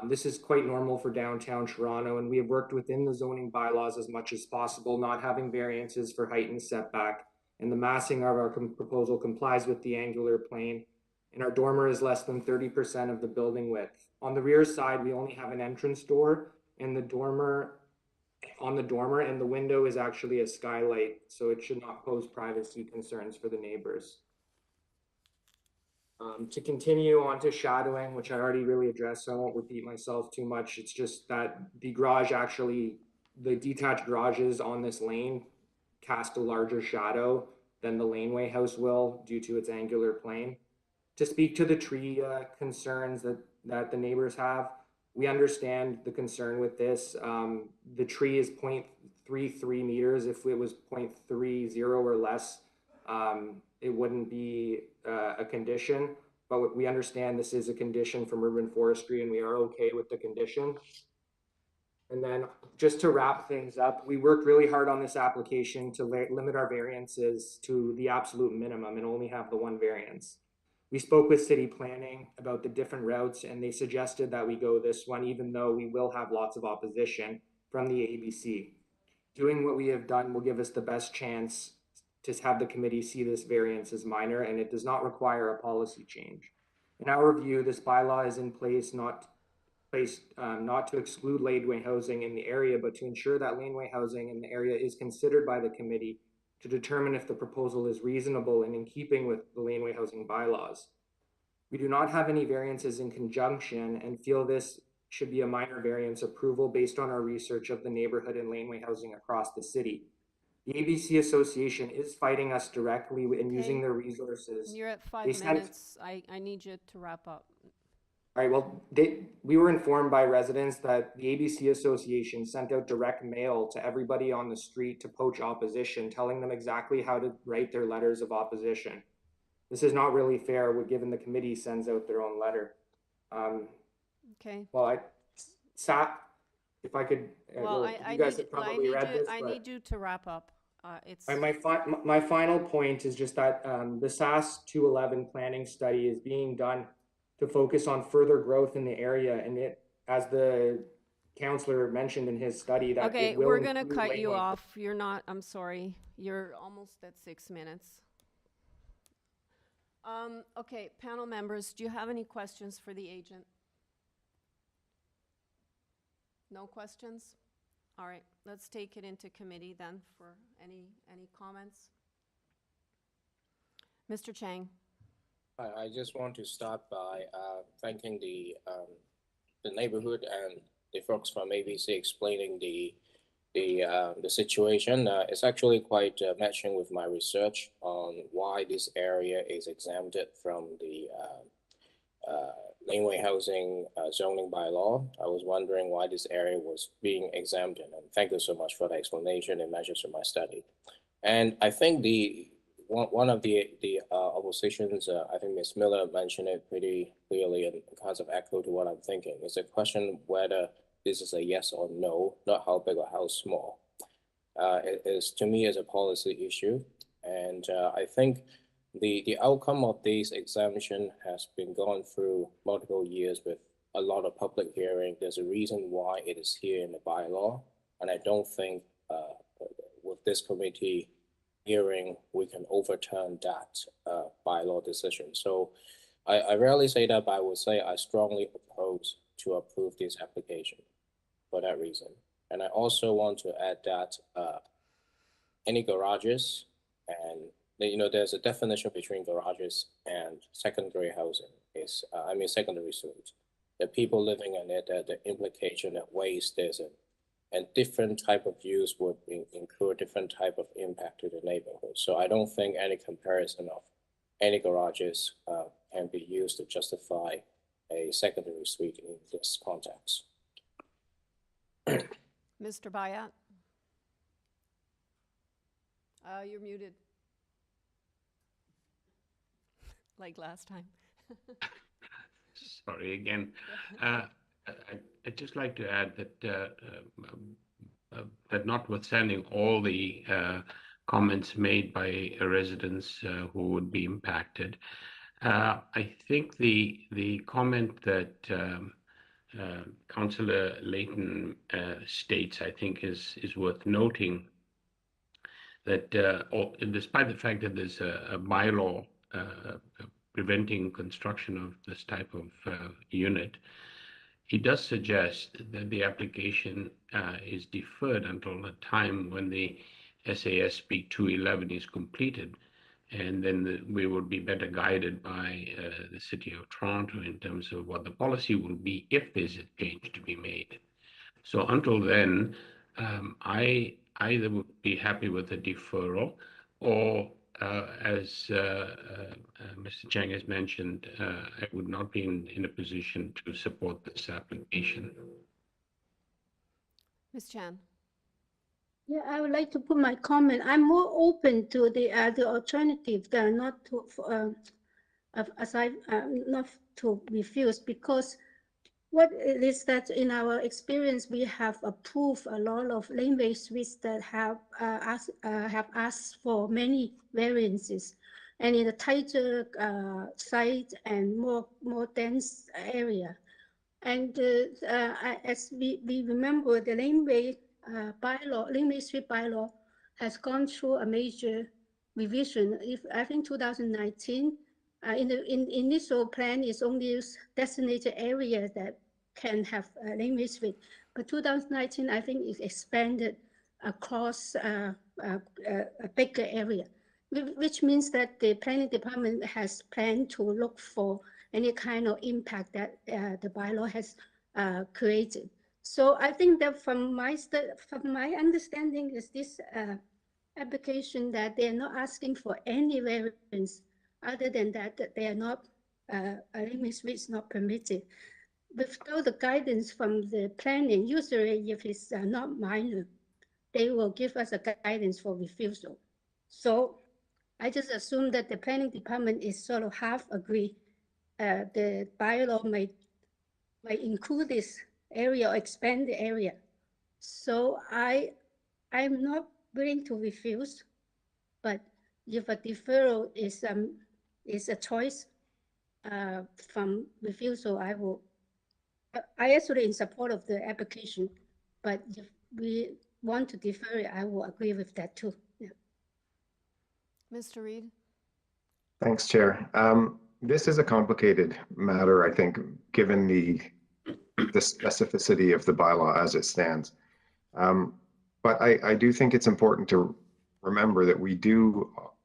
This is quite normal for downtown Toronto, and we have worked within the zoning bylaws as much as possible, not having variances for height and setback. And the massing of our proposal complies with the angular plane, and our dormer is less than 30% of the building width. On the rear side, we only have an entrance door, and the dormer and the window is actually a skylight, so it should not pose privacy concerns for the neighbors. To continue on to shadowing, which I already really addressed, so I won't repeat myself too much. It's just that the garage actually, the detached garages on this lane cast a larger shadow than the laneway house will due to its angular plane. To speak to the tree concerns that the neighbors have, we understand the concern with this. The tree is 0.33 meters. If it was 0.30 or less, it wouldn't be a condition, but we understand this is a condition from urban forestry and we are okay with the condition. And then just to wrap things up, we worked really hard on this application to limit our variances to the absolute minimum and only have the one variance. We spoke with city planning about the different routes and they suggested that we go this one, even though we will have lots of opposition from the ABC. Doing what we have done will give us the best chance to have the committee see this variance as minor, and it does not require a policy change. In our view, this bylaw is in place not to exclude laneway housing in the area, but to ensure that laneway housing in the area is considered by the committee to determine if the proposal is reasonable and in keeping with the laneway housing bylaws. We do not have any variances in conjunction and feel this should be a minor variance approval based on our research of the neighborhood and laneway housing across the city. The ABC Association is fighting us directly and using their resources. You're at 5 minutes. I need you to wrap up. All right, well, we were informed by residents that the ABC Association sent out direct mail to everybody on the street to poach opposition, telling them exactly how to write their letters of opposition. This is not really fair, given the committee sends out their own letter. Okay. Well, if I could, you guys have probably read this. I need you to wrap up. My final point is just that the SAS 211 planning study is being done to focus on further growth in the area, and it, as the counselor mentioned in his study, that okay, it will we're gonna include cut you laneway. off. You're not. I'm sorry. You're almost at 6 minutes. Okay, panel members, do you have any questions for the agent? No questions? All right, let's take it into committee then for any comments. Mr. Chang. I just want to start by thanking the neighborhood and the folks from ABC explaining the situation. It's actually quite matching with my research on why this area is exempted from the laneway housing zoning bylaw. I was wondering why this area was being exempted, and thank you so much for the explanation and measures of my study. And I think one of the oppositions, I think Ms. Miller mentioned it pretty clearly and kind of echo to what I'm thinking. It's a question whether this is a yes or no, not how big or how small. It is, to me, is a policy issue. And I think the outcome of this exemption has been gone through multiple years with a lot of public hearing. There's a reason why it is here in the bylaw. And I don't think with this committee hearing, we can overturn that bylaw decision. So I rarely say that, but I would say I strongly oppose to approve this application for that reason. And I also want to add that any garages and, there's a definition between garages and secondary housing is, secondary suites. The people living in it, the implication that waste there's and different type of use would incur different type of impact to the neighborhood. So I don't think any comparison of any garages can be used to justify a secondary suite in this context. Mr. Bayat? You're muted. Like last time. Sorry again. I'd just like to add that that notwithstanding all the comments made by residents who would be impacted, I think the comment that Councillor Layton states, I think, is worth noting. That despite the fact that there's a bylaw preventing construction of this type of unit, he does suggest that the application is deferred until the time when the SASB 211 is completed, and then we will be better guided by the City of Toronto in terms of what the policy will be if there's a change to be made. So until then, I either would be happy with a deferral or as Mr. Chang has mentioned, I would not be in a position to support this application. Ms. Chan. Yeah, I would like to put my comment. I'm more open to the alternative than not to not to refuse, because what it is that in our experience we have approved a lot of laneway suites that have asked for many variances, and in a tighter site and more dense area. And as we remember, the laneway bylaw, laneway street bylaw, has gone through a major revision. I think 2019, in the initial plan, is only designated area that can have laneway street, but 2019, I think, is expanded across a bigger area, which means that the planning department has planned to look for any kind of impact that the bylaw has created. So I think that from my understanding is this application that they are not asking for any variance other than that they are not, a limit suite is not permitted. Without the guidance from the planning, usually if it's not minor, they will give us a guidance for refusal. So I just assume that the planning department is sort of half agree. The bylaw might include this area or expand the area. So I'm not willing to refuse, but if a deferral is a choice from refusal, I will. I actually in support of the application, but if we want to defer it, I will agree with that too. Yeah. Mr. Reid. Thanks, Chair. This is a complicated matter, I think, given the specificity of the bylaw as it stands. But I do think it's important to remember that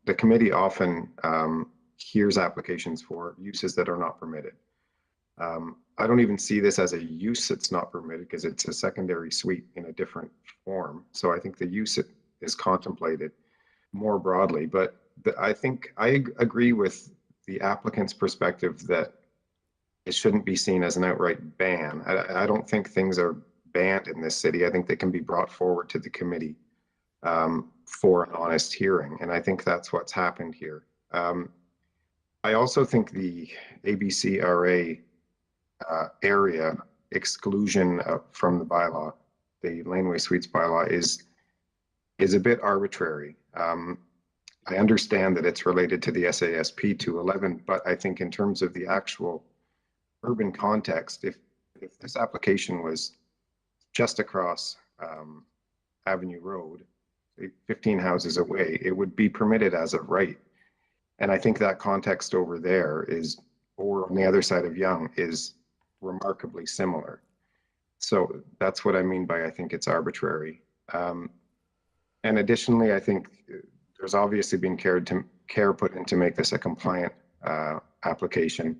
the committee often hears applications for uses that are not permitted. I don't even see this as a use that's not permitted because it's a secondary suite in a different form. So I think the use is contemplated more broadly, but I think I agree with the applicant's perspective that it shouldn't be seen as an outright ban. I don't think things are banned in this city. I think they can be brought forward to the committee for an honest hearing, and I think that's what's happened here. I also think the ABCRA area exclusion from the bylaw, the laneway suites bylaw, is a bit arbitrary. I understand that it's related to the SASP 211, but I think in terms of the actual urban context, if this application was just across Avenue Road, 15 houses away, it would be permitted as of right. And I think that context over there or on the other side of Yonge, is remarkably similar. So that's what I mean by I think it's arbitrary. And additionally, I think there's obviously been care put in to make this a compliant application.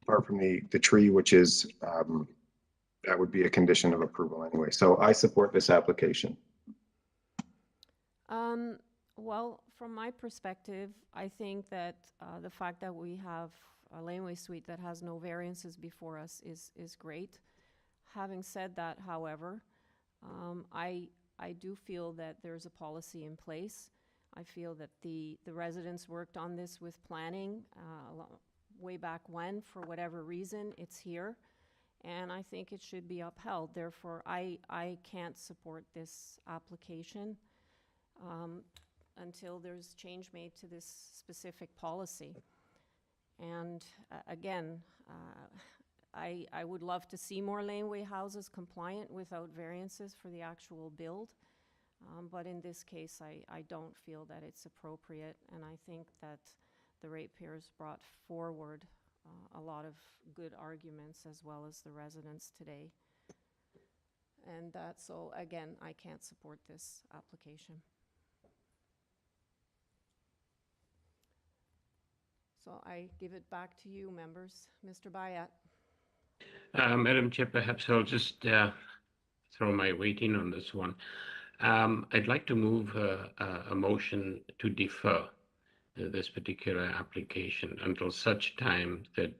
Apart from the tree, which is, that would be a condition of approval anyway. So I support this application. Well, from my perspective, I think that the fact that we have a laneway suite that has no variances before us is great. Having said that, however, I do feel that there's a policy in place. I feel that the residents worked on this with planning way back when. For whatever reason, it's here, and I think it should be upheld. Therefore, I can't support this application until there's change made to this specific policy. And again, I would love to see more laneway houses compliant without variances for the actual build. But in this case, I don't feel that it's appropriate, and I think that the ratepayers brought forward a lot of good arguments as well as the residents today. And so again, I can't support this application. So I give it back to you, members. Mr. Bayat. Madam Chair, perhaps I'll just throw my weight in on this one. I'd like to move a motion to defer this particular application until such time that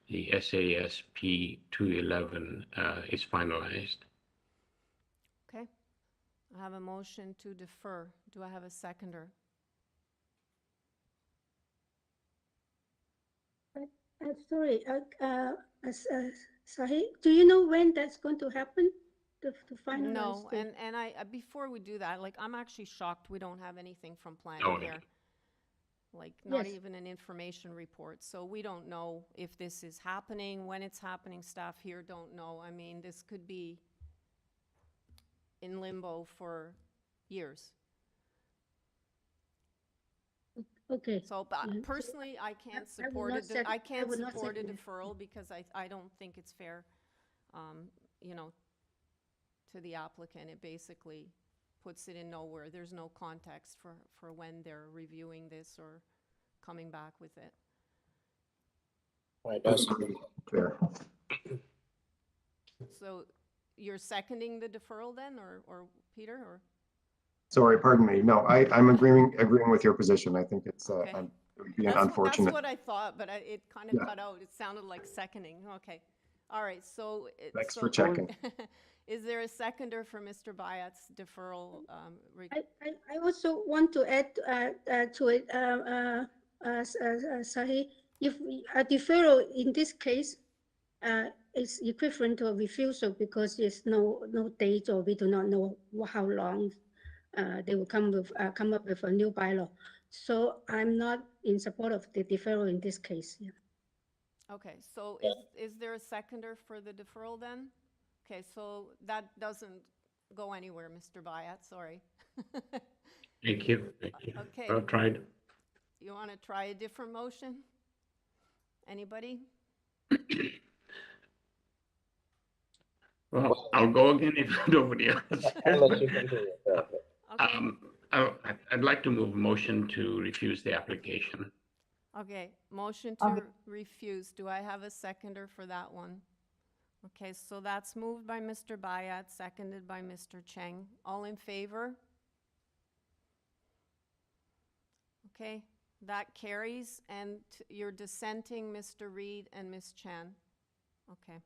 the SASP 211 is finalized. Okay. I have a motion to defer. Do I have a seconder? Sorry, Sahi, do you know when that's going to happen? To finalize? No, the- and I before we do that, like, I'm actually shocked we don't have anything from planning Oh, here. Like, not Yes. even an information report. So we don't know if this is happening, when it's happening. Staff here don't know. I mean, this could be in limbo for years. Okay. So, but Yeah. personally, I can't I will support not it. sec- I I can't will not support a second it. deferral because I don't think it's fair, you know, to the applicant. It basically puts it in nowhere. There's no context for when they're reviewing this or coming back with it. Right, that's Chair. So you're seconding the deferral then, or Peter, or? Sorry, pardon me. No, I'm agreeing with your position. I think it's, Okay. it would be an That's unfortunate. what I thought, but it kind of Yeah. cut out. It sounded like seconding. Okay. All right, so. Thanks so for checking. Is there a seconder for Mr. Bayat's deferral? I also want to add to it, Sahi, if a deferral in this case is equivalent to a refusal because there's no date or we do not know how long they will come up with a new bylaw. So I'm not in support of the deferral in this case. Yeah. Okay, so is there a seconder for the deferral then? Okay, so that doesn't go anywhere, Mr. Bayat, sorry. Thank you. Thank you. Okay. Well tried. You want to try a different motion? Anybody? Well, I'll go again if nobody else. I'll let you continue. I'd like to move a motion to refuse the application. Okay, motion to refuse. Do I have a seconder for that one? Okay, so that's moved by Mr. Bayat, seconded by Mr. Cheng. All in favor? Okay, that carries, and you're dissenting, Mr. Reed and Ms. Chan. Okay.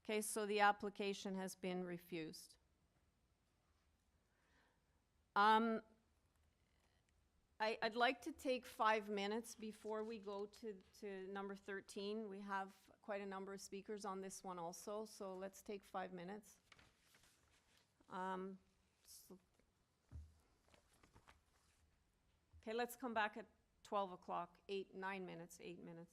Okay, so the application has been refused. I'd like to take 5 minutes before we go to number 13. We have quite a number of speakers on this one also, so let's take 5 minutes. Okay, let's come back at 12 o'clock, 9 minutes, 8 minutes.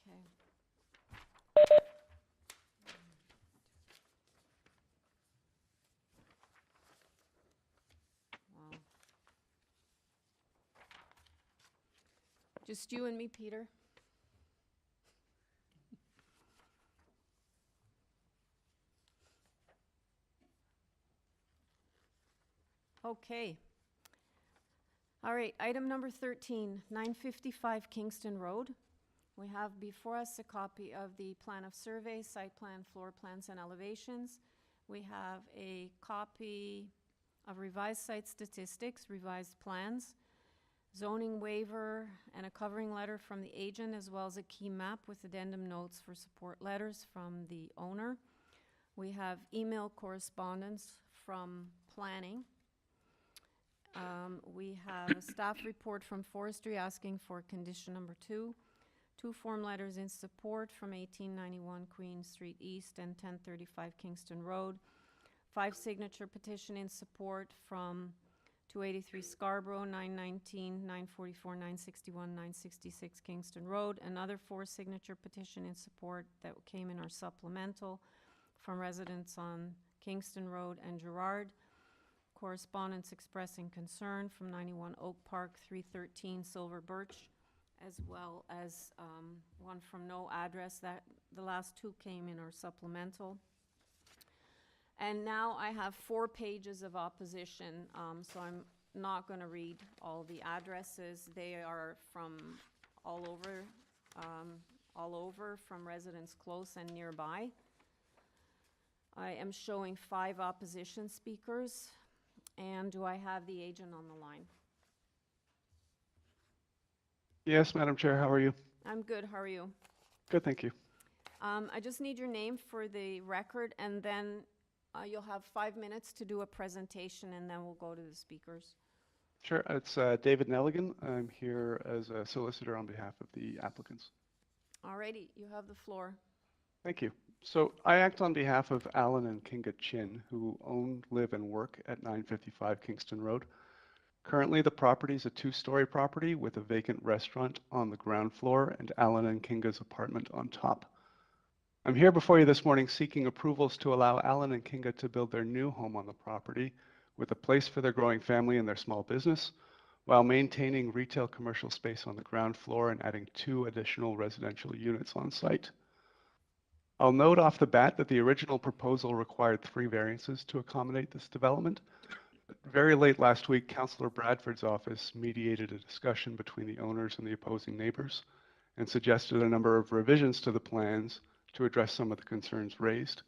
Wow. Just you and me, Peter? Okay. All right, item number 13, 955 Kingston Road. We have before us a copy of the plan of survey, site plan, floor plans, and elevations. We have a copy of revised site statistics, revised plans, zoning waiver, and a covering letter from the agent, as well as a key map with addendum notes for support letters from the owner. We have email correspondence from planning. We have a staff report from forestry asking for condition number 2, 2 form letters in support from 1891 Queen Street East and 1035 Kingston Road, 5 signature petition in support from 283 Scarborough, 919, 944, 961, 966 Kingston Road, another 4 signature petition in support that came in our supplemental from residents on Kingston Road and Gerrard. Correspondence expressing concern from 91 Oak Park, 313 Silver Birch, as well as one from no address. That the last 2 came in our supplemental. And now I have 4 pages of opposition, so I'm not going to read all the addresses. They are from all over, from residents close and nearby. I am showing 5 opposition speakers. And do I have the agent on the line? Yes, Madam Chair, how are you? I'm good, how are you? Good, thank you. I just need your name for the record, and then you'll have 5 minutes to do a presentation, and then we'll go to the speakers. Sure, it's David Nelligan. I'm here as a solicitor on behalf of the applicants. Alrighty, you have the floor. Thank you. So I act on behalf of Alan and Kinga Chin, who own, live, and work at 955 Kingston Road. Currently, the property is a 2-story property with a vacant restaurant on the ground floor and Alan and Kinga's apartment on top. I'm here before you this morning seeking approvals to allow Alan and Kinga to build their new home on the property with a place for their growing family and their small business, while maintaining retail commercial space on the ground floor and adding 2 additional residential units on site. I'll note off the bat that the original proposal required 3 variances to accommodate this development. Very late last week, Councillor Bradford's office mediated a discussion between the owners and the opposing neighbors and suggested a number of revisions to the plans to address some of the concerns raised.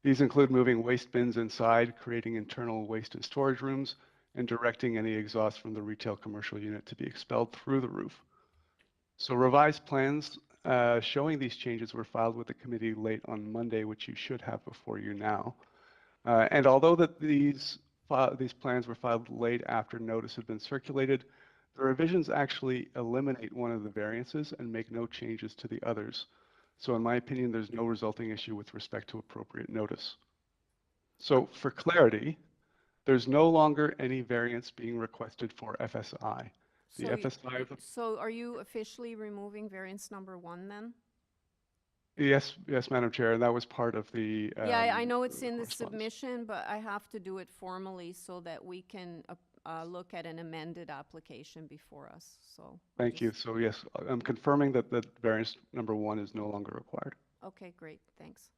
These include moving waste bins inside, creating internal waste and storage rooms, and directing any exhaust from the retail commercial unit to be expelled through the roof. So revised plans showing these changes were filed with the committee late on Monday, which you should have before you now. And although that these plans were filed late after notice had been circulated, the revisions actually eliminate one of the variances and make no changes to the others. So in my opinion, there's no resulting issue with respect to appropriate notice. So for clarity, there's no longer any variance being requested for FSI. So are you officially removing variance number 1 then? Yes, Madam Chair, and that was part of the. Yeah, I know it's in the submission, but I have to do it formally so that we can look at an amended application before us. So. Thank you. So yes, I'm confirming that the variance number 1 is no longer required. Okay, great, thanks.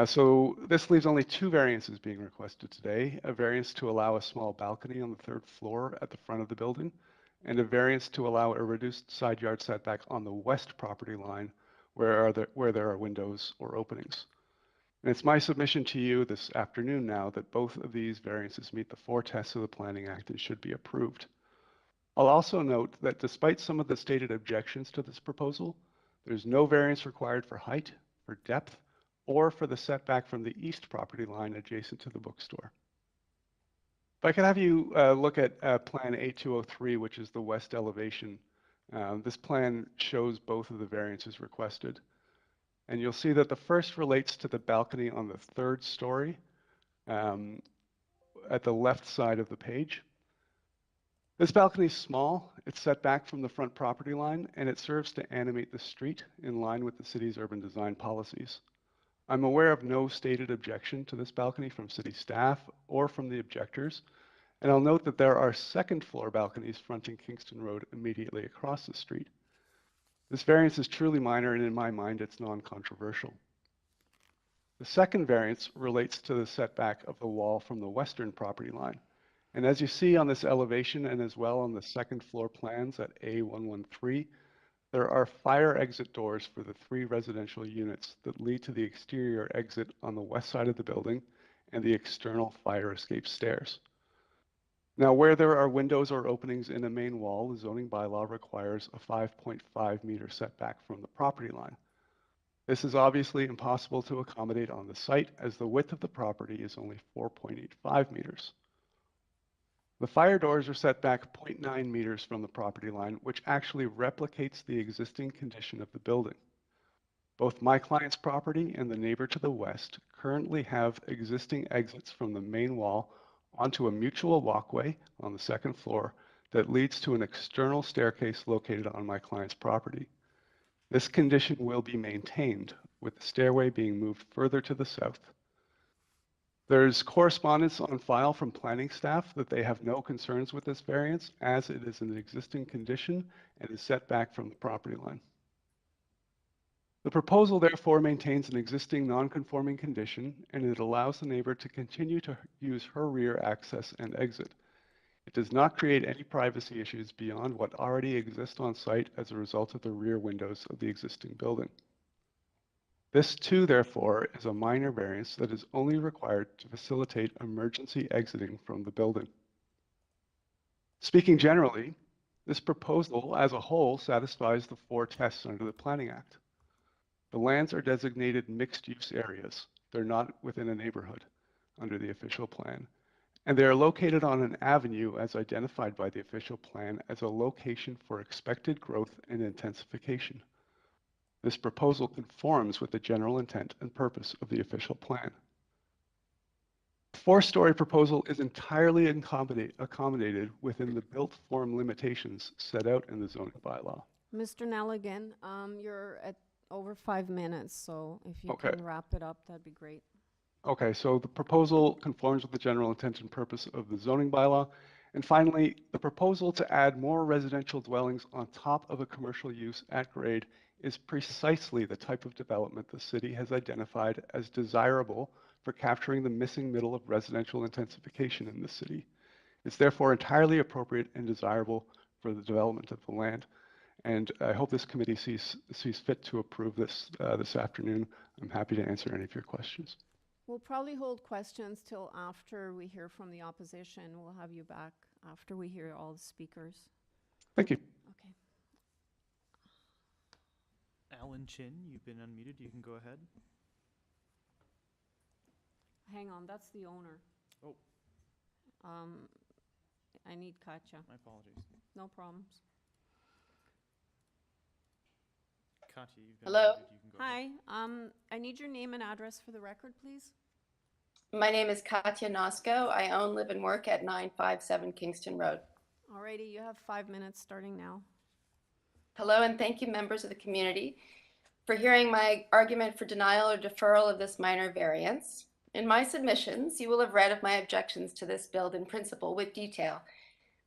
So this leaves only 2 variances being requested today, a variance to allow a small balcony on the 3rd floor at the front of the building, and a variance to allow a reduced side yard setback on the west property line where there are windows or openings. And it's my submission to you this afternoon now that both of these variances meet the 4 tests of the Planning Act and should be approved. I'll also note that despite some of the stated objections to this proposal, there's no variance required for height, for depth, or for the setback from the east property line adjacent to the bookstore. If I could have you look at Plan A203, which is the west elevation. This plan shows both of the variances requested. And you'll see that the first relates to the balcony on the 3rd story at the left side of the page. This balcony is small, it's set back from the front property line, and it serves to animate the street in line with the city's urban design policies. I'm aware of no stated objection to this balcony from city staff or from the objectors, and I'll note that there are second floor balconies fronting Kingston Road immediately across the street. This variance is truly minor, and in my mind, it's non-controversial. The second variance relates to the setback of the wall from the western property line. And as you see on this elevation and as well on the second floor plans at A113, there are fire exit doors for the 3 residential units that lead to the exterior exit on the west side of the building and the external fire escape stairs. Now, where there are windows or openings in a main wall, the zoning bylaw requires a 5.5 meter setback from the property line. This is obviously impossible to accommodate on the site as the width of the property is only 4.85 meters. The fire doors are set back 0.9 meters from the property line, which actually replicates the existing condition of the building. Both my client's property and the neighbor to the west currently have existing exits from the main wall onto a mutual walkway on the second floor that leads to an external staircase located on my client's property. This condition will be maintained, with the stairway being moved further to the south. There's correspondence on file from planning staff that they have no concerns with this variance, as it is an existing condition and is set back from the property line. The proposal therefore maintains an existing non-conforming condition, and it allows the neighbor to continue to use her rear access and exit. It does not create any privacy issues beyond what already exists on site as a result of the rear windows of the existing building. This too, therefore, is a minor variance that is only required to facilitate emergency exiting from the building. Speaking generally, this proposal as a whole satisfies the 4 tests under the Planning Act. The lands are designated mixed-use areas. They're not within a neighborhood under the official plan. And they are located on an avenue as identified by the official plan as a location for expected growth and intensification. This proposal conforms with the general intent and purpose of the official plan. The 4-story proposal is entirely accommodated within the built form limitations set out in the zoning bylaw. Mr. Nelligan, you're at over 5 minutes, so if you Okay. can wrap it up, that'd be great. Okay, so the proposal conforms with the general intent and purpose of the zoning bylaw. And finally, the proposal to add more residential dwellings on top of a commercial use at grade is precisely the type of development the city has identified as desirable for capturing the missing middle of residential intensification in the city. It's therefore entirely appropriate and desirable for the development of the land. And I hope this committee sees fit to approve this this afternoon. I'm happy to answer any of your questions. We'll probably hold questions till after we hear from the opposition. We'll have you back after we hear all the speakers. Thank you. Okay. Alan Chin, you've been unmuted. You can go ahead. Hang on, that's the owner. Oh. I need Katya. My apologies. No problems. Katya, you've been Hello. unmuted. You can go ahead. Hi. I need your name and address for the record, please. My name is Katya Nosko. I own, live, and work at 957 Kingston Road. Alrighty, you have 5 minutes starting now. Hello, and thank you, members of the community, for hearing my argument for denial or deferral of this minor variance. In my submissions, you will have read of my objections to this build in principle with detail,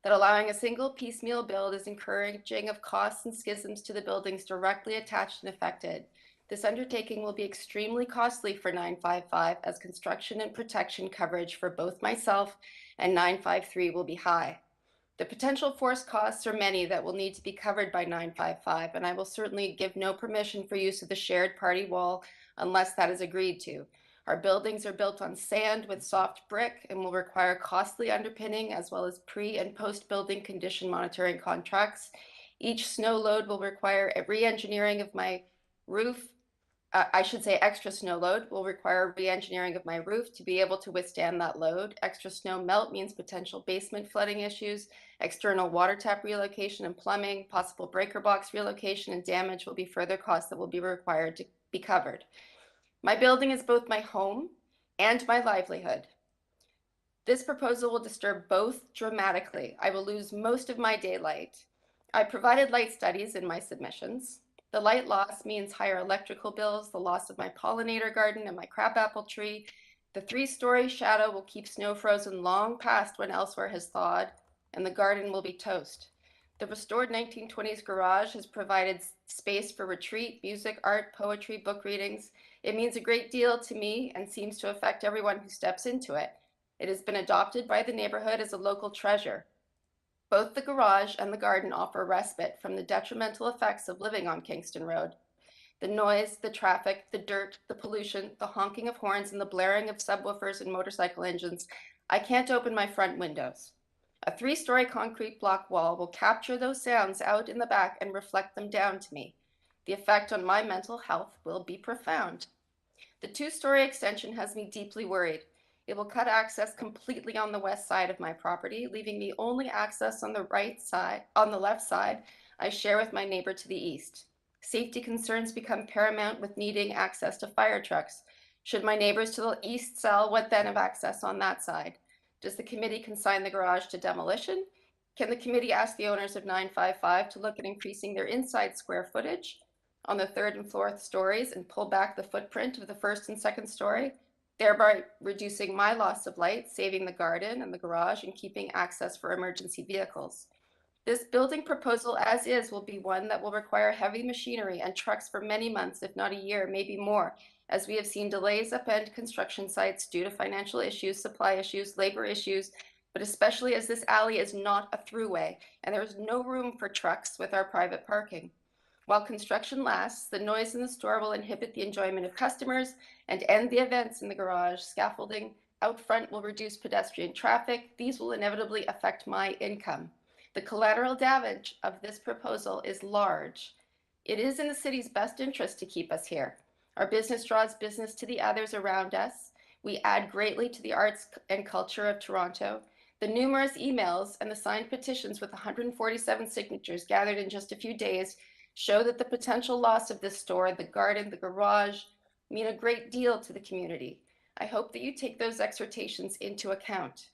that allowing a single piecemeal build is encouraging of costs and schisms to the buildings directly attached and affected. This undertaking will be extremely costly for 955 as construction and protection coverage for both myself and 953 will be high. The potential forced costs are many that will need to be covered by 955, and I will certainly give no permission for use of the shared party wall unless that is agreed to. Our buildings are built on sand with soft brick and will require costly underpinning as well as pre- and post-building condition monitoring contracts. Each snow load will require a re-engineering of my roof. Extra snow load will require re-engineering of my roof to be able to withstand that load. Extra snow melt means potential basement flooding issues, external water tap relocation and plumbing, possible breaker box relocation and damage will be further costs that will be required to be covered. My building is both my home and my livelihood. This proposal will disturb both dramatically. I will lose most of my daylight. I provided light studies in my submissions. The light loss means higher electrical bills, the loss of my pollinator garden and my crabapple tree. The 3-story shadow will keep snow frozen long past when elsewhere has thawed, and the garden will be toast. The restored 1920s garage has provided space for retreat, music, art, poetry, book readings. It means a great deal to me and seems to affect everyone who steps into it. It has been adopted by the neighborhood as a local treasure. Both the garage and the garden offer respite from the detrimental effects of living on Kingston Road. The noise, the traffic, the dirt, the pollution, the honking of horns, and the blaring of subwoofers and motorcycle engines. I can't open my front windows. A 3-story concrete block wall will capture those sounds out in the back and reflect them down to me. The effect on my mental health will be profound. The 2-story extension has me deeply worried. It will cut access completely on the west side of my property, leaving me only access on the left side I share with my neighbor to the east. Safety concerns become paramount with needing access to fire trucks. Should my neighbors to the east sell, what then of access on that side? Does the committee consign the garage to demolition? Can the committee ask the owners of 955 to look at increasing their inside square footage on the 3rd and 4th stories and pull back the footprint of the 1st and 2nd story, thereby reducing my loss of light, saving the garden and the garage, and keeping access for emergency vehicles? This building proposal as is will be one that will require heavy machinery and trucks for many months, if not a year, maybe more, as we have seen delays upend construction sites due to financial issues, supply issues, labor issues, but especially as this alley is not a throughway and there is no room for trucks with our private parking. While construction lasts, the noise in the store will inhibit the enjoyment of customers and end the events in the garage. Scaffolding out front will reduce pedestrian traffic. These will inevitably affect my income. The collateral damage of this proposal is large. It is in the city's best interest to keep us here. Our business draws business to the others around us. We add greatly to the arts and culture of Toronto. The numerous emails and the signed petitions with 147 signatures gathered in just a few days show that the potential loss of this store, the garden, the garage, mean a great deal to the community. I hope that you take those exhortations into account.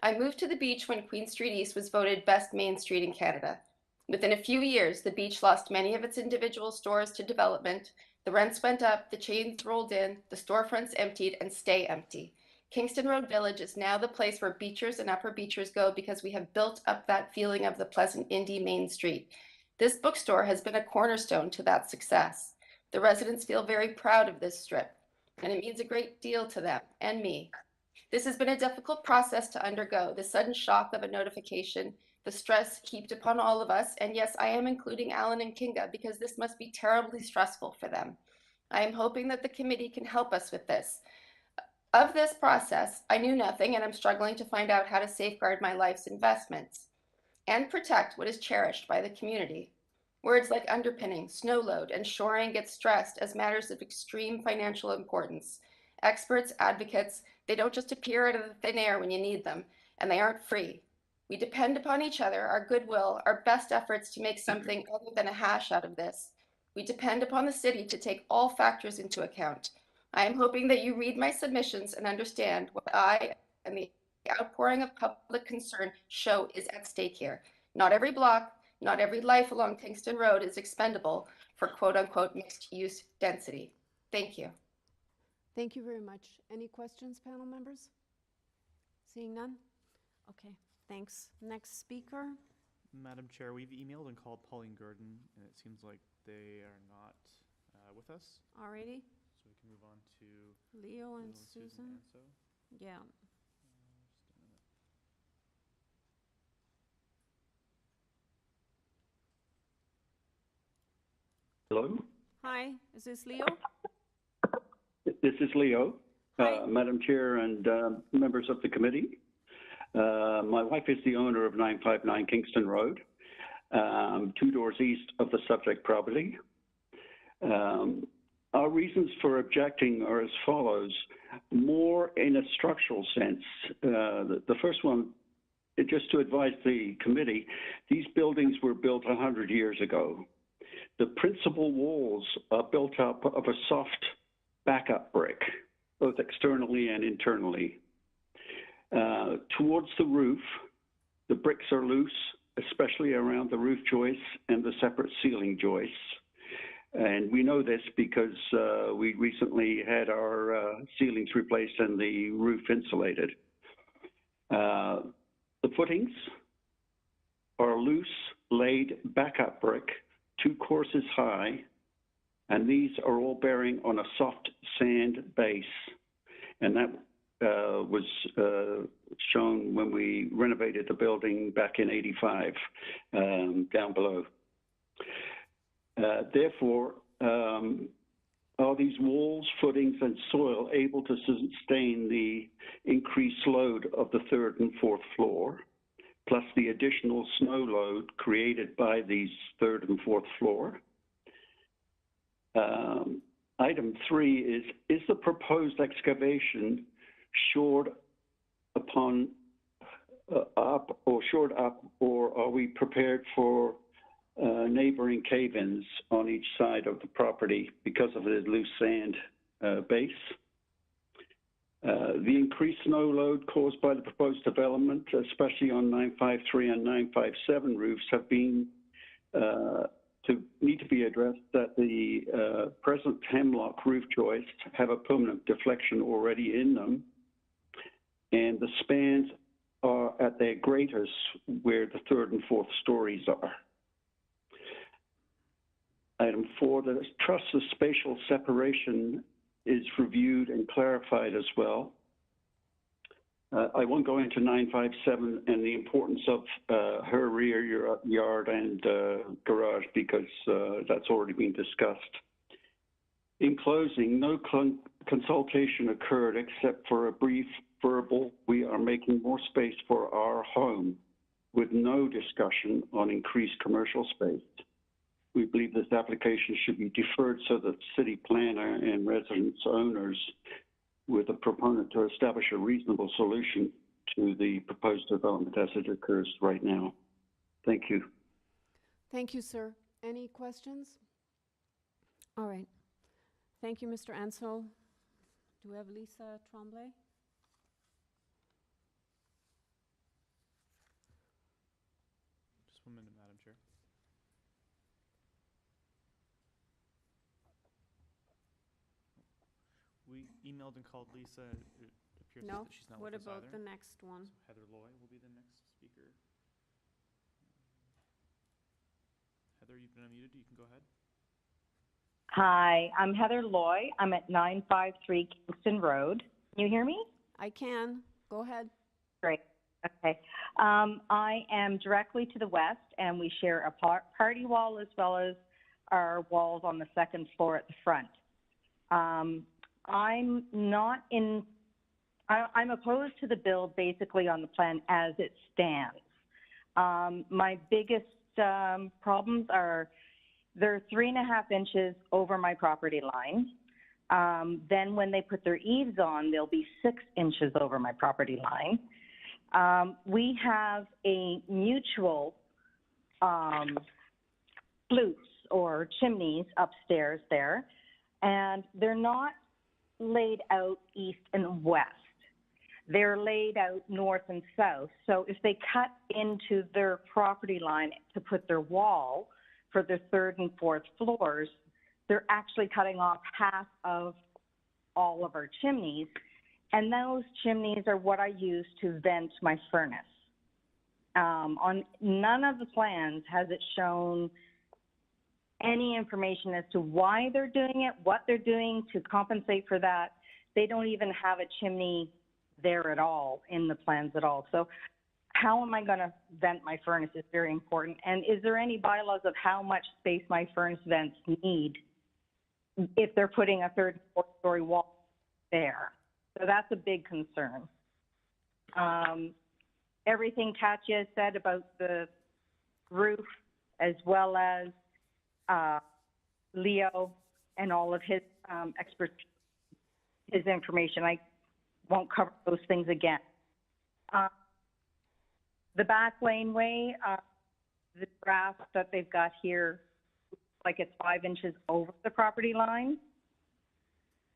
I moved to the beach when Queen Street East was voted best main street in Canada. Within a few years, the beach lost many of its individual stores to development. The rents went up, the chains rolled in, the storefronts emptied and stay empty. Kingston Road Village is now the place where beachers and upper beachers go because we have built up that feeling of the pleasant indie main street. This bookstore has been a cornerstone to that success. The residents feel very proud of this strip, and it means a great deal to them and me. This has been a difficult process to undergo, the sudden shock of a notification, the stress heaped upon all of us, and yes, I am including Alan and Kinga because this must be terribly stressful for them. I am hoping that the committee can help us with this. Of this process, I knew nothing, and I'm struggling to find out how to safeguard my life's investments and protect what is cherished by the community. Words like underpinning, snow load, and shoring get stressed as matters of extreme financial importance. Experts, advocates, they don't just appear out of the thin air when you need them, and they aren't free. We depend upon each other, our goodwill, our best efforts to make something other than a hash out of this. We depend upon the city to take all factors into account. I am hoping that you read my submissions and understand what I and the outpouring of public concern show is at stake here. Not every block, not every life along Kingston Road is expendable for quote-unquote mixed-use density. Thank you. Thank you very much. Any questions, panel members? Seeing none? Okay, thanks. Next speaker. Madam Chair, we've emailed and called Pauline Gurdon, and it seems like they are not with us. Alrighty. So we can move on to Leo and Susan. Anso. Yeah. Hello, Hi, is this Leo? this is Leo, Madam Chair and members of the committee. My wife is the owner of 959 Kingston Road, 2 doors east of the subject property. Our reasons for objecting are as follows, more in a structural sense. The first one, just to advise the committee, these buildings were built 100 years ago. The principal walls are built up of a soft backup brick, both externally and internally. Towards the roof, the bricks are loose, especially around the roof joists and the separate ceiling joists. And we know this because we recently had our ceilings replaced and the roof insulated. The footings are loose, laid backup brick, 2 courses high, and these are all bearing on a soft sand base. And that was shown when we renovated the building back in '85, down below. Therefore, are these walls, footings, and soil able to sustain the increased load of the 3rd and 4th floor, plus the additional snow load created by these 3rd and 4th floor? Item 3 is the proposed excavation shored upon up, or are we prepared for neighboring cave-ins on each side of the property because of the loose sand base? The increased snow load caused by the proposed development, especially on 953 and 957 roofs, have been need to be addressed. That the present hemlock roof joists have a permanent deflection already in them, and the spans are at their greatest where the 3rd and 4th stories are. Item 4, the truss of spatial separation is reviewed and clarified as well. I won't go into 957 and the importance of her rear yard and garage because that's already been discussed. In closing, no consultation occurred except for a brief verbal, "We are making more space for our home," with no discussion on increased commercial space. We believe this application should be deferred so that city planner and residence owners with a proponent to establish a reasonable solution to the proposed development as it occurs right now. Thank you. Thank you, sir. Any questions? All right. Thank you, Mr. Ansel. Do we have Lisa Tremblay? Just 1 minute, Madam Chair. We emailed and called Lisa. It appears No. that she's not What with us about either. the next one? So Heather Loy will be the next speaker. Heather, you've been unmuted. You can go ahead. Hi, I'm Heather Loy. I'm at 953 Kingston Road. Can you hear me? I can. Go ahead. Great. Okay. I am directly to the west, and we share a party wall as well as our walls on the 2nd floor at the front. I'm opposed to the build basically on the plan as it stands. My biggest problems are they're 3.5 inches over my property line. Then when they put their eaves on, they'll be 6 inches over my property line. We have a mutual flutes or chimneys upstairs there, and they're not laid out east and west. They're laid out north and south. So if they cut into their property line to put their wall for the 3rd and 4th floors, they're actually cutting off half of all of our chimneys. And those chimneys are what I use to vent my furnace. On none of the plans has it shown any information as to why they're doing it, what they're doing to compensate for that. They don't even have a chimney there at all in the plans at all. So how am I going to vent my furnace is very important. And is there any bylaws of how much space my furnace vents need if they're putting a 3rd and 4th story wall there? So that's a big concern. Everything Katya said about the roof, as well as Leo and all of his expertise, his information. I won't cover those things again. The back laneway, the graph that they've got here, like it's 5 inches over the property line.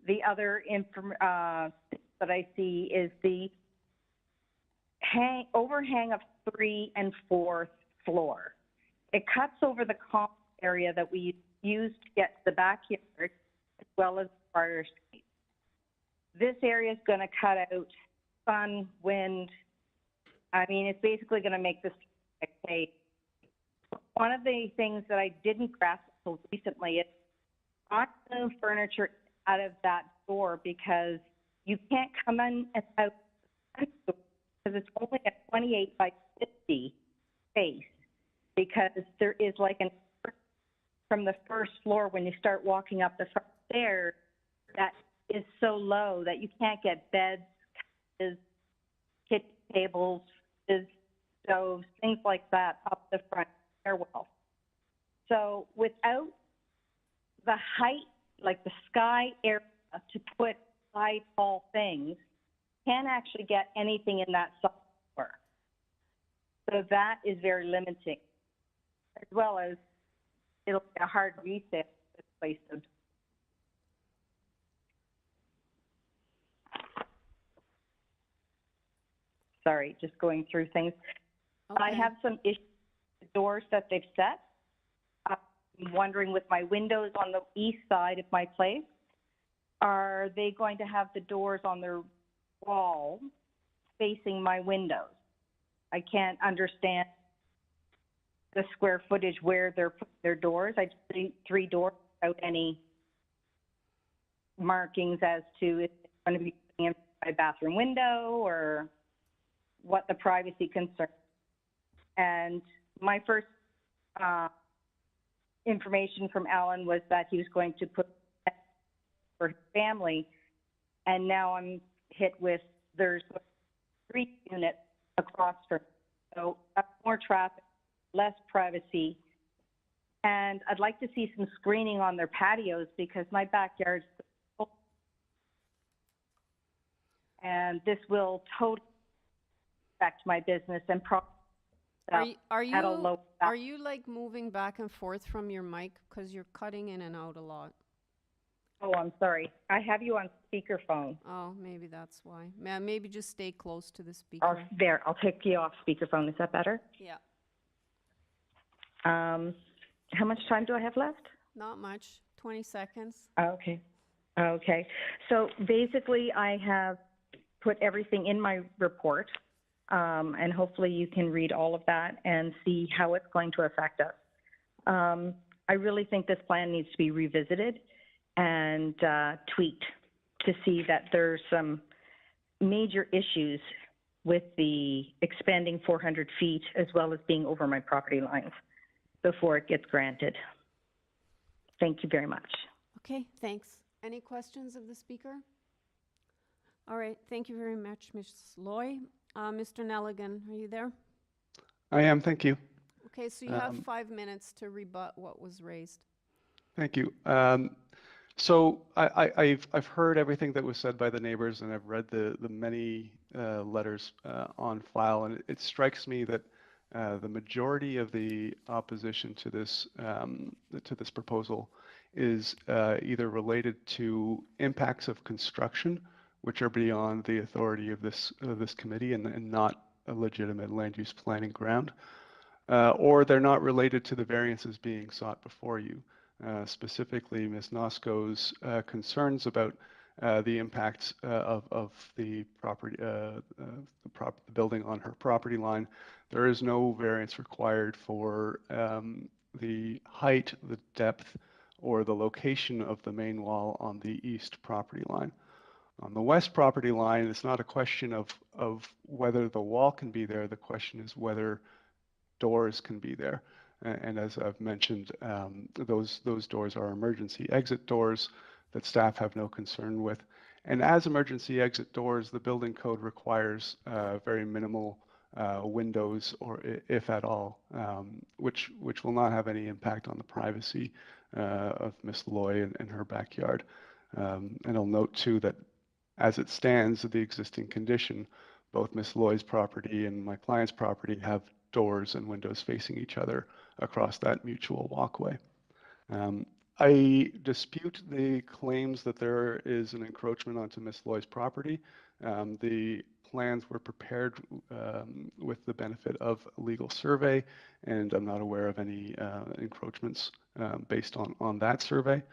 The other that I see is the overhang of 3 and 4th floor. It cuts over the common area that we use to get to the backyard as well as the fire escape. This area is going to cut out sun, wind. I mean, it's basically going to make this safe. One of the things that I didn't grasp until recently is not to move furniture out of that door because you can't come in and out because it's only a 28 by 50 space, because there is like an from the first floor when you start walking up the front stairs that is so low that you can't get beds, couches, kitchen tables, stoves, things like that up the front stairwell. So without the height, like the sky area to put high, tall things, can't actually get anything in that side floor. So that is very limiting, as well as it'll be a hard resale this place. Sorry, just going through things. Okay. I have some issues with the doors that they've set. I'm wondering with my windows on the east side of my place, are they going to have the doors on their wall facing my windows? I can't understand the square footage where they're putting their doors. I just see 3 doors without any markings as to if it's going to be in my bathroom window or what the privacy concern. And my first information from Alan was that he was going to put for his family, and now I'm hit with there's 3 units across from me. So more traffic, less privacy, and I'd like to see some screening on their patios because my backyard's full. And this will totally affect my business and Are at a low you like moving back and forth from your mic because you're cutting in and out a lot? Oh, I'm sorry. I have you on speakerphone. Oh, maybe that's why. Maybe just stay close to the speaker. I'll take you off speakerphone. Is that better? Yeah. How much time do I have left? Not much. 20 seconds. Okay. Okay. So basically, I have put everything in my report, and hopefully you can read all of that and see how it's going to affect us. I really think this plan needs to be revisited and tweaked to see that there's some major issues with the expanding 400 feet as well as being over my property lines before it gets granted. Thank you very much. Okay, thanks. Any questions of the speaker? All right, thank you very much, Ms. Loy. Mr. Nelligan, are you there? I am, thank you. Okay, so you have 5 minutes to rebut what was raised. Thank you. So I've heard everything that was said by the neighbors, and I've read the many letters on file, and it strikes me that the majority of the opposition to this proposal is either related to impacts of construction, which are beyond the authority of this committee and not a legitimate land use planning ground, or they're not related to the variances being sought before you. Specifically, Ms. Nosko's concerns about the impacts of the property, the building on her property line. There is no variance required for the height, the depth, or the location of the main wall on the east property line. On the west property line, it's not a question of whether the wall can be there. The question is whether doors can be there. And as I've mentioned, those doors are emergency exit doors that staff have no concern with. And as emergency exit doors, the building code requires very minimal windows, or if at all, which will not have any impact on the privacy of Ms. Loy and her backyard. And I'll note too that as it stands, the existing condition, both Ms. Loy's property and my client's property have doors and windows facing each other across that mutual walkway. I dispute the claims that there is an encroachment onto Ms. Loy's property. The plans were prepared with the benefit of a legal survey, and I'm not aware of any encroachments based on that survey.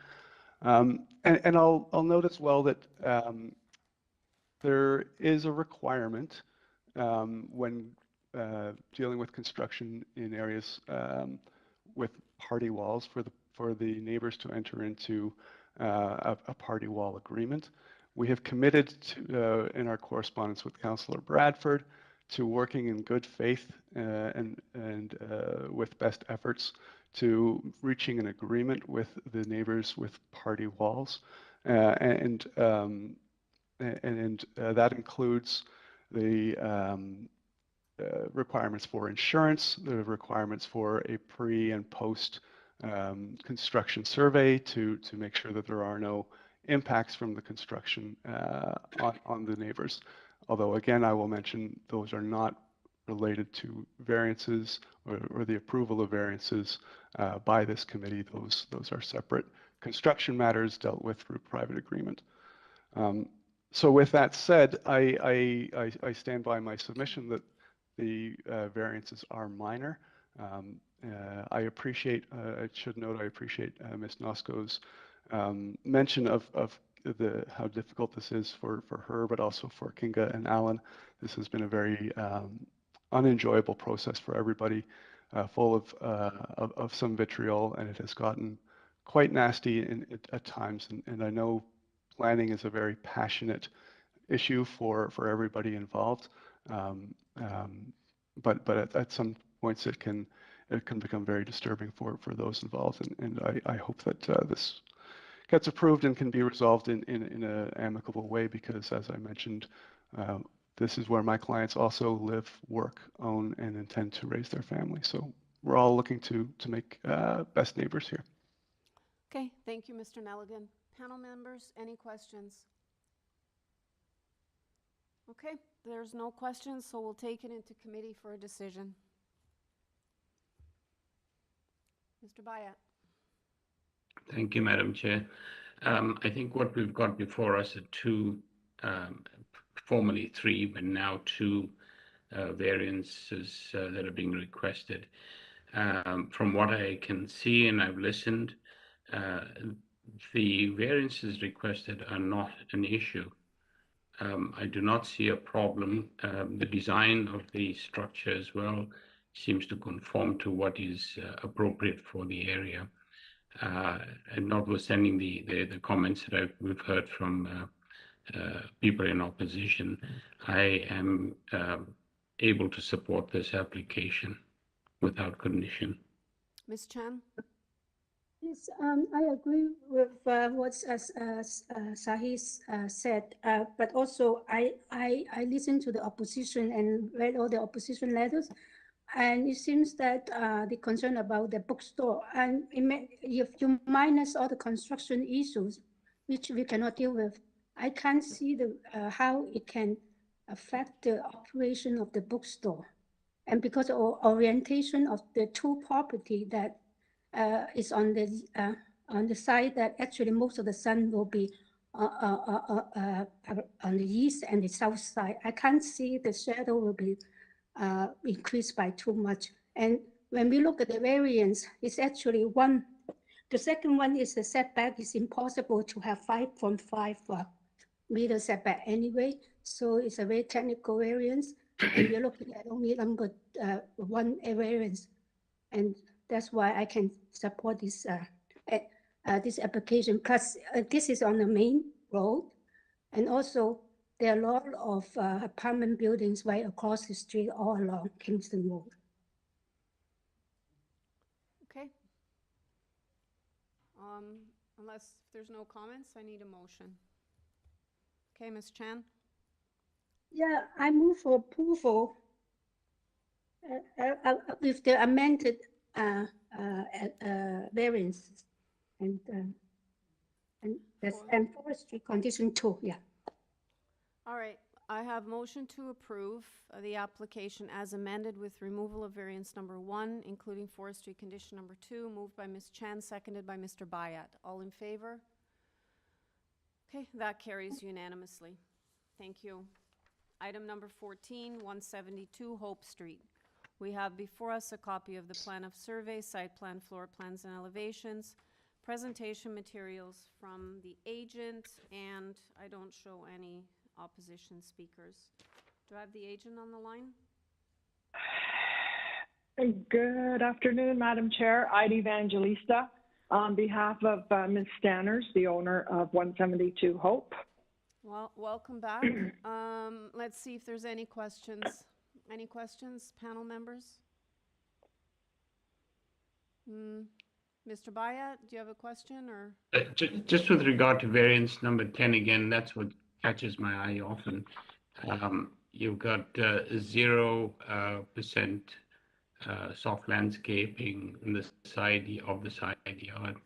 And I'll note as well that there is a requirement when dealing with construction in areas with party walls for the neighbors to enter into a party wall agreement. We have committed to, in our correspondence with Councillor Bradford, to working in good faith and with best efforts to reaching an agreement with the neighbors with party walls, and that includes the requirements for insurance, the requirements for a pre and post construction survey to make sure that there are no impacts from the construction on the neighbors. Although again, I will mention those are not related to variances or the approval of variances by this committee. Those are separate construction matters dealt with through private agreement. So with that said, I stand by my submission that the variances are minor. I appreciate, I should note, I appreciate Ms. Nosko's mention of how difficult this is for her, but also for Kinga and Alan. This has been a very unenjoyable process for everybody, full of some vitriol, and it has gotten quite nasty at times. And I know planning is a very passionate issue for everybody involved, but at some points it can become very disturbing for those involved. And I hope that this gets approved and can be resolved in an amicable way, because as I mentioned, this is where my clients also live, work, own, and intend to raise their family. So we're all looking to make best neighbors here. Okay, thank you, Mr. Nelligan. Panel members, any questions? Okay, there's no questions, so we'll take it into committee for a decision. Mr. Bayat. Thank you, Madam Chair. I think what we've got before us are two, formerly three, but now two variances that are being requested. From what I can see, and I've listened, the variances requested are not an issue. I do not see a problem. The design of the structure as well seems to conform to what is appropriate for the area. And notwithstanding the comments that we've heard from people in opposition, I am able to support this application without condition. Ms. Chan? Yes, I agree with what Sahis said, but also I listened to the opposition and read all the opposition letters, and it seems that the concern about the bookstore, and if you minus all the construction issues, which we cannot deal with, I can't see how it can affect the operation of the bookstore. And because of orientation of the two property that is on the side that actually most of the sun will be on the east and the south side. I can't see the shadow will be increased by too much. And when we look at the variance, it's actually one. The second one is the setback. It's impossible to have 5.5 meter setback anyway. So it's a very technical variance. And we're looking at only number one variance. And that's why I can support this this application. Plus, this is on the main road, and also there are a lot of apartment buildings right across the street all along Kingston Road. Okay. Unless there's no comments, I need a motion. Okay, Ms. Chan? Yeah, I move for approval with the amended variances and that's and forestry condition 2. Yeah. All right, I have motion to approve the application as amended with removal of variance number 1, including forestry condition number 2, moved by Ms. Chan, seconded by Mr. Bayat. All in favor? Okay, that carries unanimously. Thank you. Item number 14, 172 Hope Street. We have before us a copy of the plan of survey, site plan, floor plans, and elevations, presentation materials from the agent, and I don't show any opposition speakers. Do I have the agent on the line? Good afternoon, Madam Chair. Ida Evangelista on behalf of Ms. Stanners, the owner of 172 Hope. Well, welcome back. Let's see if there's any questions. Any questions, panel members? Mr. Bayat, do you have a question or? Just with regard to variance number 10 again, that's what catches my eye often. You've got 0% soft landscaping in the side of the side yard.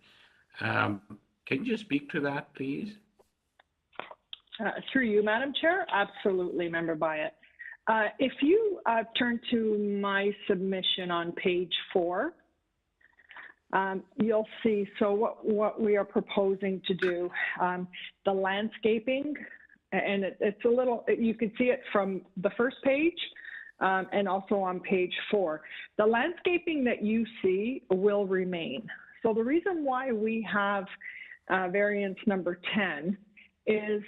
Can you speak to that, please? Through you, Madam Chair? Absolutely, Member Bayat. If you turn to my submission on page 4, you'll see, so what we are proposing to do, the landscaping, and it's a little, you can see it from the first page and also on page 4. The landscaping that you see will remain. So the reason why we have variance number 10 is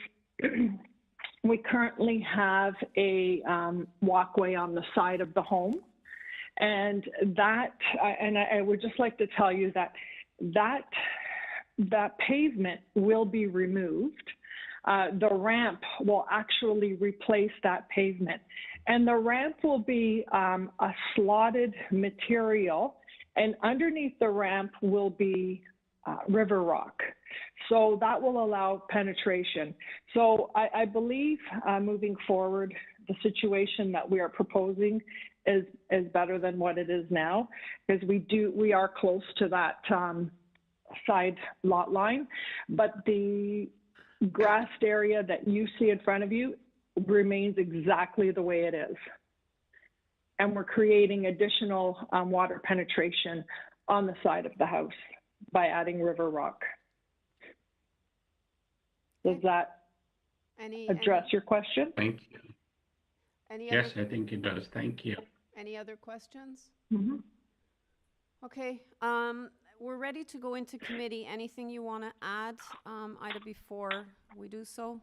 we currently have a walkway on the side of the home, and that, and I would just like to tell you that pavement will be removed. The ramp will actually replace that pavement, and the ramp will be a slotted material, and underneath the ramp will be river rock. So that will allow penetration. So I believe moving forward, the situation that we are proposing is better than what it is now, because we are close to that side lot line, but the grassed area that you see in front of you remains exactly the way it is. And we're creating additional water penetration on the side of the house by adding river rock. Does that address your question? Thank you. Yes, I think it does. Thank you. Any other questions? Mm-hmm. Okay, we're ready to go into committee. Anything you want to add, Ida, before we do so?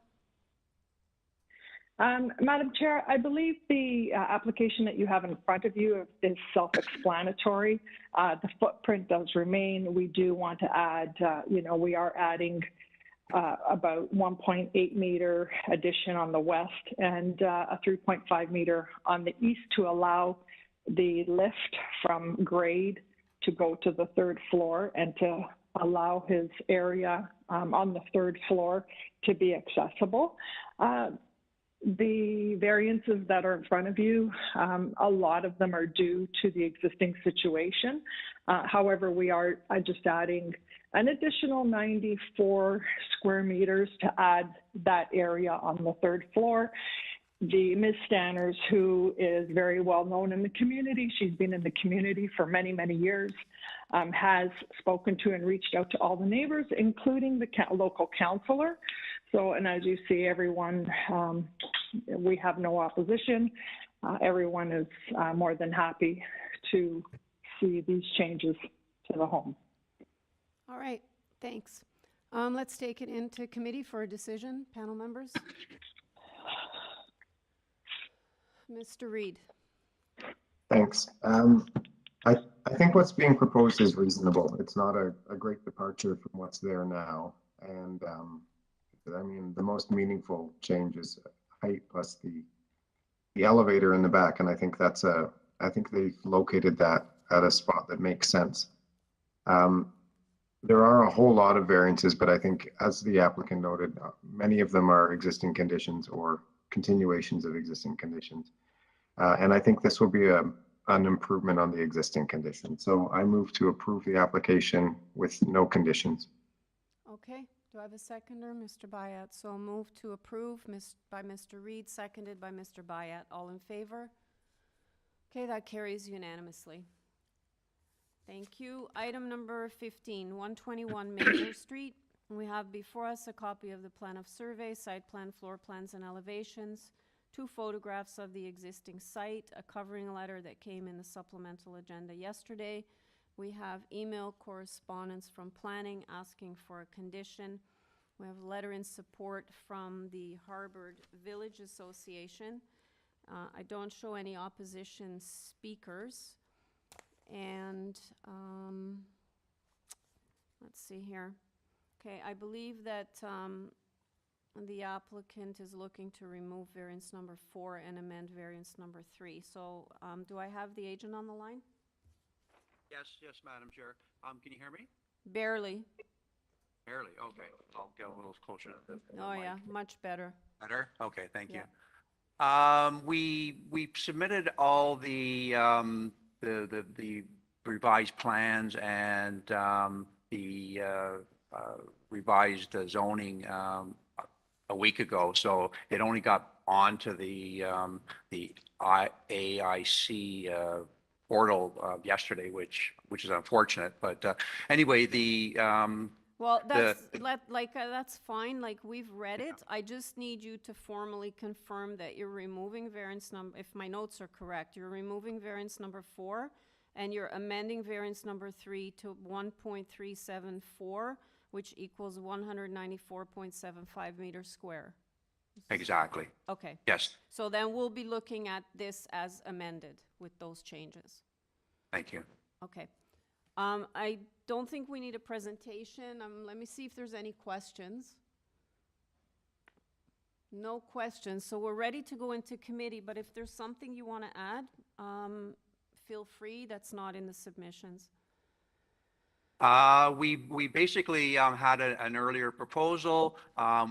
Madam Chair, I believe the application that you have in front of you is self-explanatory. The footprint does remain. We do want to add, we are adding about 1.8 meter addition on the west and a 3.5 meter on the east to allow the lift from grade to go to the 3rd floor and to allow his area on the 3rd floor to be accessible. The variances that are in front of you, a lot of them are due to the existing situation. However, we are just adding an additional 94 square meters to add that area on the 3rd floor. The Ms. Stanners, who is very well known in the community, she's been in the community for many, many years, has spoken to and reached out to all the neighbors, including the local councillor. So, and as you see, everyone, we have no opposition. Everyone is more than happy to see these changes to the home. All right, thanks. Let's take it into committee for a decision, panel members. Mr. Reid. Thanks. I think what's being proposed is reasonable. It's not a great departure from what's there now. And I mean, the most meaningful change is height plus the elevator in the back. And I think I think they've located that at a spot that makes sense. There are a whole lot of variances, but I think, as the applicant noted, many of them are existing conditions or continuations of existing conditions. And I think this will be an improvement on the existing condition. So I move to approve the application with no conditions. Okay, do I have a seconder? Mr. Bayat. So move to approve by Mr. Reid, seconded by Mr. Bayat. All in favor? Okay, that carries unanimously. Thank you. Item number 15, 121 Major Street. We have before us a copy of the plan of survey, site plan, floor plans, and elevations, 2 photographs of the existing site, a covering letter that came in the supplemental agenda yesterday. We have email correspondence from planning asking for a condition. We have a letter in support from the Harvard Village Association. I don't show any opposition speakers. And let's see here. Okay, I believe that the applicant is looking to remove variance number 4 and amend variance number 3. So do I have the agent on the line? Yes, Madam Chair. Can you hear me? Barely. Barely, okay. I'll get a little closer to the Oh, mic. yeah, much better. Better? Okay, thank you. Yeah. We submitted all the revised plans and the revised zoning a week ago, so it only got onto the AIC portal yesterday, which is unfortunate. But anyway, Well, that's fine, like, we've read it. I just need you to formally confirm that you're removing variance number, if my notes are correct, you're removing variance number 4, and you're amending variance number 3 to 1.374, which equals 194.75 meters square. exactly. Okay. Yes, So then we'll be looking at this as amended with those changes. thank you. Okay. I don't think we need a presentation. Let me see if there's any questions. No questions. So we're ready to go into committee, but if there's something you want to add, feel free. That's not in the submissions. We basically had an earlier proposal.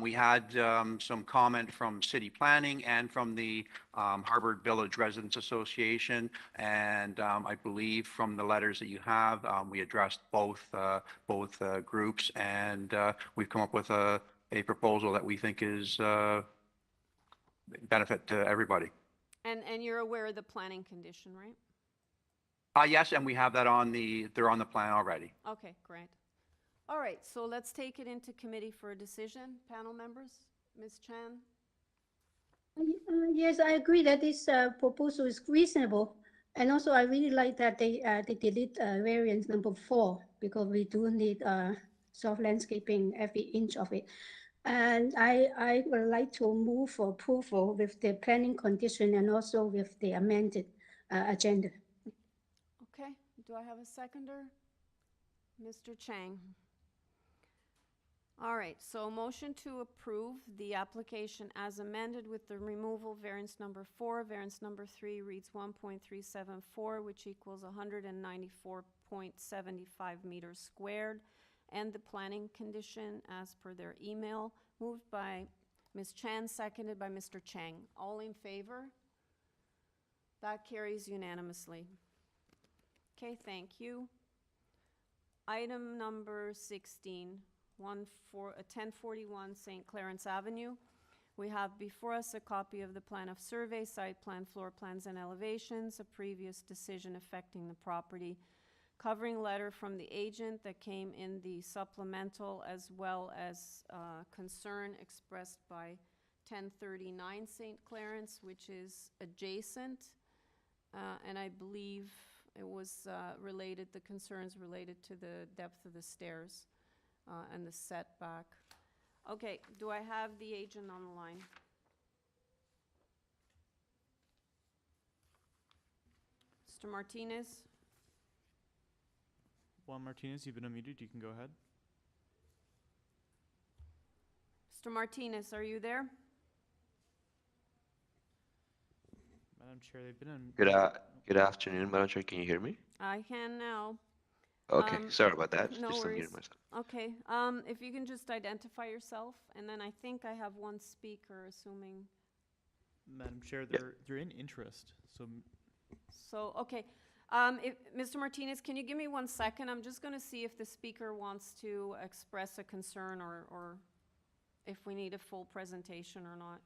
We had some comment from city planning and from the Harvard Village Residents Association, and I believe from the letters that you have, we addressed both groups, and we've come up with a proposal that we think is benefit to everybody. And you're aware of the planning condition, right? Yes, and we have that they're on the plan already. Okay, great. All right, so let's take it into committee for a decision. Panel members, Ms. Chan? Yes, I agree that this proposal is reasonable. And also, I really like that they delete variance number 4, because we do need soft landscaping every inch of it. And I would like to move for approval with the planning condition and also with the amended agenda. Okay, do I have a seconder? Mr. Chang. All right, so motion to approve the application as amended with the removal variance number 4. Variance number 3 reads 1.374, which equals 194.75 meters squared, and the planning condition as per their email. Moved by Ms. Chan, seconded by Mr. Chang. All in favor? That carries unanimously. Okay, thank you. Item number 16, 1041 St. Clarence Avenue. We have before us a copy of the plan of survey, site plan, floor plans, and elevations, a previous decision affecting the property, covering letter from the agent that came in the supplemental, as well as concern expressed by 1039 St. Clarence, which is adjacent, and I believe it was the concerns related to the depth of the stairs and the setback. Okay, do I have the agent on the line? Mr. Martinez? Juan Martinez, you've been unmuted. You can go ahead. Mr. Martinez, are you there? Madam Chair, they've been on. Good afternoon, Madam Chair. Can you hear me? I can now. Okay, sorry about that. No Just worries. unmuted myself. Okay, if you can just identify yourself, and then I think I have one speaker, assuming. Madam Chair, they're in interest, so. So, okay. Mr. Martinez, can you give me 1 second? I'm just going to see if the speaker wants to express a concern or if we need a full presentation or not.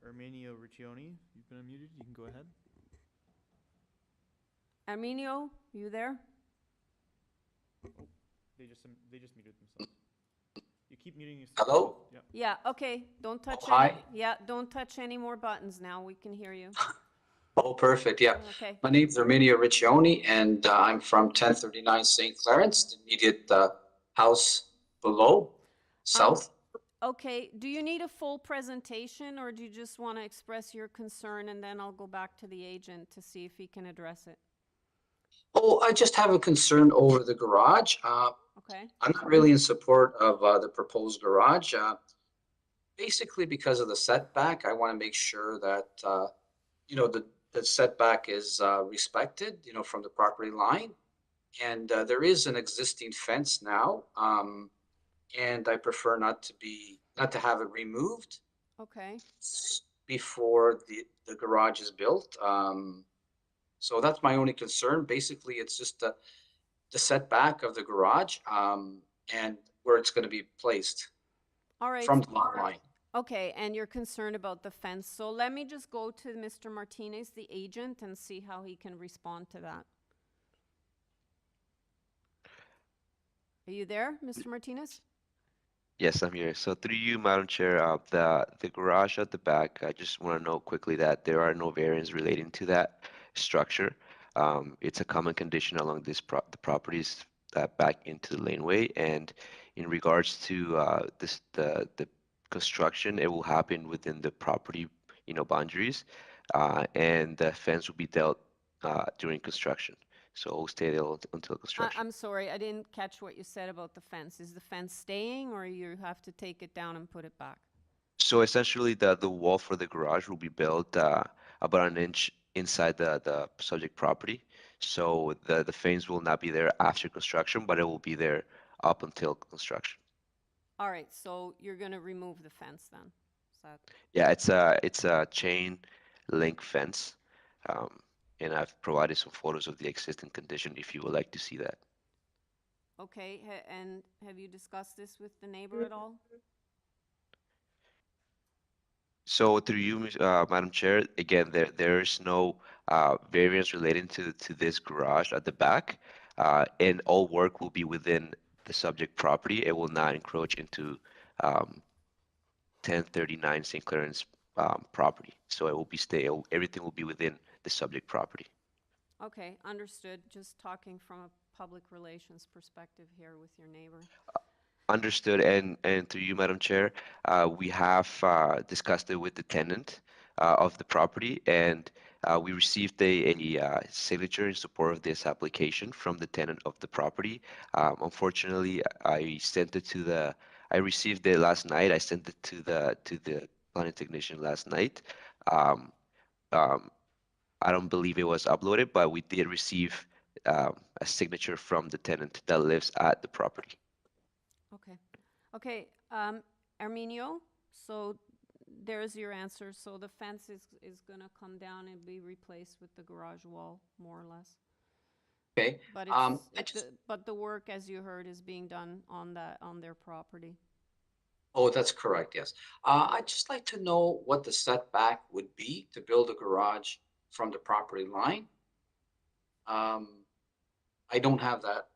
Arminio Riccioni, you've been unmuted. You can go ahead. Arminio, you there? Oh, they just muted themselves. You keep muting yourself. Hello? Yep. Yeah, okay, don't touch hi. any, yeah, don't touch any more buttons now, we can hear you. Oh, perfect. Yeah. Okay. My name's Arminio Riccioni, and I'm from 1039 St. Clarence, the immediate house below, south. Okay, do you need a full presentation, or do you just want to express your concern, and then I'll go back to the agent to see if he can address it? Oh, I just have a concern over the garage. Okay. I'm not really in support of the proposed garage. Basically, because of the setback, I want to make sure that, you know, the setback is respected, you know, from the property line. And there is an existing fence now, and I prefer not to have it removed Okay. before the garage is built. So that's my only concern. Basically, it's just the setback of the garage, and where it's going to be placed All right. from the lot line. Okay, and you're concerned about the fence. So let me just go to Mr. Martinez, the agent, and see how he can respond to that. Are you there, Mr. Martinez? Yes, I'm here. So through you, Madam Chair, the garage at the back, I just want to note quickly that there are no variants relating to that structure. It's a common condition along the properties that back into the laneway. And in regards to the construction, it will happen within the property, you know, boundaries, and the fence will be dealt during construction. So it will stay there until construction. I'm sorry, I didn't catch what you said about the fence. Is the fence staying, or you have to take it down and put it back? So essentially, the wall for the garage will be built about an inch inside the subject property. So the fence will not be there after construction, but it will be there up until construction. All right, so you're going to remove the fence then? Is that... Yeah, it's a chain link fence, and I've provided some photos of the existing condition if you would like to see that. Okay, and have you discussed this with the neighbor at all? So through you, Madam Chair, again, there's no variance relating to this garage at the back, and all work will be within the subject property. It will not encroach into 1039 St. Claren's property. So it will be everything will be within the subject property. Okay, understood. Just talking from a public relations perspective here with your neighbor. Understood. And through you, Madam Chair, we have discussed it with the tenant of the property, and we received a signature in support of this application from the tenant of the property. Unfortunately, I received it last night. I sent it to the planning technician last night. I don't believe it was uploaded, but we did receive a signature from the tenant that lives at the property. Okay. Okay, Arminio, so there's your answer. So the fence is going to come down and be replaced with the garage wall, more or less. Okay. But but the work, as you heard, is being done on their property. Oh, that's correct, yes. I'd just like to know what the setback would be to build a garage from the property line. I don't have that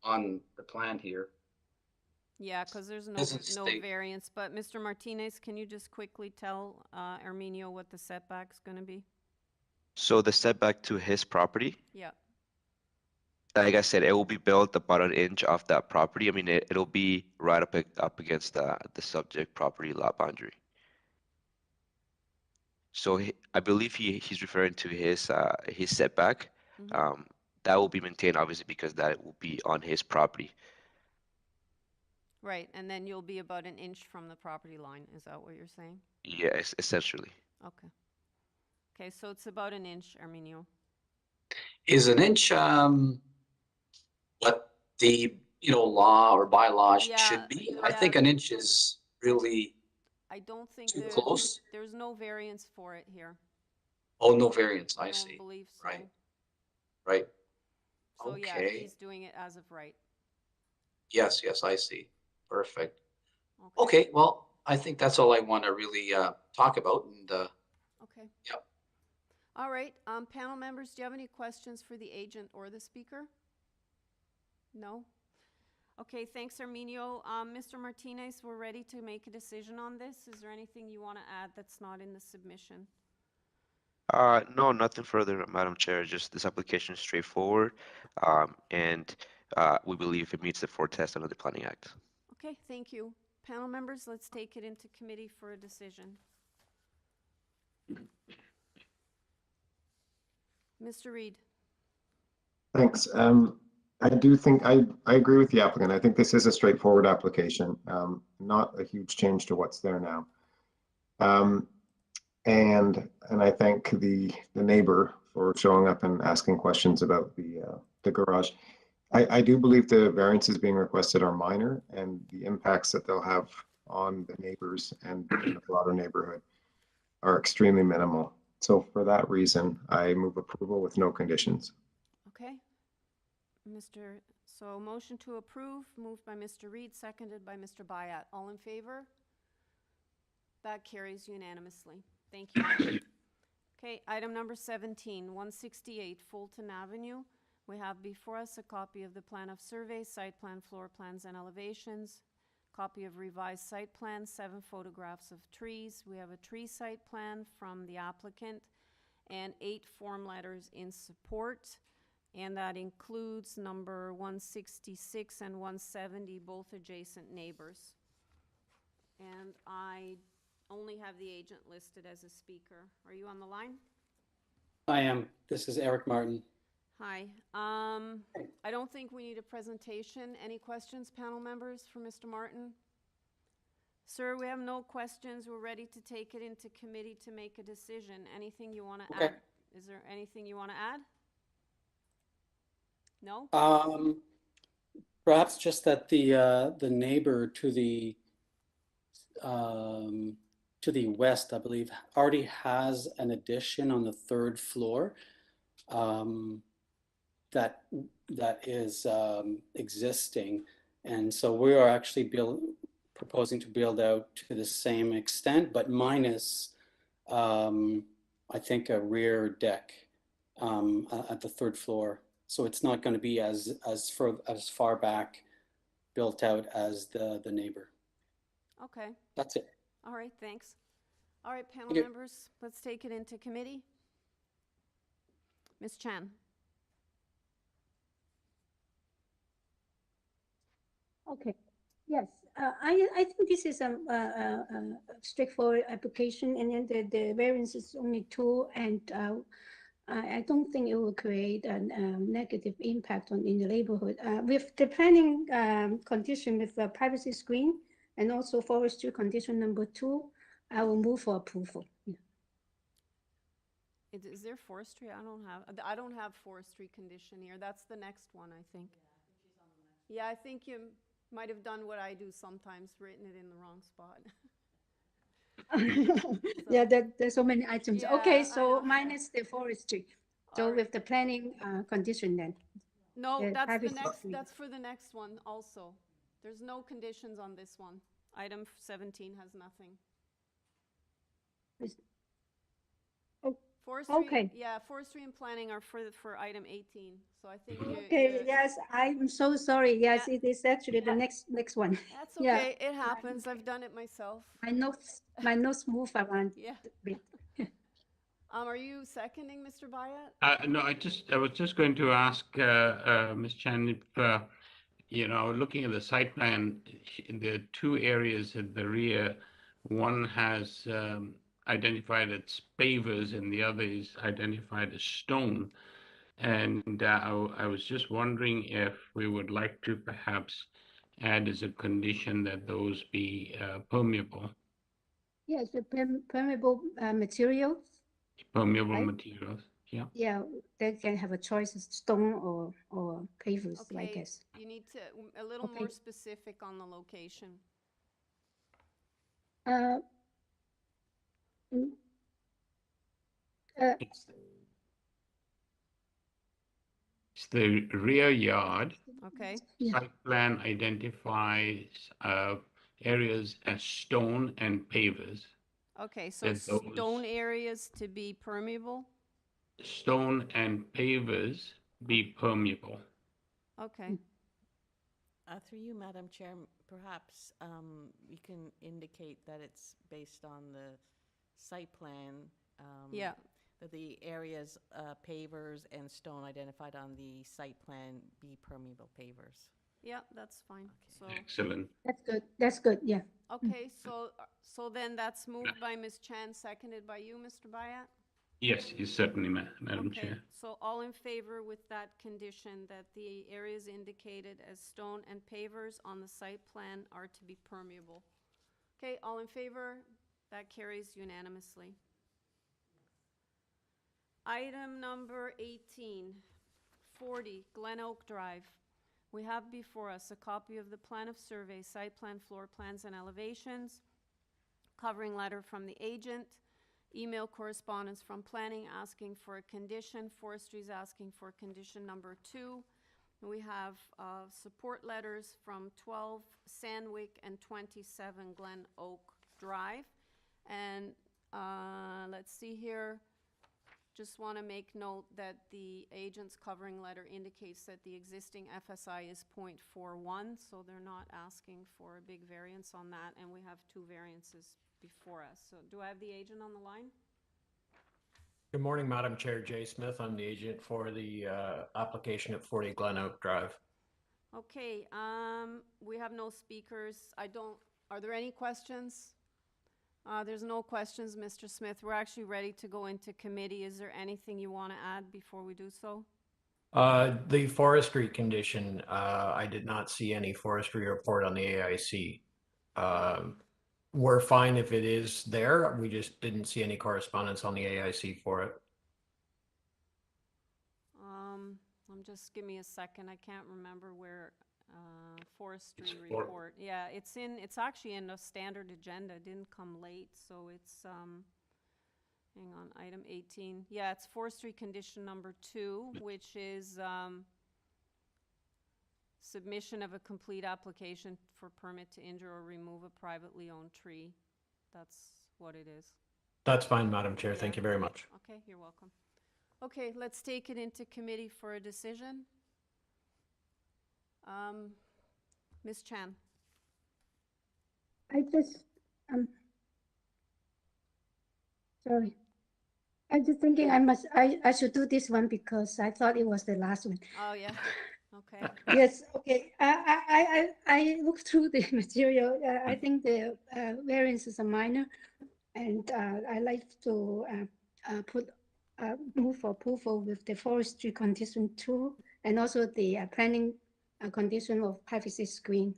on the plan here. Yeah, because there's no variance. But Mr. Martinez, can you just quickly tell Arminio what the setback's going to be? So the setback to his property? Yeah. Like I said, it will be built about an inch off that property. I mean, it'll be right up against the subject property lot boundary. So I believe he's referring to his setback. Mm-hmm. That will be maintained, obviously, because that will be on his property. Right, and then you'll be about an inch from the property line. Is that what you're saying? Yes, essentially. Okay. Okay, so it's about an inch, Arminio. Is an inch what the law or bylaw should be? I think an inch is really I don't think too close. There's no variance for it here. Oh, no variance. I see. I don't believe so. Right. So okay. Yeah, he's doing it as of right. Yes, I see. Perfect. Okay, well, I think that's all I want to really talk about. And okay. Yep. All right. Panel members, do you have any questions for the agent or the speaker? No? Okay, thanks, Arminio. Mr. Martinez, we're ready to make a decision on this. Is there anything you want to add that's not in the submission? No, nothing further, Madam Chair. Just this application is straightforward, and we believe it meets the four tests under the Planning Act. Okay, thank you. Panel members, let's take it into committee for a decision. Mr. Reed. Thanks. I do think I agree with the applicant. I think this is a straightforward application, not a huge change to what's there now. And I thank the neighbor for showing up and asking questions about the garage. I do believe the variances being requested are minor, and the impacts that they'll have on the neighbors and the broader neighborhood are extremely minimal. So for that reason, I move approval with no conditions. Okay. So motion to approve, moved by Mr. Reed, seconded by Mr. Bayat. All in favor? That carries unanimously. Thank you. Okay, item number 17, 168 Fulton Avenue. We have before us a copy of the plan of survey, site plan, floor plans, and elevations. Copy of revised site plan, 7 photographs of trees. We have a tree site plan from the applicant and 8 form letters in support. And that includes number 166 and 170, both adjacent neighbors. And I only have the agent listed as a speaker. Are you on the line? I am. This is Eric Martin. Hi. I don't think we need a presentation. Any questions, panel members, for Mr. Martin? Sir, we have no questions. We're ready to take it into committee to make a decision. Anything you want to add? Is there anything you want to add? No? Perhaps just that the neighbor to the west, I believe, already has an addition on the 3rd floor that is existing, and so we are actually proposing to build out to the same extent, but minus I think a rear deck at the 3rd floor. So it's not going to be as far back built out as the neighbor. Okay. That's it. All right, thanks. All right, panel members, let's take it into committee. Ms. Chan. Okay. Yes, I think this is a straightforward application, and then the variance is only 2, and I don't think it will create a negative impact in the neighborhood. With the planning condition with the privacy screen and also forestry condition number 2, I will move for approval. Yeah. Is there forestry? I don't have forestry condition here. That's the next one, I think. Yeah, I think you might have done what I do sometimes, written it in the wrong spot. Yeah, there's so many items. Yeah, okay, so minus the forestry. So with the planning condition then. No, that's for the next one also. There's no conditions on this one. Item 17 has nothing. Forestry, okay. Yeah, forestry and planning are for item 18. So I think okay, yes, I'm so sorry. Yes, yeah. It is actually the next one. That's okay. Yeah. It happens. I've done it myself. My notes move around. Yeah. A bit. Are you seconding, Mr. Bayat? No, I was just going to ask Ms. Chan if, looking at the site plan, in the 2 areas at the rear, one has identified as pavers and the other is identified as stone. And I was just wondering if we would like to perhaps add as a condition that those be permeable. Yes, the permeable materials. Permeable materials, yeah. Yeah, they can have a choice of stone or pavers, I guess. You need to a little more specific on the location. It's the rear yard. Okay. Site plan identifies areas as stone and pavers. Okay, so stone areas to be permeable? Stone and pavers be permeable. Okay. Through you, Madam Chair, perhaps you can indicate that it's based on the site plan. Yeah. That the areas, pavers and stone identified on the site plan be permeable pavers. Yeah, that's fine. So, Excellent. That's good. That's good. Yeah. okay, so then that's moved by Ms. Chan, seconded by you, Mr. Bayat? Yes, certainly, Madam Okay, Chair. so all in favor with that condition that the areas indicated as stone and pavers on the site plan are to be permeable? Okay, all in favor? That carries unanimously. Item number 18, 40 Glen Oak Drive. We have before us a copy of the plan of survey, site plan, floor plans, and elevations, covering letter from the agent, email correspondence from planning asking for a condition, forestry's asking for condition number 2. And we have support letters from 12 Sandwick and 27 Glen Oak Drive. And let's see here. Just want to make note that the agent's covering letter indicates that the existing FSI is 0.41, so they're not asking for a big variance on that, and we have 2 variances before us. So do I have the agent on the line? Good morning, Madam Chair. Jay Smith. I'm the agent for the application at 40 Glen Oak Drive. Okay, we have no speakers. Are there any questions? There's no questions, Mr. Smith. We're actually ready to go into committee. Is there anything you want to add before we do so? The forestry condition, I did not see any forestry report on the AIC. We're fine if it is there. We just didn't see any correspondence on the AIC for it. Just give me a second. I can't remember where forestry report. Yeah, it's actually in the standard agenda. It didn't come late, so it's hang on, item 18. Yeah, it's forestry condition number 2, which is submission of a complete application for permit to injure or remove a privately owned tree. That's what it is. That's fine, Madam Chair. Thank you very much. Okay, you're welcome. Okay, let's take it into committee for a decision. Ms. Chan. I just, sorry. I'm just thinking I should do this one because I thought it was the last one. Oh, yeah. Okay. Yes, okay. I looked through the material. I think the variances are minor, and I like to move for approval with the forestry condition 2, and also the planning condition of privacy screen,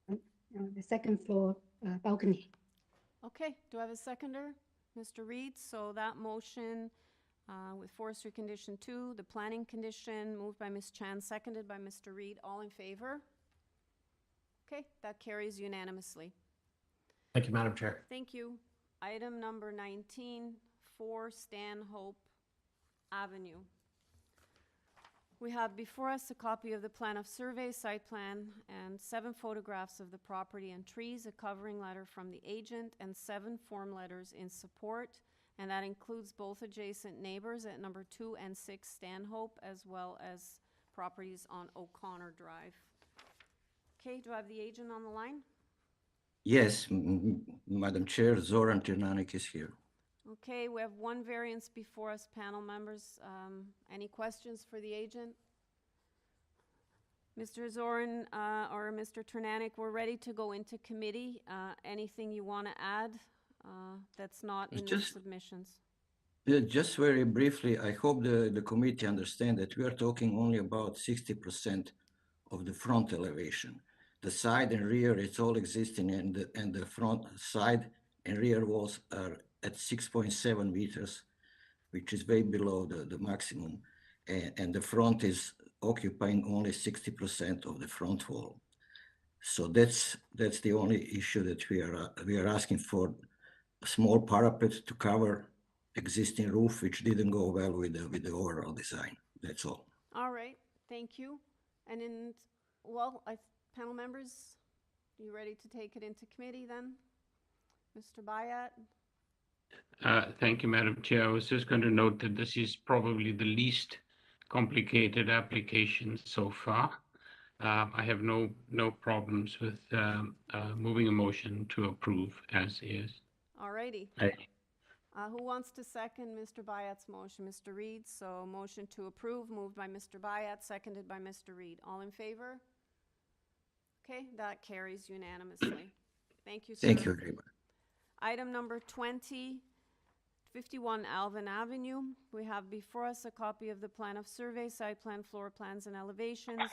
the second floor balcony. Okay, do I have a seconder? Mr. Reed, so that motion with forestry condition 2, the planning condition, moved by Ms. Chan, seconded by Mr. Reed. All in favor? Okay, that carries unanimously. Thank you, Madam Chair. Thank you. Item number 19, 4 Stanhope Avenue. We have before us a copy of the plan of survey, site plan, and 7 photographs of the property and trees, a covering letter from the agent, and 7 form letters in support, and that includes both adjacent neighbors at number 2 and 6 Stanhope, as well as properties on O'Connor Drive. Okay, do I have the agent on the line? Yes, Madam Chair, Zoran Tirnanik is here. Okay, we have 1 variance before us, panel members. Any questions for the agent? Mr. Zoran or Mr. Ternanik, we're ready to go into committee. Anything you want to add that's not in the submissions? Just very briefly, I hope the committee understand that we are talking only about 60% of the front elevation. The side and rear, it's all existing, and the front side and rear walls are at 6.7 meters, which is way below the maximum, and the front is occupying only 60% of the front wall. So that's the only issue that we are asking for, a small parapet to cover existing roof, which didn't go well with the overall design. That's all. All right, thank you. And panel members, you ready to take it into committee then? Mr. Bayat? Thank you, Madam Chair. I was just going to note that this is probably the least complicated application so far. I have no problems with moving a motion to approve as is. All righty. I- Who wants to second Mr. Bayat's motion? Mr. Reed, so motion to approve, moved by Mr. Bayat, seconded by Mr. Reed. All in favor? Okay, that carries unanimously. Thank you, sir. Thank you very much. Item number 20, 51 Alvin Avenue. We have before us a copy of the plan of survey, site plan, floor plans, and elevations,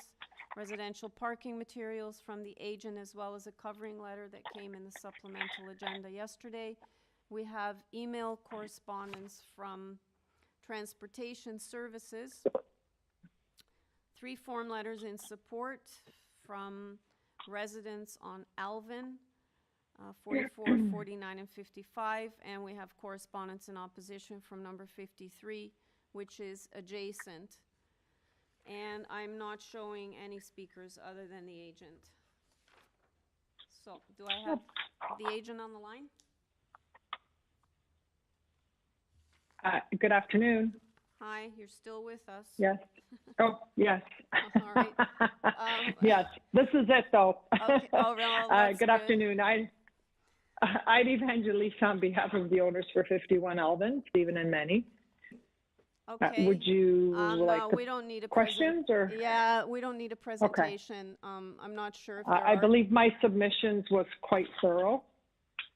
residential parking materials from the agent, as well as a covering letter that came in the supplemental agenda yesterday. We have email correspondence from Transportation Services, 3 form letters in support from residents on ALVIN, 44, 49, and 55, and we have correspondence in opposition from number 53, which is adjacent. And I'm not showing any speakers other than the agent. So, do I have the agent on the line? Good afternoon. Hi, you're still with us. Yes. Oh, yes. All right. Yes, this is it though. Okay. Oh, well, that's good afternoon. I'd Evangelista on behalf of the owners for 51 Alvin, Stephen and Manny. Okay. Would you like no, the we don't need a questions or? Yeah, we don't need a presentation. I'm not sure if there I are. believe my submissions was quite thorough,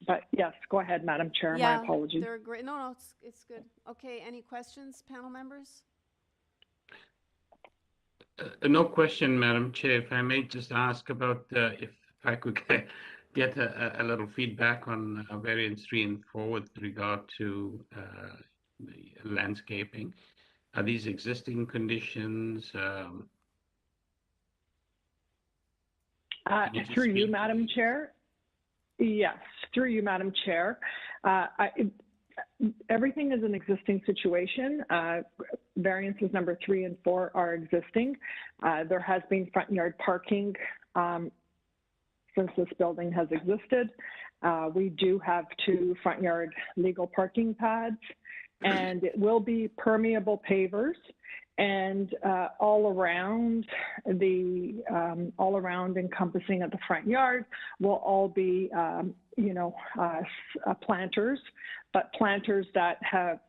but yes, go ahead, Madam Chair. Yeah, My apologies. they're great. No, it's good. Okay, any questions, panel members? No question, Madam Chair. If I may just ask about if I could get a little feedback on variance 3 and 4 with regard to the landscaping. Are these existing conditions? Through you, Madam Chair. Yes, through you, Madam Chair. Everything is an existing situation. Variances number 3 and 4 are existing. There has been front yard parking since this building has existed. We do have 2 front yard legal parking pads, and it will be permeable pavers. And all around encompassing at the front yard will all be, planters, but planters that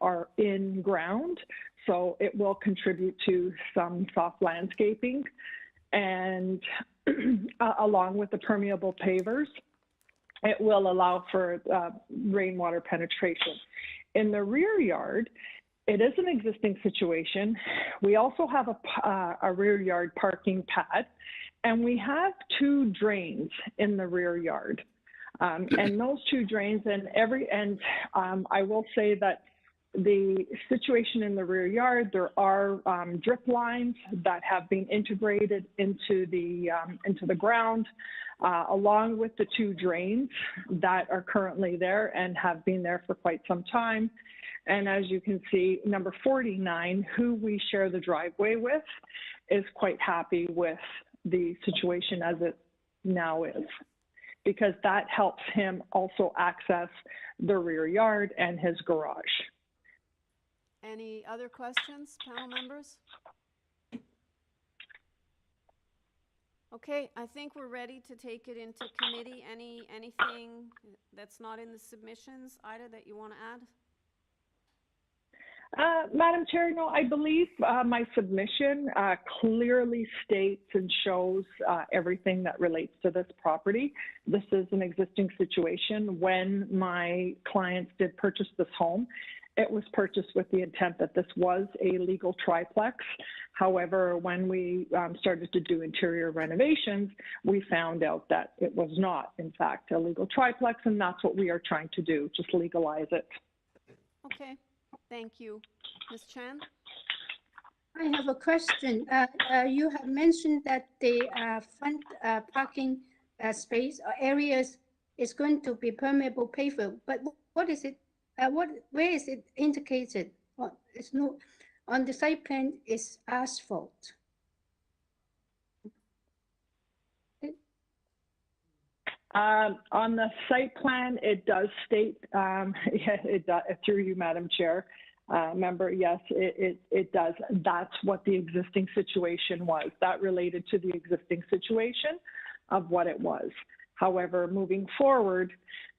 are in ground. So it will contribute to some soft landscaping, and along with the permeable pavers, it will allow for rainwater penetration. In the rear yard, it is an existing situation. We also have a rear yard parking pad, and we have 2 drains in the rear yard. And those 2 drains, I will say that the situation in the rear yard, there are drip lines that have been integrated into the ground, along with the 2 drains that are currently there and have been there for quite some time. And as you can see, number 49, who we share the driveway with, is quite happy with the situation as it now is, because that helps him also access the rear yard and his garage. Any other questions, panel members? Okay, I think we're ready to take it into committee. Anything that's not in the submissions, Ida, that you want to add? Madam Chair, no, I believe my submission clearly states and shows everything that relates to this property. This is an existing situation. When my clients did purchase this home, it was purchased with the intent that this was a legal triplex. However, when we started to do interior renovations, we found out that it was not, in fact, a legal triplex, and that's what we are trying to do, just legalize it. Okay. Thank you. Ms. Chan? I have a question. You have mentioned that the front parking space or areas is going to be permeable paver, but what is it? Where is it indicated? It's no, on the site plan is asphalt. On the site plan, it does state, through you, Madam Chair, member, yes, it does. That's what the existing situation was. That related to the existing situation of what it was. However, moving forward,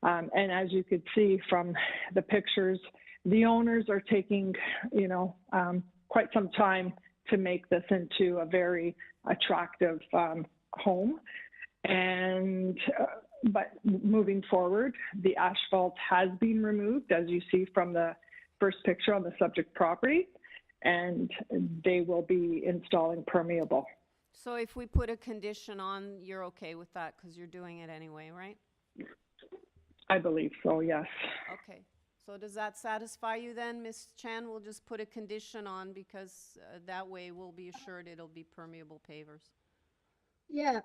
and as you could see from the pictures, the owners are taking, quite some time to make this into a very attractive home. And but moving forward, the asphalt has been removed, as you see from the first picture on the subject property, and they will be installing permeable. So if we put a condition on, you're okay with that because you're doing it anyway, right? I believe so, yes. Okay. So does that satisfy you then, Ms. Chan? We'll just put a condition on because that way we'll be assured it'll be permeable pavers. Yeah,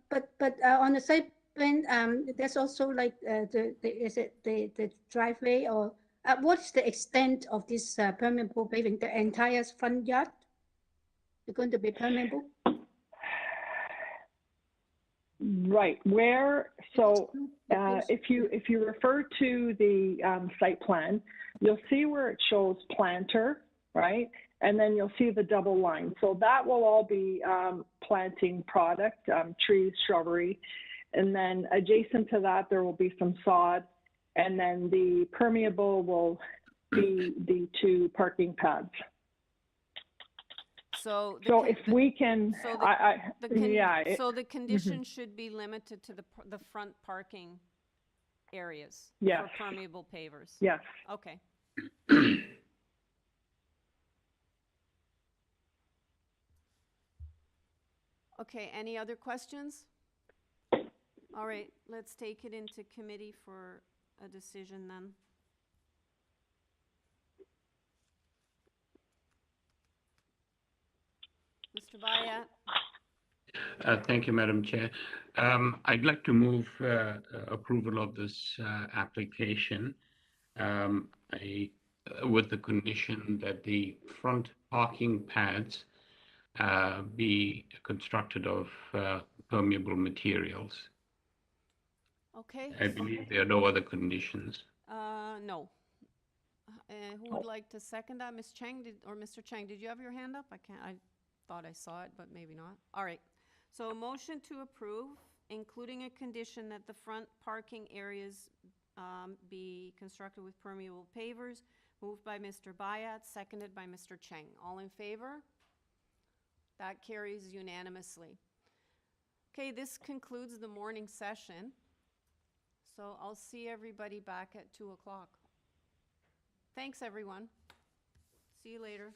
but on the site plan, there's also like the driveway or what's the extent of this permeable paving? The entire front yard is going to be permeable? Right. Where? So if you refer to the site plan, you'll see where it shows planter, right? And then you'll see the double line. So that will all be planting product, trees, shrubbery. And then adjacent to that, there will be some sod. And then the permeable will be the 2 parking pads. So if we can, so the condition should be limited to the front parking areas Yes. for permeable pavers. Yes. Okay. Okay, any other questions? All right, let's take it into committee for a decision then. Mr. Bayat? Thank you, Madam Chair. I'd like to move approval of this application with the condition that the front parking pads be constructed of permeable materials. Okay. I believe there are no other conditions. No. Who would like to second that? Ms. Chang or Mr. Chang, did you have your hand up? I thought I saw it, but maybe not. All right. So a motion to approve, including a condition that the front parking areas be constructed with permeable pavers, moved by Mr. Bayat, seconded by Mr. Chang. All in favor? That carries unanimously. Okay, this concludes the morning session. So I'll see everybody back at 2 o'clock. Thanks, everyone. See you later.